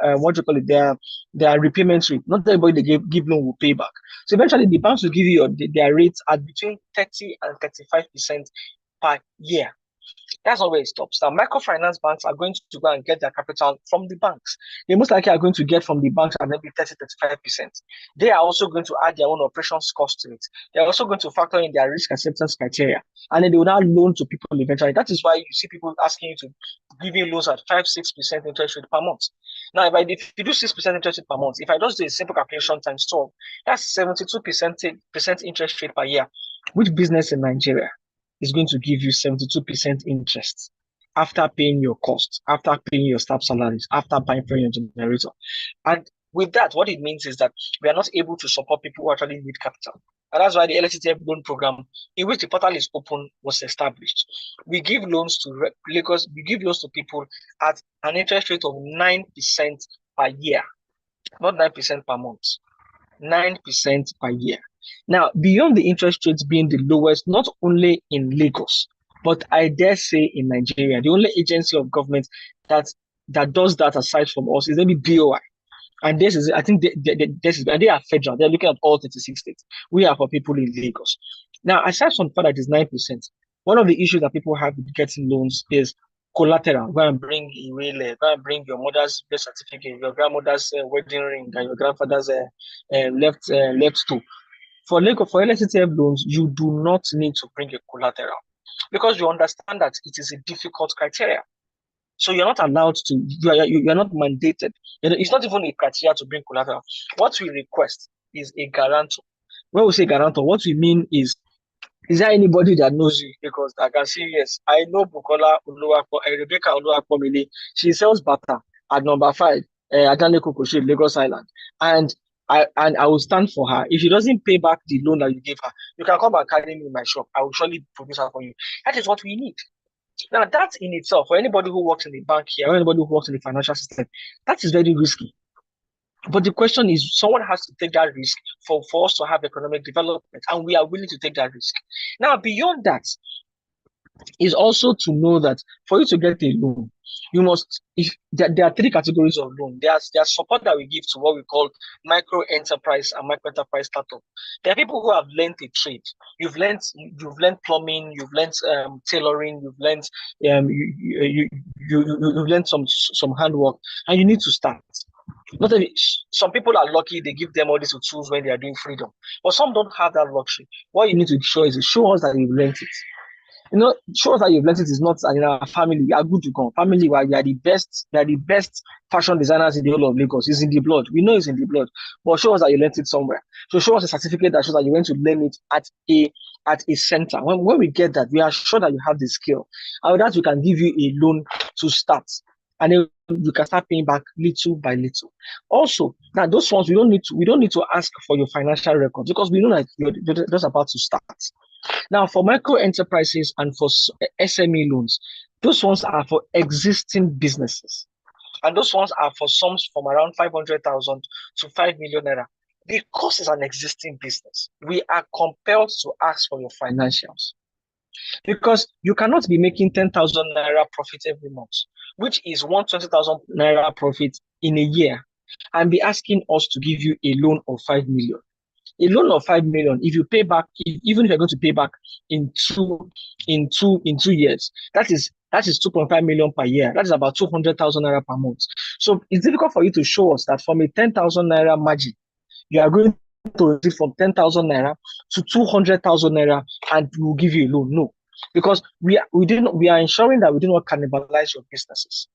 repayment rate. Not everybody they give loan will pay back. So eventually the banks will give you their rates at between 30 and 35% per year. That's not where it stops. Now, microfinance banks are going to go and get their capital from the banks. They most likely are going to get from the banks and maybe 30-35%. They are also going to add their own operations cost to it. They are also going to factor in their risk acceptance criteria. And then they will now loan to people eventually. That is why you see people asking you to give you loans at 5-6% interest rate per month. Now, if you do 6% interest rate per month, if I just do a simple calculation times 12, that's 72% interest rate per year. Which business in Nigeria is going to give you 72% interest after paying your costs, after paying your staff salaries, after buying for your generator? And with that, what it means is that we are not able to support people who actually need capital. And that's why the LSTF loan program, in which the portal is open, was established. We give loans to Lagos, we give loans to people at an interest rate of 9% per year, not 9% per month, 9% per year. Now, beyond the interest rates being the lowest, not only in Lagos, but I dare say in Nigeria, the only agency of government that does that aside from us is maybe BOI. And this is, I think, they are federal. They're looking at all 36 states. We are for people in Lagos. Now, aside from the fact that it's 9%, one of the issues that people have with getting loans is collateral. Go and bring go and bring your mother's birth certificate, your grandmother's wedding ring, and your grandfather's left toe. For LSTF loans, you do not need to bring a collateral because you understand that it is a difficult criteria. So you're not allowed to, you're not mandated. It's not even a criteria to bring collateral. What we request is a guarantor. When we say guarantor, what we mean is there anybody that knows you? Because I can say, yes, I know Bukola Rebecca Oluwapomile. She sells butter at number 5, Adane Koko Street, Lagos Island. And I will stand for her. If she doesn't pay back the loan that you gave her, you can come and carry me in my shop. I will surely produce her for you. That is what we need. Now, that in itself, for anybody who works in the bank here, or anybody who works in the financial system, that is very risky. But the question is, someone has to take that risk for us to have economic development, and we are willing to take that risk. Now, beyond that, is also to know that for you to get a loan, you must, if there are 3 categories of loan. There's support that we give to what we call micro enterprise and micro enterprise startup. There are people who have learned a trade. You've learned plumbing, you've learned tailoring, you've learned you've learned some handwork, and you need to start. Not every, some people are lucky, they give them all these tools when they are doing freedom, but some don't have that luxury. What you need to show is to show us that you've learned it. Show us that you've learned it is not in our family. We are good to go. Family, where we are the best fashion designers in the whole of Lagos. It's in the blood. We know it's in the blood. But show us that you learned it somewhere. So show us a certificate that shows that you went to learn it at a center. When we get that, we are sure that you have the skill. And with that, we can give you a loan to start. And then you can start paying back little by little. Also, now those ones we don't need to ask for your financial records, because we know that you're just about to start. Now, for micro enterprises and for SME loans, those ones are for existing businesses, and those ones are for sums from around 500,000 to 5 million naira. Because it's an existing business, we are compelled to ask for your financials, because you cannot be making 10,000 naira profit every month, which is 120,000 naira profit in a year, and be asking us to give you a loan of 5 million. A loan of 5 million, if you pay back, even if you're going to pay back in 2 years, that is 2.5 million per year. That is about 200,000 naira per month. So it's difficult for you to show us that from a 10,000 naira margin, you are going to receive from 10,000 naira to 200,000 naira, and we will give you a loan. No, because we are ensuring that we do not cannibalize your businesses.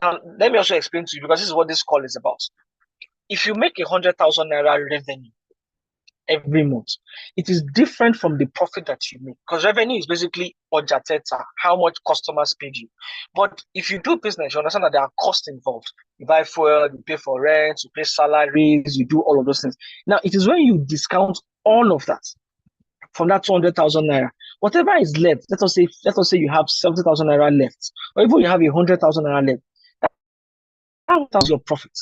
Now, let me also explain to you, because this is what this call is about. If you make 100,000 naira revenue every month, it is different from the profit that you make, because revenue is basically ojateta, how much customers paid you. But if you do business, you understand that there are costs involved. You buy fuel, you pay for rent, you pay salaries, you do all of those things. Now, it is when you discount all of that from that 200,000 naira, whatever is left, let us say you have 70,000 naira left, or even you have 100,000 naira left, that's your profit.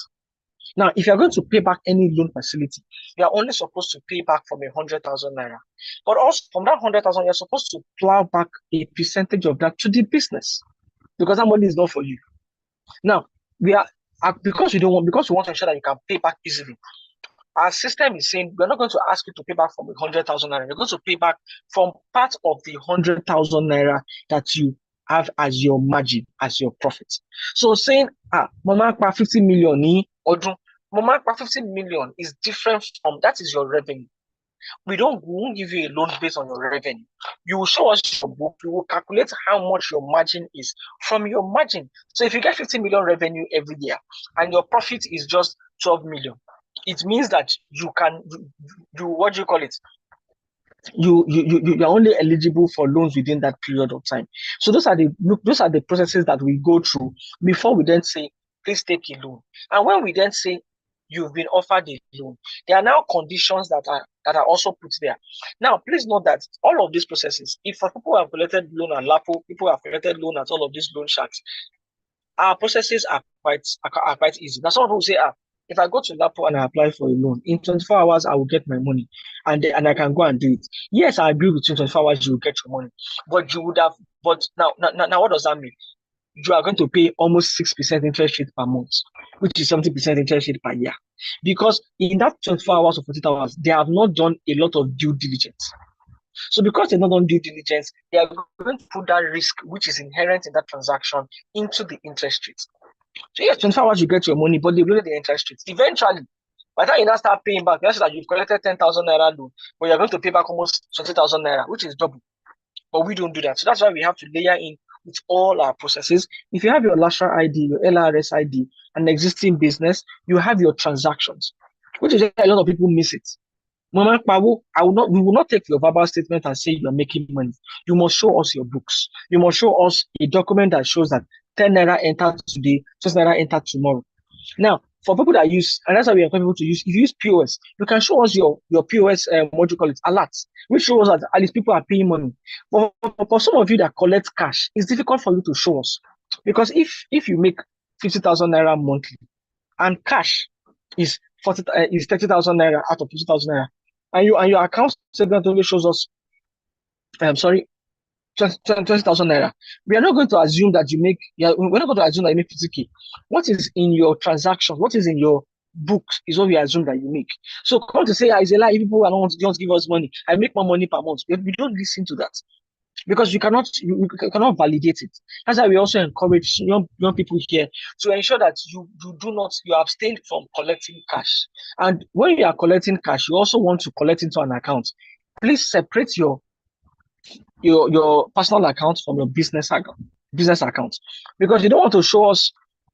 Now, if you're going to pay back any loan facility, you are only supposed to pay back from 100,000 naira. But also from that 100,000, you're supposed to plow back a percentage of that to the business, because that money is not for you. Now, because we want to ensure that you can pay back easily. Our system is saying we're not going to ask you to pay back from 100,000 naira. You're going to pay back from part of the 100,000 naira that you have as your margin, as your profit. So saying, Mama, 50 million, Mama, 50 million is different from that is your revenue. We won't give you a loan based on your revenue. You will show us your book. You will calculate how much your margin is from your margin. So if you get 50 million revenue every year and your profit is just 12 million, it means that you can do what do you call it? You're only eligible for loans within that period of time. So those are the processes that we go through before we then say, please take a loan. And when we then say you've been offered a loan, there are now conditions that are also put there. Now, please note that all of these processes, if for people who have collected loan at Lapo, people who have collected loan at all of these loan sharks, our processes are quite easy. Now, some people say, if I go to Lapo and I apply for a loan, in 24 hours, I will get my money and I can go and do it. Yes, I agree with you, 24 hours, you will get your money. But you would have, now, what does that mean? You are going to pay almost 6% interest rate per month, which is 70% interest rate per year. Because in that 24 hours or 48 hours, they have not done a lot of due diligence. So because they've not done due diligence, they are going to put that risk, which is inherent in that transaction, into the interest rate. So yes, 24 hours you get your money, but they loaded the interest rate. Eventually, by the time you now start paying back, you know that you've collected 10,000 naira loan, but you're going to pay back almost 20,000 naira, which is double. But we don't do that. So that's why we have to layer in with all our processes. If you have your LASHA ID, your LRS ID, an existing business, you have your transactions, which is why a lot of people miss it. Mama Kpawo, we will not take your verbal statement and say you're making money. You must show us your books. You must show us a document that shows that 10 naira entered today, 20 naira entered tomorrow. Now, for people that use, and that's why we encourage people to use, if you use POS, you can show us your POS, what do you call it, alerts, which shows that at least people are paying money. But for some of you that collect cash, it's difficult for you to show us. Because if you make 50,000 naira monthly, and cash is 30,000 naira out of 50,000 naira, and your account statement only shows us, 20,000 naira. We are not going to assume that you make, we're not going to assume that you make 50K. What is in your transactions, what is in your books is what we assume that you make. So come to say, it's a lie, if people don't want to just give us money, I make more money per month. We don't listen to that. Because you cannot validate it. That's why we also encourage young people here to ensure that you abstain from collecting cash. And when you are collecting cash, you also want to collect into an account. Please separate your personal account from your business account, because you don't want to show us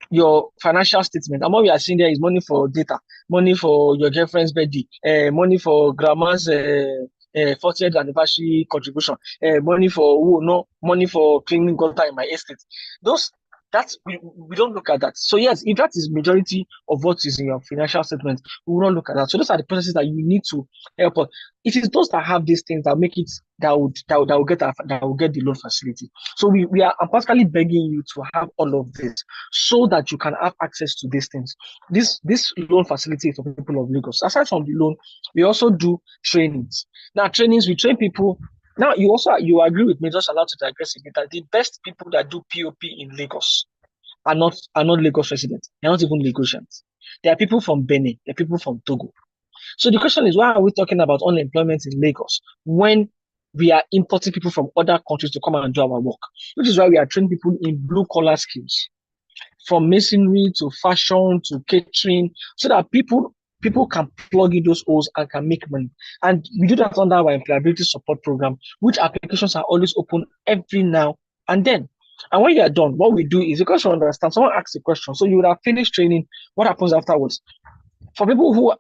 your financial statement. And what we are seeing there is money for data, money for your girlfriend's birthday, money for grandma's 40th anniversary contribution, money for cleaning gutter in my estate. We don't look at that. So yes, if that is majority of what is in your financial statement, we will not look at that. So those are the processes that you need to help us. It is those that have these things that make it that will get the loan facility. So I'm particularly begging you to have all of this so that you can have access to these things. This loan facility for people of Lagos. Aside from the loan, we also do trainings. Now trainings, we train people. Now, you agree with me, just allowed to digress a bit, that the best people that do POP in Lagos are not Lagos residents. They're not even Lagosians. They are people from Benin. They're people from Togo. So the question is, why are we talking about unemployment in Lagos when we are importing people from other countries to come and do our work? Which is why we are training people in blue-collar skills, from masonry to fashion to catering, so that people can plug in those holes and can make money. And we do that under our employability support program, which applications are always open every now and then. And when you are done, what we do is, because you understand, someone asks a question, so you would have finished training, what happens afterwards? For people who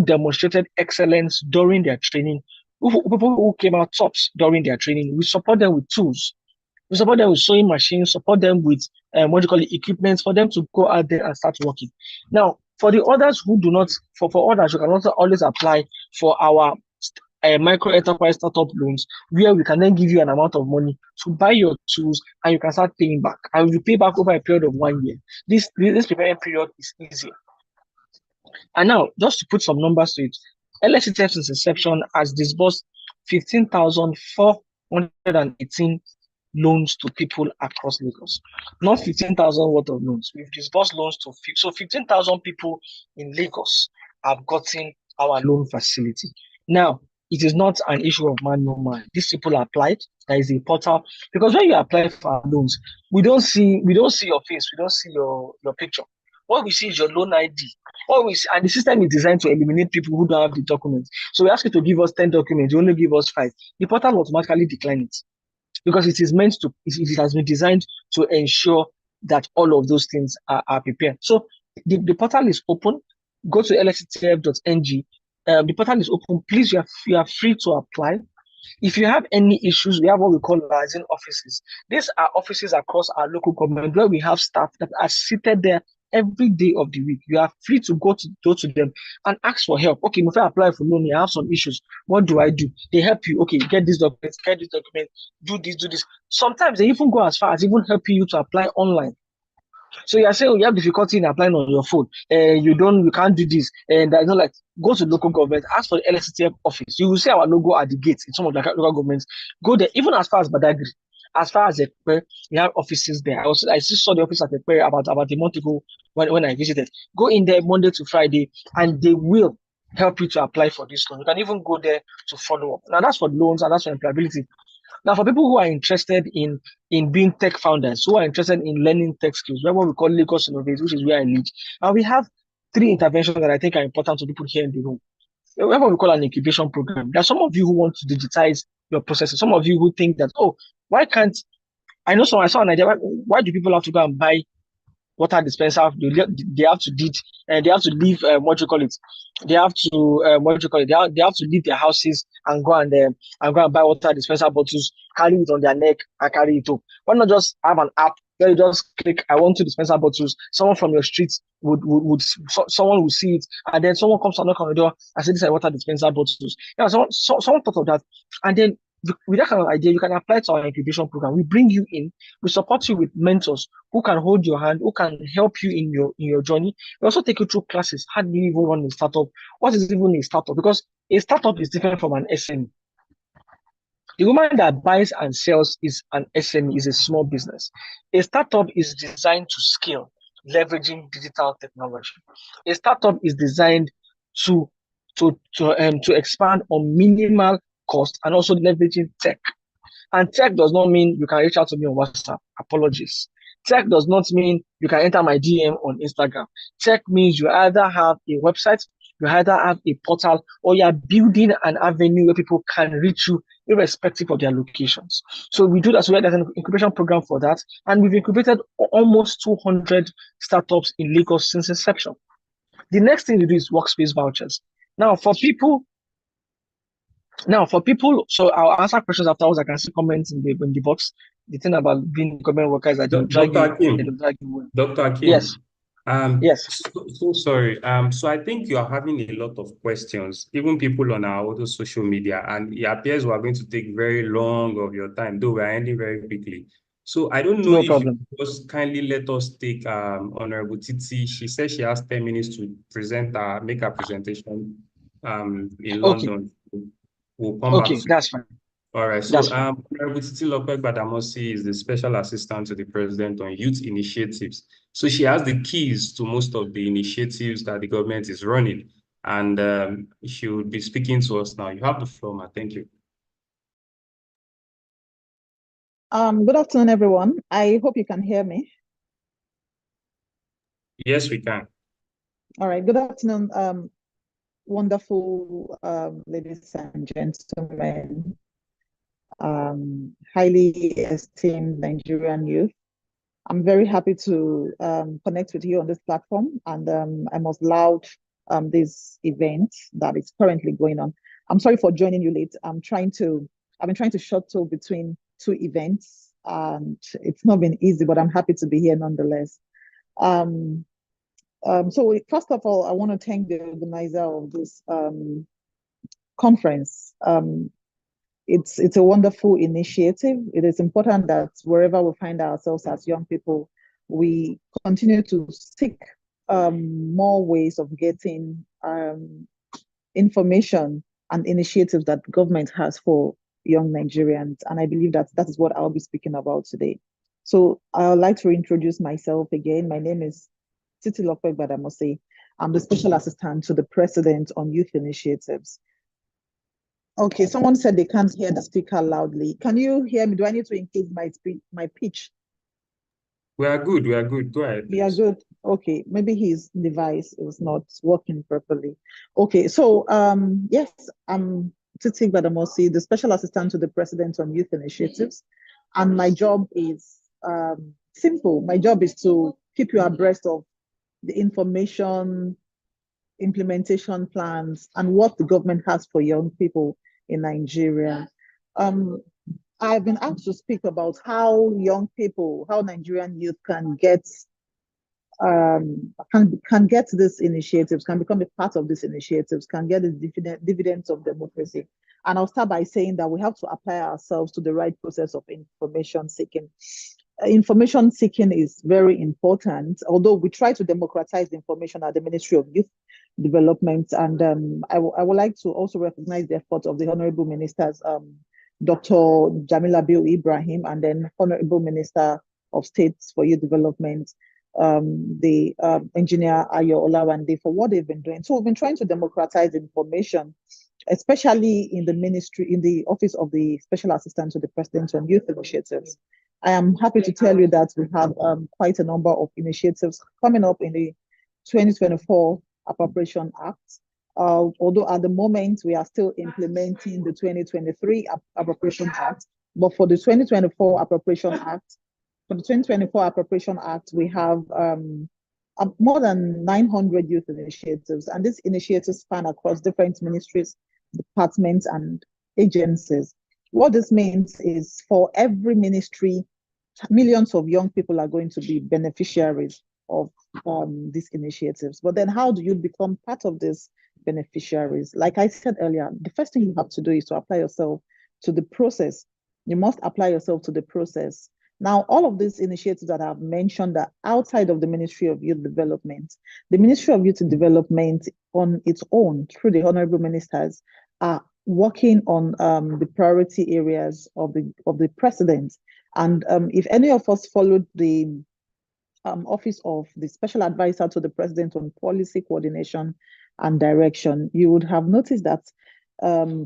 demonstrated excellence during their training, people who came out tops during their training, we support them with tools. We support them with sewing machines, support them with equipment for them to go out there and start working. Now, for the others who do not, for others, you can also always apply for our micro enterprise startup loans, where we can then give you an amount of money to buy your tools and you can start paying back. And you pay back over a period of 1 year. This preparing period is easier. And now, just to put some numbers to it, LSETF since inception has disbursed 15,418 loans to people across Lagos. Not 15,000 worth of loans. We've disbursed loans to 15,000 people in Lagos have gotten our loan facility. Now, it is not an issue of man, no man. These people applied. There is a portal, because when you apply for our loans, we don't see your face, we don't see your picture. What we see is your loan ID. And the system is designed to eliminate people who don't have the documents. So we ask you to give us 10 documents, you only give us 5. The portal will automatically decline it, because it has been designed to ensure that all of those things are prepared. So the portal is open. Go to lsetf.ng. The portal is open. Please, you are free to apply. If you have any issues, we have what we call liaison offices. These are offices across our local government where we have staff that are seated there every day of the week. You are free to go to them and ask for help. Okay, if I apply for loan, I have some issues. What do I do? They help you. Okay, get this document, do this. Sometimes they even go as far as even helping you to apply online. So you are saying you have difficulty in applying on your phone, you can't do this, and I don't like. Go to local government, ask for the LSETF office. You will see our logo at the gates in some of the local governments. Go there, even as far as Badagry, as far as Ekpe, we have offices there. I still saw the office at Ekpe about a month ago when I visited. Go in there Monday to Friday, and they will help you to apply for this loan. You can even go there to follow up. Now that's for loans and that's for employability. Now, for people who are interested in being tech founders, who are interested in learning tech skills, we have what we call Lagos Innovate, which is where I lead. And we have 3 interventions that I think are important to people here in the room. We have what we call an incubation program. There are some of you who want to digitize your processes. Some of you who think that, why can't I know I saw an idea. Why do people have to go and buy water dispenser? They have to did and they have to leave what you call it. They have to what you call it. They have to leave their houses and go and buy water dispenser bottles, carry it on their neck and carry it up. Why not just have an app where you just click, I want to dispenser bottles. Someone from your street someone will see it, and then someone comes and knock on the door and say, "This is water dispenser bottles." Yeah, someone thought of that, and then with that kind of idea, you can apply to our incubation program. We bring you in, we support you with mentors who can hold your hand, who can help you in your journey. We also take you through classes. How do you even run a startup? What is even a startup? Because a startup is different from an SME. The woman that buys and sells is an SME, is a small business. A startup is designed to scale, leveraging digital technology. A startup is designed to expand on minimal cost and also leveraging tech. And tech does not mean you can reach out to me on WhatsApp. Apologies. Tech does not mean you can enter my DM on Instagram. Tech means you either have a website, you either have a portal, or you are building an avenue where people can reach you irrespective of their locations. So we do that. So there's an incubation program for that. And we've incubated almost 200 startups in Lagos since inception. The next thing we do is workspace vouchers. Now, for people, so I'll answer questions afterwards. I can see comments in the box. The thing about being government workers, I don't drag Dr. you. Akim, Dr. Akim. Yes. Yes. So sorry. So I think you are having a lot of questions, even people on our other social media, and it appears we are going to take very long of your time, though we are ending very quickly. So I don't know No if problem. you just kindly let us take Honorable Titi. She says she has 10 minutes to make a presentation in London. We'll come back Okay, to that's fine. all right. So That's fine. Honorable Titilope Gbadamosi is the Special Assistant to the President on Youth Initiatives. So she has the keys to most of the initiatives that the government is running. And she will be speaking to us now. You have the floor, ma. Thank you. Good afternoon, everyone. I hope you can hear me. Yes, we can. All right. Good afternoon, wonderful ladies and gentlemen, highly esteemed Nigerian youth. I'm very happy to connect with you on this platform, and I must laud this event that is currently going on. I'm sorry for joining you late. I've been trying to shuttle between two events, and it's not been easy, but I'm happy to be here nonetheless. So first of all, I want to thank the organizer of this conference. It's a wonderful initiative. It is important that wherever we find ourselves as young people, we continue to seek more ways of getting information and initiatives that government has for young Nigerians. And I believe that is what I'll be speaking about today. So I'd like to introduce myself again. My name is Titilope Gbadamosi. I'm the Special Assistant to the President on Youth Initiatives. Okay, someone said they can't hear the speaker loudly. Can you hear me? Do I need to increase my pitch? We are good. We are good. Go ahead. We are good. Okay, maybe his device is not working properly. Okay, so yes, I'm Titi Gbadamosi, the Special Assistant to the President on Youth Initiatives. And my job is simple. My job is to keep you abreast of the information, implementation plans, and what the government has for young people in Nigeria. I've been asked to speak about how young people, how Nigerian youth can get these initiatives, can become a part of these initiatives, can get the dividends of democracy. And I'll start by saying that we have to apply ourselves to the right process of information seeking. Information seeking is very important, although we try to democratize information at the Ministry of Youth Development. And I would like to also recognize the effort of the Honorable Ministers, Dr. Jamila Bill Ibrahim, and then Honorable Minister of State for Youth Development, the Engineer Ayo Olawande, for what they've been doing. So we've been trying to democratize information, especially in the ministry, in the office of the Special Assistant to the President on Youth Initiatives. I am happy to tell you that we have quite a number of initiatives coming up in the 2024 Appropriation Act. Although at the moment we are still implementing the 2023 Appropriation Act, But for the 2024 Appropriation Act, we have more than 900 youth initiatives, and these initiatives span across different ministries, departments, and agencies. What this means is for every ministry, millions of young people are going to be beneficiaries of these initiatives. But then how do you become part of these beneficiaries? Like I said earlier, the first thing you have to do is to apply yourself to the process. You must apply yourself to the process. Now, all of these initiatives that I've mentioned are outside of the Ministry of Youth Development. The Ministry of Youth Development on its own, through the honorable ministers, are working on the priority areas of the president. And if any of us followed the office of the Special Advisor to the President on Policy Coordination and Direction, you would have noticed that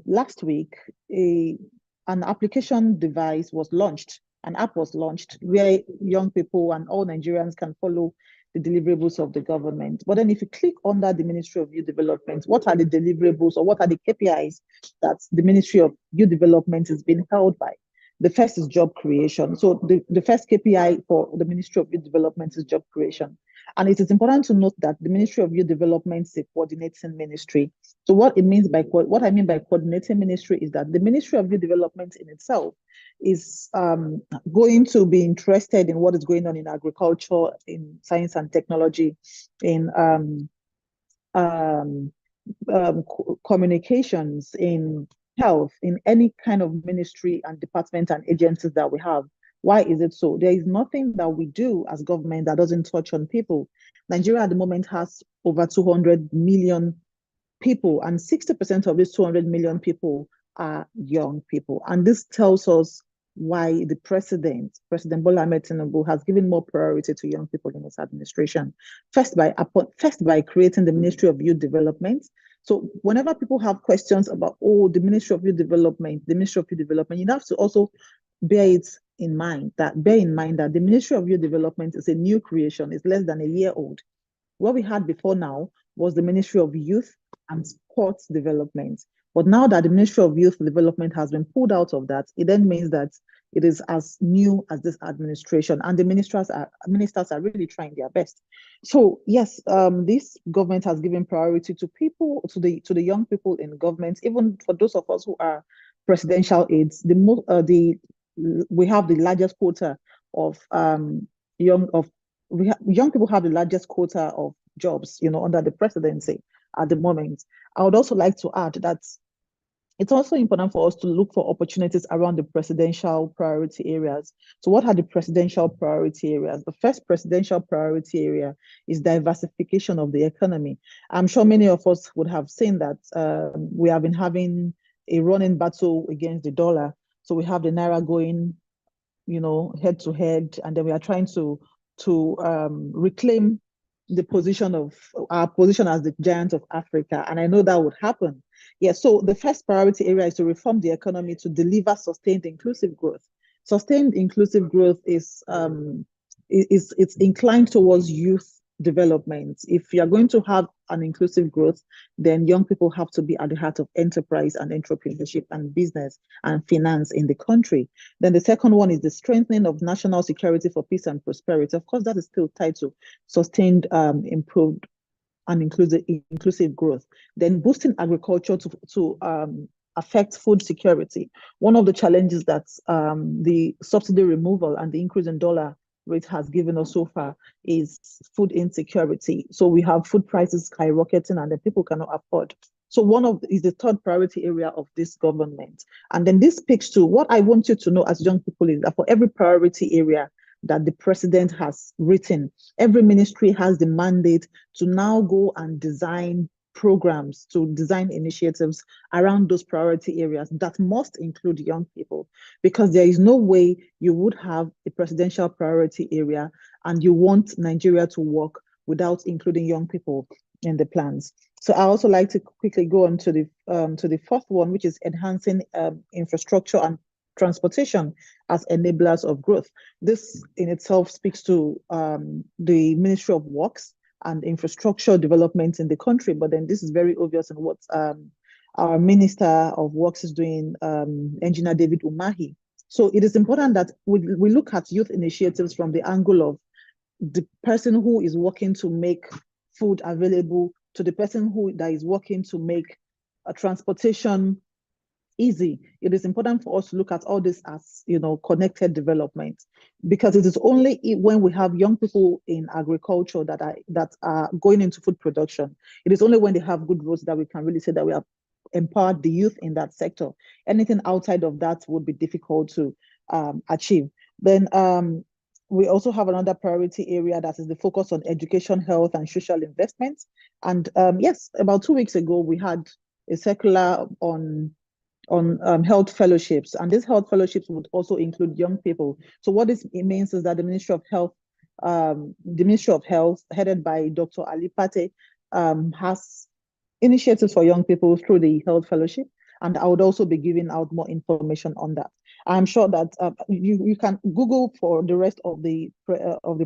last week, an application device was launched, an app was launched where young people and all Nigerians can follow the deliverables of the government. But then if you click under the Ministry of Youth Development, what are the deliverables or what are the KPIs that the Ministry of Youth Development is being held by? The first is job creation. So the first KPI for the Ministry of Youth Development is job creation. And it is important to note that the Ministry of Youth Development is a coordinating ministry. So what I mean by coordinating ministry is that the Ministry of Youth Development in itself is going to be interested in what is going on in agriculture, in science and technology, in communications, in health, in any kind of ministry and department and agencies that we have. Why is it so? There is nothing that we do as government that doesn't touch on people. Nigeria at the moment has over 200 million people, and 60% of these 200 million people are young people. And this tells us why the President Bola Ahmed Tinubu, has given more priority to young people in his administration. First by creating the Ministry of Youth Development. So whenever people have questions about, the Ministry of Youth Development, you have to also bear in mind that the Ministry of Youth Development is a new creation. It's less than a year old. What we had before now was the Ministry of Youth and Sports Development. But now that the Ministry of Youth Development has been pulled out of that, it then means that it is as new as this administration, and the ministers are really trying their best. So yes, this government has given priority to people, to the young people in government. Even for those of us who are presidential aides, we have the largest quota of young people have the largest quota of jobs, under the presidency at the moment. I would also like to add that it's also important for us to look for opportunities around the presidential priority areas. So what are the presidential priority areas? The first presidential priority area is diversification of the economy. I'm sure many of us would have seen that we have been having a running battle against the dollar. So we have the Naira going, head to head, and then we are trying to reclaim the position of our position as the giant of Africa. And I know that would happen. Yeah, so the first priority area is to reform the economy to deliver sustained inclusive growth. Sustained inclusive growth is it's inclined towards youth development. If you are going to have an inclusive growth, then young people have to be at the heart of enterprise and entrepreneurship and business and finance in the country. Then the second one is the strengthening of national security for peace and prosperity. Of course, that is still tied to sustained, improved and inclusive growth. Then boosting agriculture to affect food security. One of the challenges that the subsidy removal and the increase in dollar rate has given us so far is food insecurity. So we have food prices skyrocketing and the people cannot afford. So is the third priority area of this government. And then this speaks to what I want you to know as young people is that for every priority area that the president has written, every ministry has the mandate to now go and design programs, to design initiatives around those priority areas that must include young people, because there is no way you would have a presidential priority area and you want Nigeria to work without including young people in the plans. So I also like to quickly go on to the fourth one, which is enhancing infrastructure and transportation as enablers of growth. This in itself speaks to the Ministry of Works and infrastructure development in the country, but then this is very obvious in what our Minister of Works is doing, Engineer David Umahi. So it is important that we look at youth initiatives from the angle of the person who is working to make food available to the person that is working to make transportation easy. It is important for us to look at all this as, connected development, because it is only when we have young people in agriculture that are going into food production, it is only when they have good roads that we can really say that we have empowered the youth in that sector. Anything outside of that would be difficult to achieve. Then we also have another priority area that is the focus on education, health, and social investment. And yes, about 2 weeks ago, we had a circular on health fellowships, and these health fellowships would also include young people. So what it means is that the Ministry of Health, headed by Dr. Ali Pate, has initiatives for young people through the health fellowship, and I would also be giving out more information on that. I'm sure that you can Google for the rest of the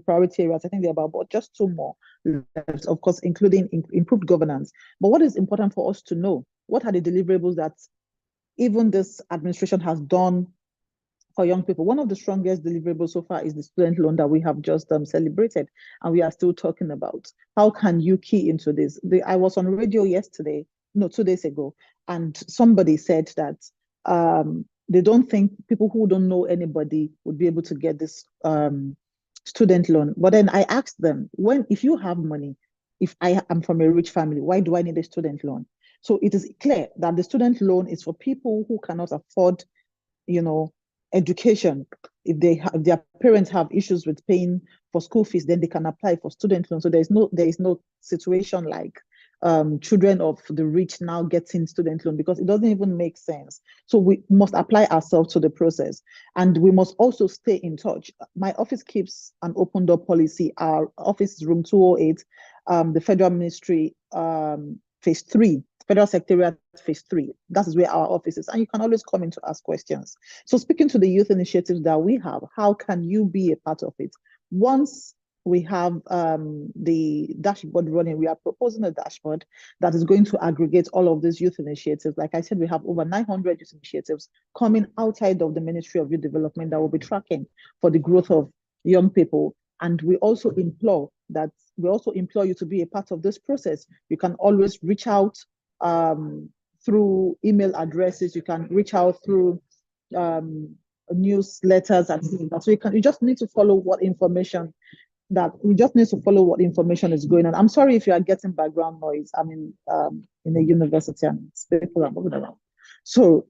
priority areas. I think there are about just 2 more left, of course, including improved governance. But what is important for us to know, what are the deliverables that even this administration has done for young people? One of the strongest deliverables so far is the student loan that we have just celebrated, and we are still talking about. How can you key into this? I was on radio 2 days ago, and somebody said that they don't think people who don't know anybody would be able to get this student loan. But then I asked them, if you have money, if I am from a rich family, why do I need a student loan? So it is clear that the student loan is for people who cannot afford, education. If their parents have issues with paying for school fees, then they can apply for student loan. So there is no situation like children of the rich now getting student loan, because it doesn't even make sense. So we must apply ourselves to the process, and we must also stay in touch. My office keeps an open door policy. Our office is room 208, the Federal Ministry, phase 3. Federal Secretariat phase 3. That is where our office is, and you can always come in to ask questions. So speaking to the youth initiatives that we have, how can you be a part of it? Once we have the dashboard running, we are proposing a dashboard that is going to aggregate all of these youth initiatives. Like I said, we have over 900 youth initiatives coming outside of the Ministry of Youth Development that will be tracking for the growth of young people. And we also implore you to be a part of this process. You can always reach out through email addresses. You can reach out through newsletters and things like that. So you just need to follow what information is going on. I'm sorry if you are getting background noise. I'm in a university and people are moving around. So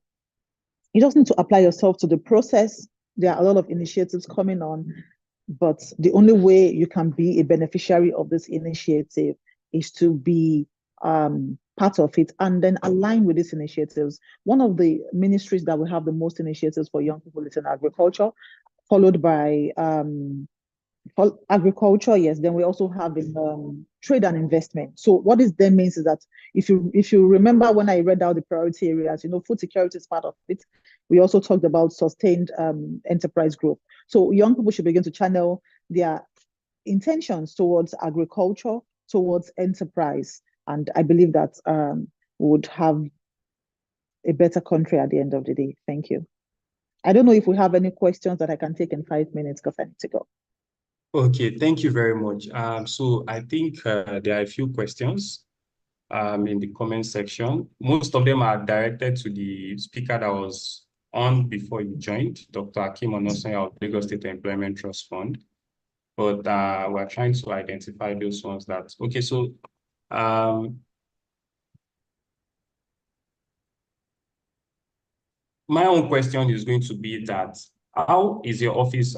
you just need to apply yourself to the process. There are a lot of initiatives coming on, but the only way you can be a beneficiary of this initiative is to be part of it and then align with these initiatives. One of the ministries that will have the most initiatives for young people is in agriculture, followed by agriculture, yes. Then we also have in trade and investment. So what this then means is that if you remember when I read out the priority areas, food security is part of it. We also talked about sustained enterprise growth. So young people should begin to channel their intentions towards agriculture, towards enterprise. And I believe that we would have a better country at the end of the day. Thank you. I don't know if we have any questions that I can take in 5 minutes because I need to go. Okay, thank you very much. So I think there are a few questions in the comment section. Most of them are directed to the speaker that was on before you joined, Dr. Akeem Onosanya of Lagos State Employment Trust Fund. But we're trying to identify those ones that, okay, so my own question is going to be that how is your office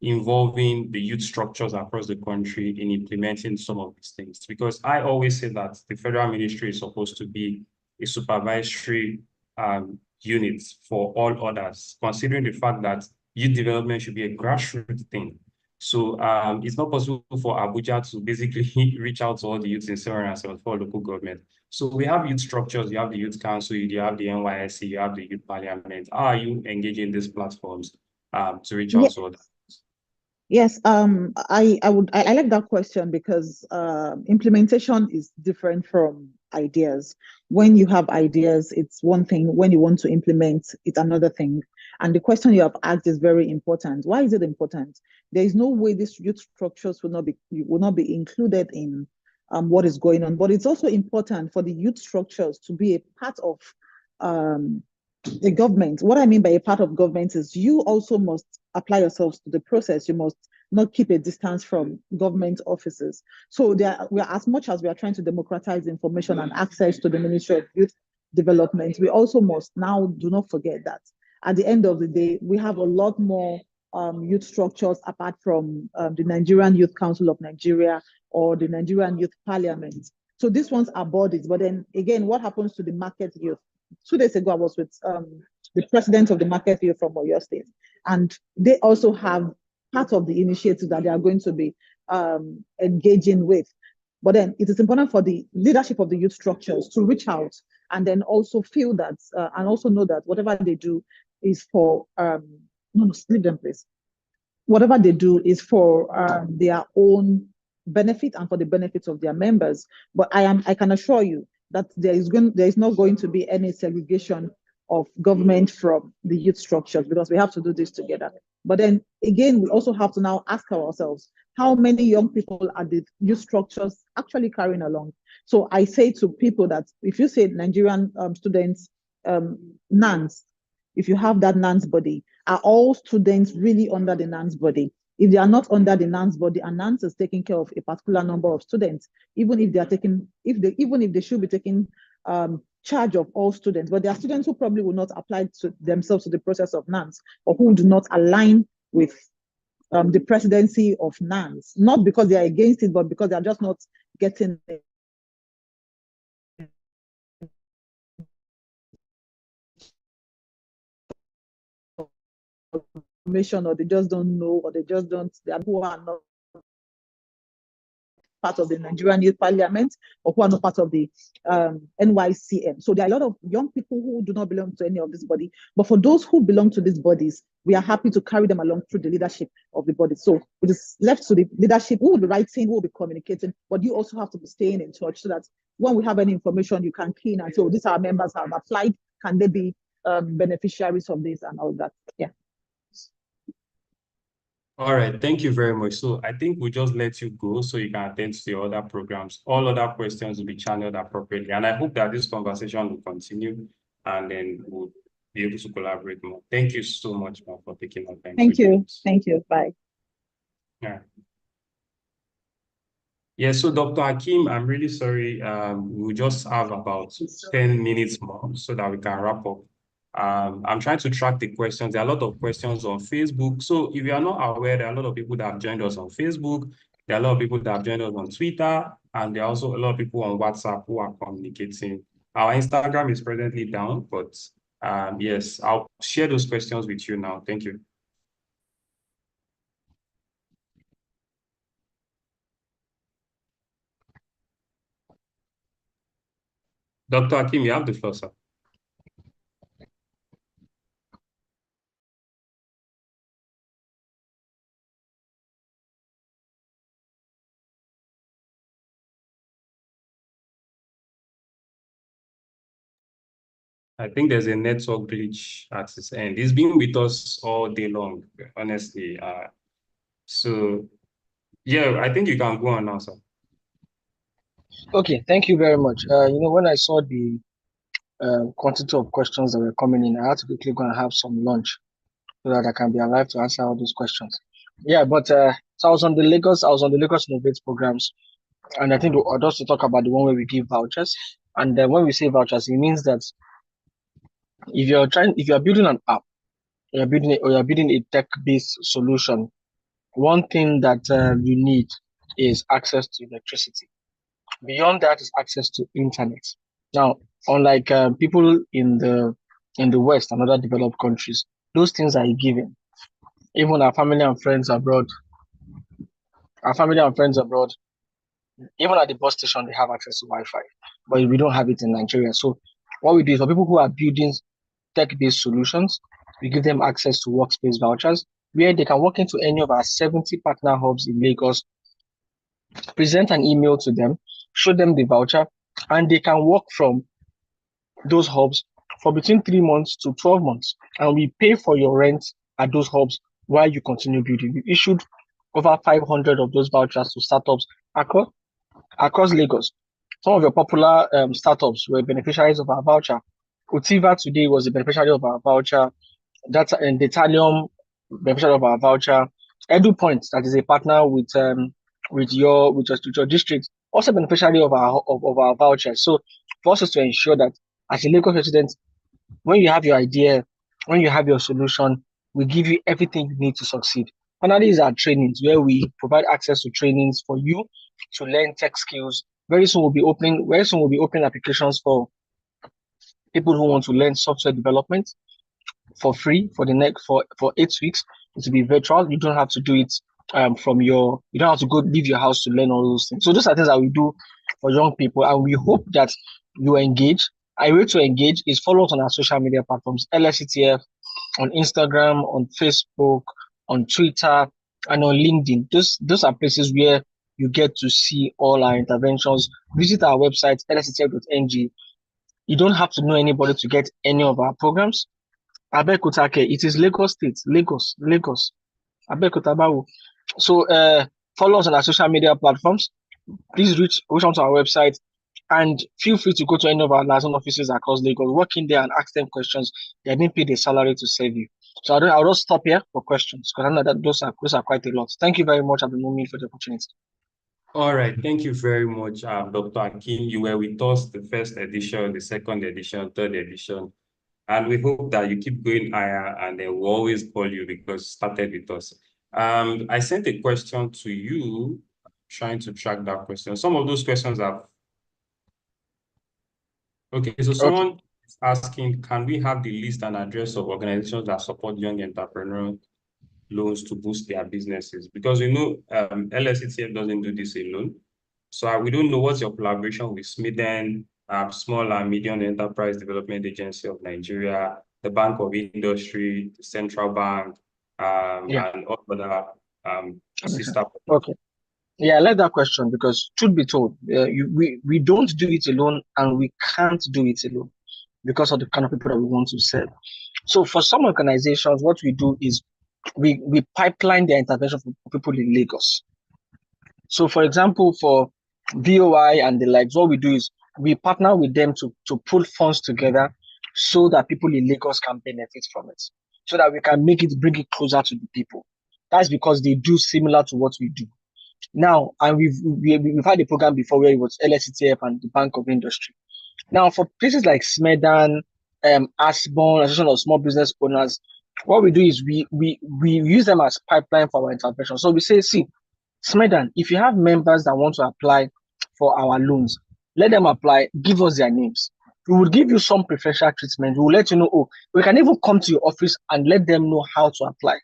involving the youth structures across the country in implementing some of these things? Because I always say that the federal ministry is supposed to be a supervisory unit for all others, considering the fact that youth development should be a grassroots thing. So it's not possible for Abuja to basically reach out to all the youths in 774 local government. So we have youth structures, you have the youth council, you have the NYSC, you have the youth parliament. How are you engaging these platforms to reach out to others? Yes, I like that question because implementation is different from ideas. When you have ideas, it's one thing. When you want to implement, it's another thing. And the question you have asked is very important. Why is it important? There is no way these youth structures will not be included in what is going on. But it's also important for the youth structures to be a part of the government. What I mean by a part of government is you also must apply yourselves to the process. You must not keep a distance from government offices. So we are, as much as we are trying to democratize information and access to the Ministry of Youth Development, we also must now do not forget that at the end of the day, we have a lot more youth structures apart from the Nigerian Youth Council of Nigeria or the Nigerian Youth Parliament. So these ones are bodies. But then again, what happens to the market youth? 2 days ago, I was with the president of the market youth from Oyo State, and they also have part of the initiative that they are going to be engaging with. But then it is important for the leadership of the youth structures to reach out and then also feel that and also know that whatever they do is for leave them, please. Whatever they do is for their own benefit and for the benefits of their members. But I can assure you that there is not going to be any segregation of government from the youth structures, because we have to do this together. But then again, we also have to now ask ourselves, how many young people are the youth structures actually carrying along? So I say to people that if you say Nigerian students, NANS, if you have that NANS body, are all students really under the NANS body? If they are not under the NANS body and NANS is taking care of a particular number of students, even if they should be taking charge of all students, but there are students who probably will not apply to themselves to the process of NANS, or who do not align with the presidency of NANS, not because they are against it, but because they are just not getting it. Or they just don't know, or they are who are not part of the Nigerian Youth Parliament, or who are not part of the NYCM. So there are a lot of young people who do not belong to any of this body. But for those who belong to these bodies, we are happy to carry them along through the leadership of the body. So it is left to the leadership who will be writing, who will be communicating, but you also have to be staying in touch so that when we have any information, you can key in and say, oh, these are our members have applied. Can they be beneficiaries of this and all that? Yeah. All right, thank you very much. So I think we'll just let you go so you can attend to the other programs. All other questions will be channeled appropriately. And I hope that this conversation will continue and then we'll be able to collaborate more. Thank you so much, ma'am, for taking our time. Thank you. Thank you. Bye. Yeah. Yeah, so Dr. Hakeem, I'm really sorry. We'll just have about 10 minutes more so that we can wrap up. I'm trying to track the questions. There are a lot of questions on Facebook. So if you are not aware, there are a lot of people that have joined us on Facebook. There are a lot of people that have joined us on Twitter. And there are also a lot of people on WhatsApp who are communicating. Our Instagram is presently down, but yes, I'll share those questions with you now. Thank you. Dr. Hakeem, you have the floor, sir. I think there's a network glitch at his end. He's been with us all day long, honestly. So, yeah, I think you can go on now, sir. Okay, thank you very much. When I saw the quantity of questions that were coming in, I had to quickly go and have some lunch so that I can be alive to answer all those questions. Yeah, but so I was on the Lagos Innovate programs, and I think just to talk about the one where we give vouchers. And then when we say vouchers, it means that if you are building an app, you're building a tech-based solution, one thing that you need is access to electricity. Beyond that is access to internet. Now, unlike people in the West and other developed countries, those things are given. Even our family and friends abroad, even at the bus station, they have access to Wi-Fi, but we don't have it in Nigeria. So what we do is for people who are building tech-based solutions, we give them access to workspace vouchers, where they can walk into any of our 70 partner hubs in Lagos, present an email to them, show them the voucher, and they can work from those hubs for between 3 months to 12 months, and we pay for your rent at those hubs while you continue building. We issued over 500 of those vouchers to startups across Lagos. Some of your popular startups were beneficiaries of our voucher. Utiva today was a beneficiary of our voucher. That's and Detalium beneficiary of our voucher. EduPoint, that is a partner with your district, also beneficiary of our voucher. So for us is to ensure that as a Lagos resident, when you have your idea, when you have your solution, we give you everything you need to succeed. Finally, is our trainings where we provide access to trainings for you to learn tech skills. Very soon we'll be opening applications for people who want to learn software development for free for 8 weeks. It will be virtual. You don't have to do it you don't have to go leave your house to learn all those things. So those are things that we do for young people, and we hope that you engage. A way to engage is follow us on our social media platforms, LSETF, on Instagram, on Facebook, on Twitter, and on LinkedIn. Those are places where you get to see all our interventions. Visit our website, lsetf.ng. You don't have to know anybody to get any of our programs. Abeokuta, it is Lagos State, Lagos. Abeokuta Bawo. So follow us on our social media platforms. Please reach out to our website, and feel free to go to any of our liaison offices across Lagos, work in there and ask them questions. They are being paid a salary to serve you. So I'll just stop here for questions because I know that those are quite a lot. Thank you very much, Abdulmumin, for the opportunity. All right, thank you very much, Dr. Akin. You were with us the first edition, the second edition, third edition, and we hope that you keep going higher, and then we'll always call you because you started with us. I sent a question to you, trying to track that question. Some of those questions are... Okay, so someone is asking, can we have the list and address of organizations that support young entrepreneurs loans to boost their businesses? Because we know LSETF doesn't do this alone. So we don't know what's your collaboration with SMIDEN, Small and Medium Enterprise Development Agency of Nigeria, the Bank of Industry, the Central Bank, and all other sister. Okay. Yeah, I like that question because truth be told, we don't do it alone, and we can't do it alone because of the kind of people that we want to serve. So for some organizations, what we do is we pipeline their intervention for people in Lagos. So for example, for BOI and the likes, what we do is we partner with them to put funds together so that people in Lagos can benefit from it, so that we can bring it closer to the people. That's because they do similar to what we do. Now, and we've had a program before where it was LSETF and the Bank of Industry. Now, for places like SMEDAN, ASBON, Association of Small Business Owners, what we do is we use them as pipeline for our intervention. So we say, see, SMEDAN, if you have members that want to apply for our loans, let them apply, give us their names. We will give you some preferential treatment. We will let you know, we can even come to your office and let them know how to apply.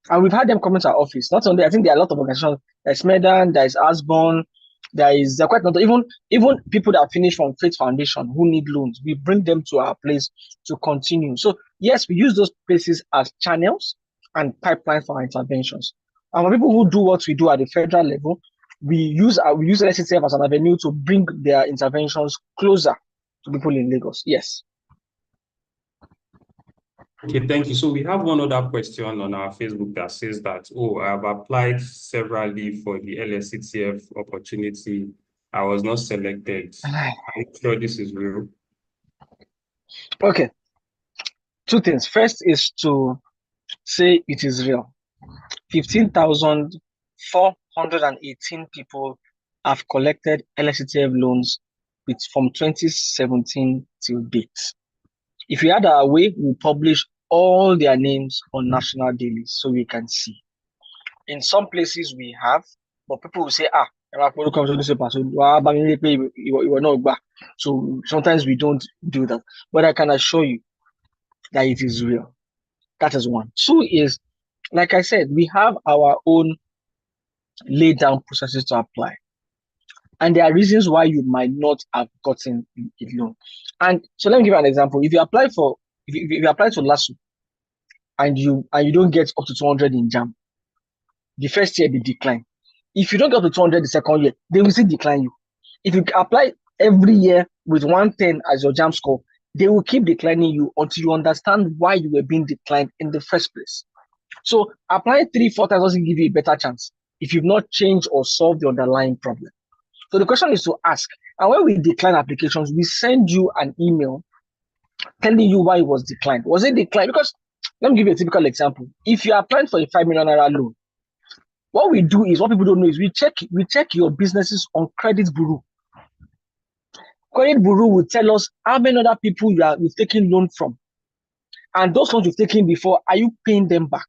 And we've had them come to our office. Not only, I think there are a lot of organizations. There's SMEDAN, there's ASBON, there are quite a lot of, even people that finish from Faith Foundation who need loans. We bring them to our place to continue. So yes, we use those places as channels and pipelines for our interventions. And for people who do what we do at the federal level, we use LSETF as an avenue to bring their interventions closer to people in Lagos. Yes. Okay, thank you. So we have one other question on our Facebook that says that, I've applied severally for the LSETF opportunity. I was not selected. I'm sure this is real. Okay. Two things. First is to say it is real. 15,418 people have collected LSETF loans from 2017 till date. If we had our way, we'll publish all their names on national dailies so we can see. In some places we have, but people will say, so sometimes we don't do that. But I can assure you that it is real. That is one. Two is, like I said, we have our own laid down processes to apply. And there are reasons why you might not have gotten a loan. And so let me give you an example. If you apply to LASU and you don't get up to 200 in JAMB, the first year they decline. If you don't get up to 200 the second year, they will still decline you. If you apply every year with 110 as your JAMB score, they will keep declining you until you understand why you were being declined in the first place. So applying 3-4 times doesn't give you a better chance if you've not changed or solved the underlying problem. So the question is to ask. And when we decline applications, we send you an email telling you why it was declined. Was it declined? Because let me give you a typical example. If you are applying for a 5 million naira loan, what we do is, what people don't know is we check your businesses on Credit Bureau. Credit Bureau will tell us how many other people you've taken loan from. And those loans you've taken before, are you paying them back?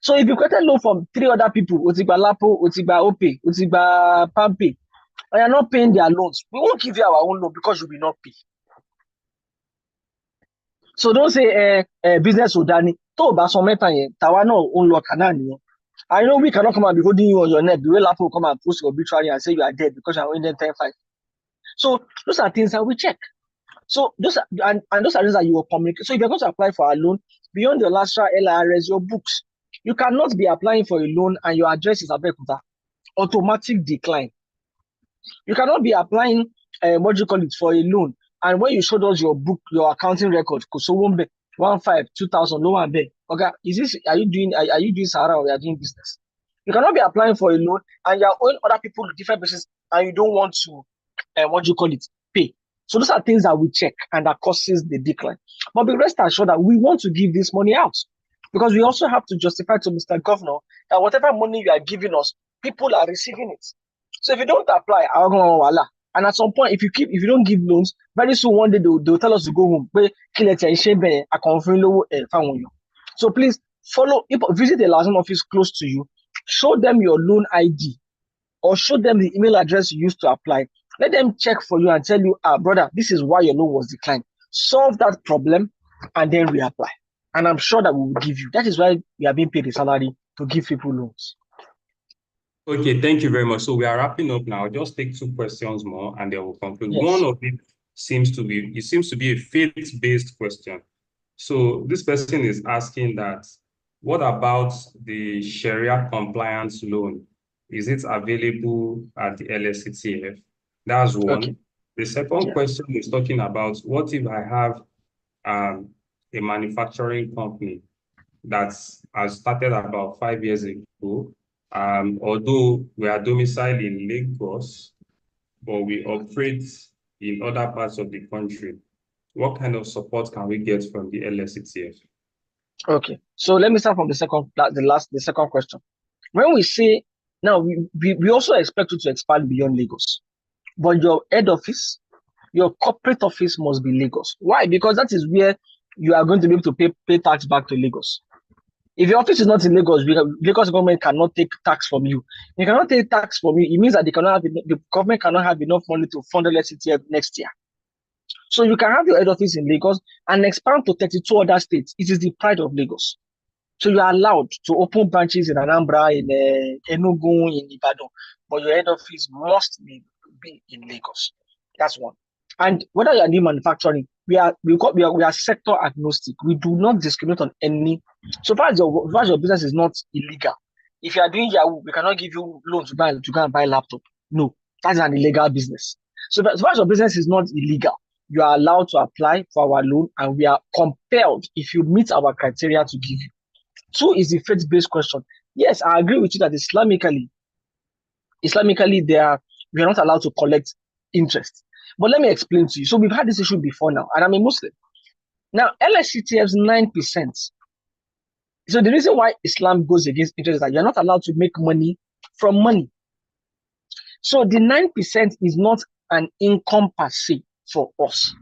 So if you get a loan from 3 other people, Otigba Lapo, Otigba Ope, Otigba Pampe, and you're not paying their loans, we won't give you our own loan because you will not pay. So don't say business Udani. I know we cannot come and be holding you on your neck. The way Lapo will come and post your obituary and say you are dead because you are owing them 10-5. So those are things that we check. So those are, and those are things that you will communicate. So if you're going to apply for a loan, beyond your last LRS, your books, you cannot be applying for a loan and your address is Abeokuta. Automatic decline. You cannot be applying for a loan, and when you showed us your book, your accounting record, Kosowombe 15 2000 no one be. Okay, are you doing Sahara or are you doing business? You cannot be applying for a loan and you're owing other people different business and you don't want to pay. So those are things that we check and that causes the decline. But be rest assured that we want to give this money out because we also have to justify to Mr. Governor that whatever money you are giving us, people are receiving it. So if you don't apply, and at some point, if you don't give loans, very soon one day they'll tell us to go home. So please visit the liaison office close to you, show them your loan ID, or show them the email address you used to apply. Let them check for you and tell you, brother, this is why your loan was declined. Solve that problem and then reapply. And I'm sure that we will give you. That is why we are being paid a salary to give people loans. Okay, thank you very much. So we are wrapping up now. I'll just take 2 questions more and then we'll conclude. Yes. One of it seems to be a faith-based question. So this person is asking that, what about the Sharia compliance loan? Is it available at the LSCTF? That's one. Okay. The second question is talking about, what if I have a manufacturing company that has started about 5 years ago, although we are domiciled in Lagos, but we operate in other parts of the country. What kind of support can we get from the LSCTF? Okay, so let me start from the second question. When we say now, we also expect you to expand beyond Lagos, but your head office, your corporate office must be Lagos. Why? Because that is where you are going to be able to pay tax back to Lagos. If your office is not in Lagos, Lagos government cannot take tax from you. They cannot take tax from you. It means that the government cannot have enough money to fund LSCTF next year. So you can have your head office in Lagos and expand to 32 other states. It is the pride of Lagos. So you are allowed to open branches in Anambra, in Enugu, in Ibadan, but your head office must be in Lagos. That's one. And whether you are doing manufacturing, we are sector agnostic. We do not discriminate on any. So far as your business is not illegal. If you are doing Yahoo, we cannot give you loans to go and buy a laptop. No, that's an illegal business. So far as your business is not illegal, you are allowed to apply for our loan, and we are compelled, if you meet our criteria, to give you. 2 is the faith-based question. Yes, I agree with you that Islamically, we are not allowed to collect interest. But let me explain to you. So we've had this issue before now, and I'm a Muslim. Now, LSCTF's 9%. So the reason why Islam goes against interest is that you're not allowed to make money from money. So the 9% is not an income per se for us.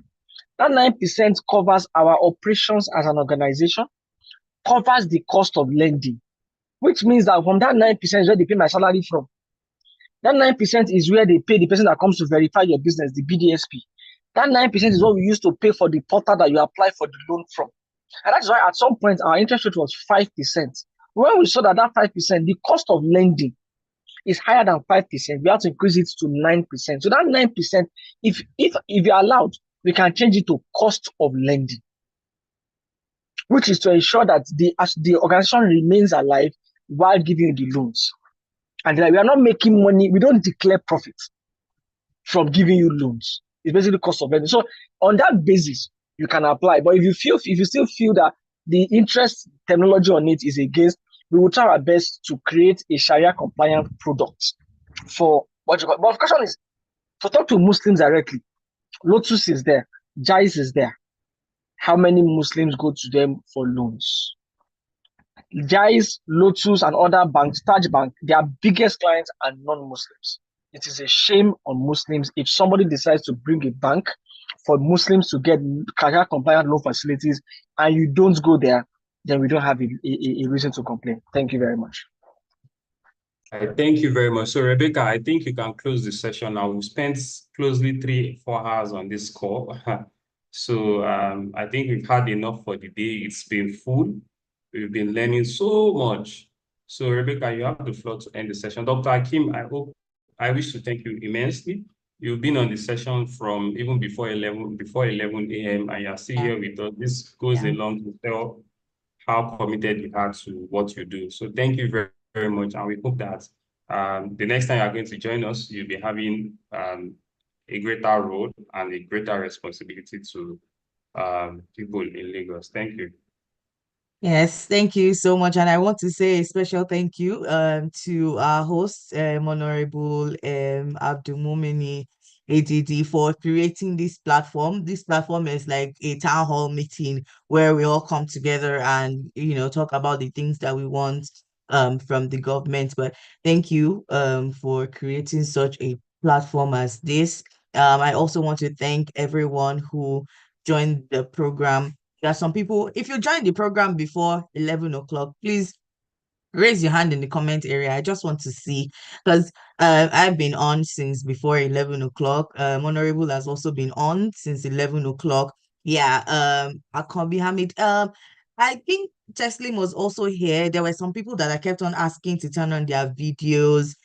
That 9% covers our operations as an organization, covers the cost of lending, which means that from that 9% is where they pay my salary from. That 9% is where they pay the person that comes to verify your business, the BDSP. That 9% is what we used to pay for the portal that you apply for the loan from. And that's why at some point our interest rate was 5%. When we saw that 5%, the cost of lending is higher than 5%, we have to increase it to 9%. So that 9%, if you're allowed, we can change it to cost of lending, which is to ensure that the organization remains alive while giving you the loans. And we are not making money. We don't declare profit from giving you loans. It's basically cost of lending. So on that basis, you can apply. But if you still feel that the interest terminology on it is against, we will try our best to create a Sharia compliant product for what you call. But the question is to talk to Muslims directly. Lotus is there, Jais is there. How many Muslims go to them for loans? Jais, Lotus, and other banks, Taj Bank, their biggest clients are non-Muslims. It is a shame on Muslims if somebody decides to bring a bank for Muslims to get Sharia compliant loan facilities and you don't go there, then we don't have a reason to complain. Thank you very much. Thank you very much. So, Rebecca, I think you can close the session now. We've spent closely 3-4 hours on this call. So, I think we've had enough for the day. It's been full. We've been learning so much. So, Rebecca, you have the floor to end the session. Dr. Hakeem, I wish to thank you immensely. You've been on the session from even before 11 a.m. and you're still here with us. This goes along to tell how committed you are to what you do. So thank you very, very much. And we hope that the next time you're going to join us, you'll be having a greater role and a greater responsibility to people in Lagos. Thank you. Yes, thank you so much. And I want to say a special thank you to our host, Honorable Abdulmumini ADD, for creating this platform. This platform is like a town hall meeting where we all come together and, talk about the things that we want from the government. But thank you for creating such a platform as this. I also want to thank everyone who joined the program. There are some people, if you joined the program before 11 o'clock, please raise your hand in the comment area. I just want to see, because I've been on since before 11 o'clock. Honorable has also been on since 11 o'clock. Yeah, Akombi Hamid. I think Teslim was also here. There were some people that I kept on asking to turn on their videos.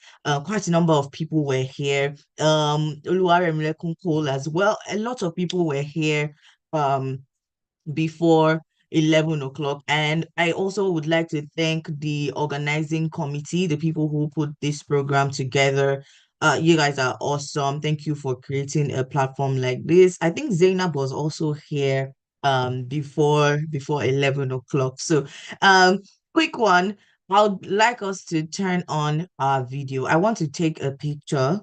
Quite a number of people were here. Oluwaremile Kunkol as well. A lot of people were here. Before 11 o'clock. And I also would like to thank the organizing committee, the people who put this program together. You guys are awesome. Thank you for creating a platform like this. I think Zainab was also here before 11 o'clock. So quick one. I would like us to turn on our video. I want to take a picture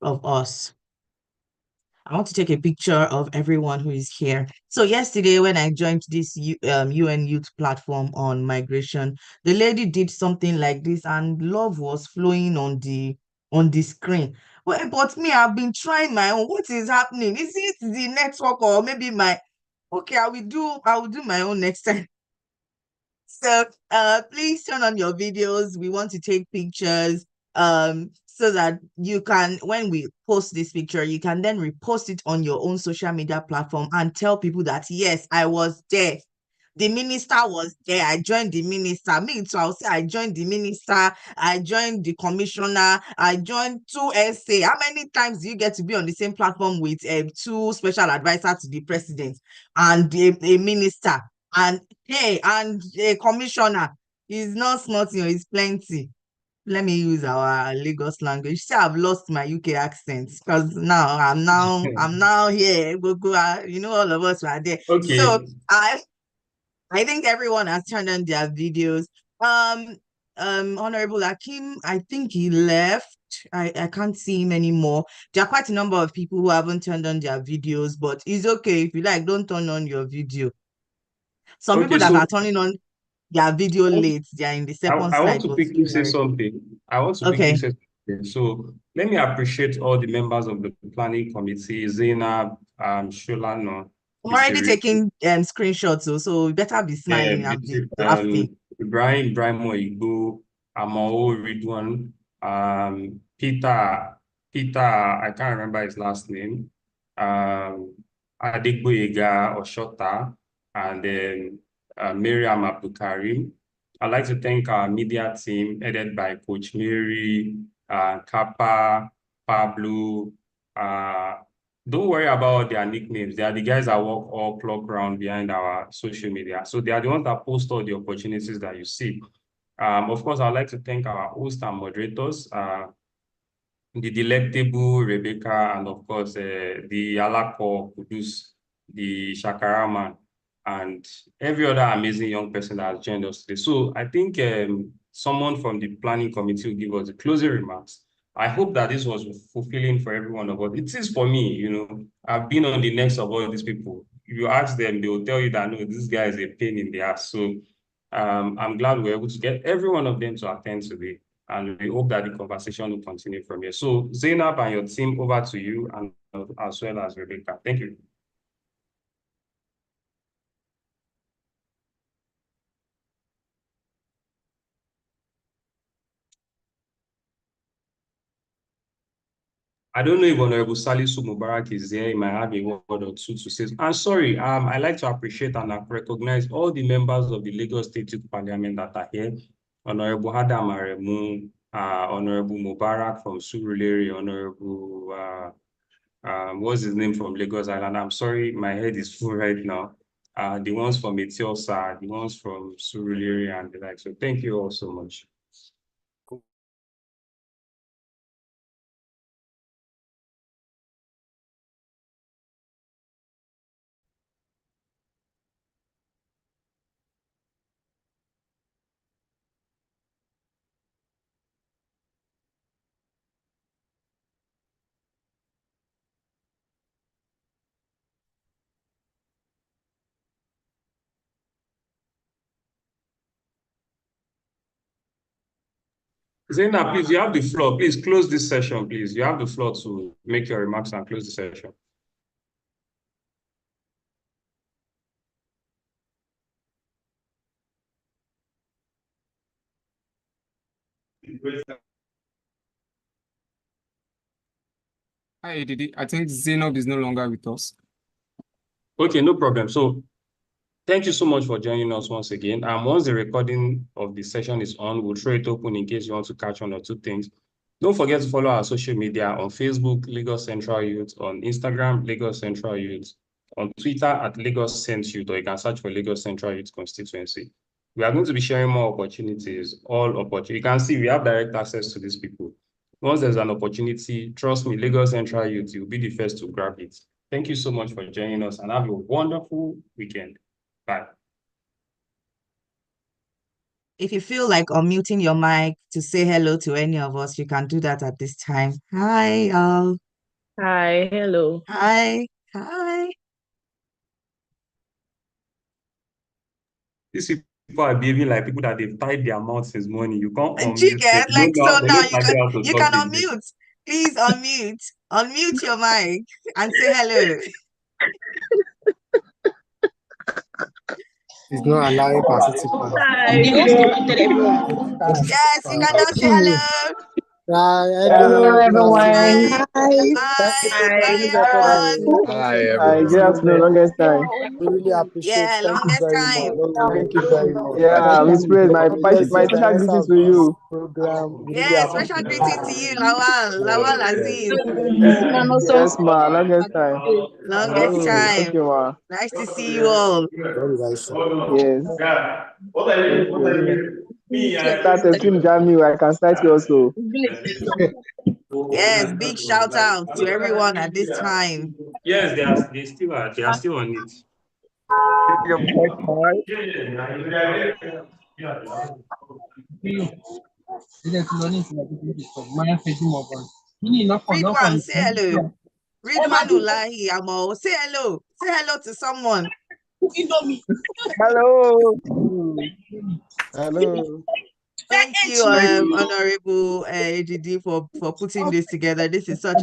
of us. I want to take a picture of everyone who is here. So yesterday when I joined this UN Youth platform on migration, the lady did something like this and love was flowing on the screen. Well, but me, I've been trying my own. What is happening? Is it the network or maybe okay, I will do my own next time. So please turn on your videos. We want to take pictures so that you can, when we post this picture, you can then repost it on your own social media platform and tell people that, yes, I was there. The minister was there. I joined the minister. Me too, I'll say I joined the minister. I joined the commissioner. I joined 2SA. How many times do you get to be on the same platform with 2 special advisors to the president and a minister? And hey, and a commissioner is not small, it's plenty. Let me use our Lagos language. See, I've lost my UK accent because now I'm now here. All of us are there. Okay. So I think everyone has turned on their videos. Honorable Hakeem, I think he left. I can't see him anymore. There are quite a number of people who haven't turned on their videos, but it's okay. If you like, don't turn on your video. Some people that are turning on their video late, they are in the second I slide. want to quickly say something. So let me appreciate all the members of the planning committee, Zainab, Sholano. I'm already taking screenshots, so you better be smiling and be laughing. Ibrahim Igbo, Amao Ridwan, Peter, I can't remember his last name, Adegboyega Oshota, and then Miriam Abdulkarim. I'd like to thank our media team headed by Coach Mary, Kappa, Pablo. Don't worry about their nicknames. They are the guys that work all clock round behind our social media. So they are the ones that post all the opportunities that you see. Of course, I'd like to thank our hosts and moderators, the delectable Rebecca, and of course, the Alako Kudus the Shakara man, and every other amazing young person that has joined us today. So I think someone from the planning committee will give us the closing remarks. I hope that this was fulfilling for every one of us. It is for me, you know. I've been on the necks of all these people. If you ask them, they will tell you that, no, this guy is a pain in the ass. So I'm glad we're able to get every one of them to attend today. And we hope that the conversation will continue from here. So Zainab and your team, over to you, and as well as Rebecca. Thank you. I don't know if Honorable Salisu Mubarak is there. He might have a word or two to say. And sorry, I like to appreciate and recognize all the members of the Lagos State Youth Parliament that are here. Honorable Adam Aremu, Honorable Mubarak from Surulere, Honorable, what's his name from Lagos Island? I'm sorry, my head is full right now. The ones from Etiosa, the ones from Surulere and the like. So thank you all so much. Zainab, please, you have the floor. Please close this session, please. You have the floor to make your remarks and close the session. Hi, Didi. I think Zainab is no longer with us. Okay, no problem. So thank you so much for joining us once again. Once the recording of the session is on, we'll throw it open in case you want to catch one or two things. Don't forget to follow our social media on Facebook, Lagos Central Youth, on Instagram, Lagos Central Youth, on Twitter at Lagos Cent Youth, or you can search for Lagos Central Youth Constituency. We are going to be sharing more opportunities, all opportunities. You can see we have direct access to these people. Once there's an opportunity, trust me, Lagos Central Youth, you'll be the first to grab it. Thank you so much for joining us, and have a wonderful weekend. Bye. If you feel like unmuting your mic to say hello to any of us, you can do that at this time. Hi, all. Hi, hello. Hi, hi. These people are behaving like people that they've tied their mouths since morning. You can't And unmute you them. get They like don't so know, they now don't sabi how to you talk can again. unmute. Please unmute. Unmute your mic and say hello. He's not allowing participants. Hi. Just muted everyone. Yes, you can now say hello. Hello, everyone. Hi. Hi. Bye, everyone. Hi, everyone. Good afternoon, longest time. We really appreciate. Yeah, Thank you longest very time. much. Thank you very much. Yeah, Miss Praise, my Yes, special greetings to you. program. We really Yeah, appreciate. special greeting to you, Lawal Aziz. Yes, ma, longest time. Longest Thank time. you, ma. Nice to see you all. Very nice. Yes. Thank you. Start a team Jamie, I can start you also. Yes, big shout out to everyone at this time. Yes, they still on it. Ridwan, say hello. Ridwan Ulahi Amo, say hello. Say hello to someone. Hello. Hello. Thank you, Honorable AGD, for putting this together. This is such a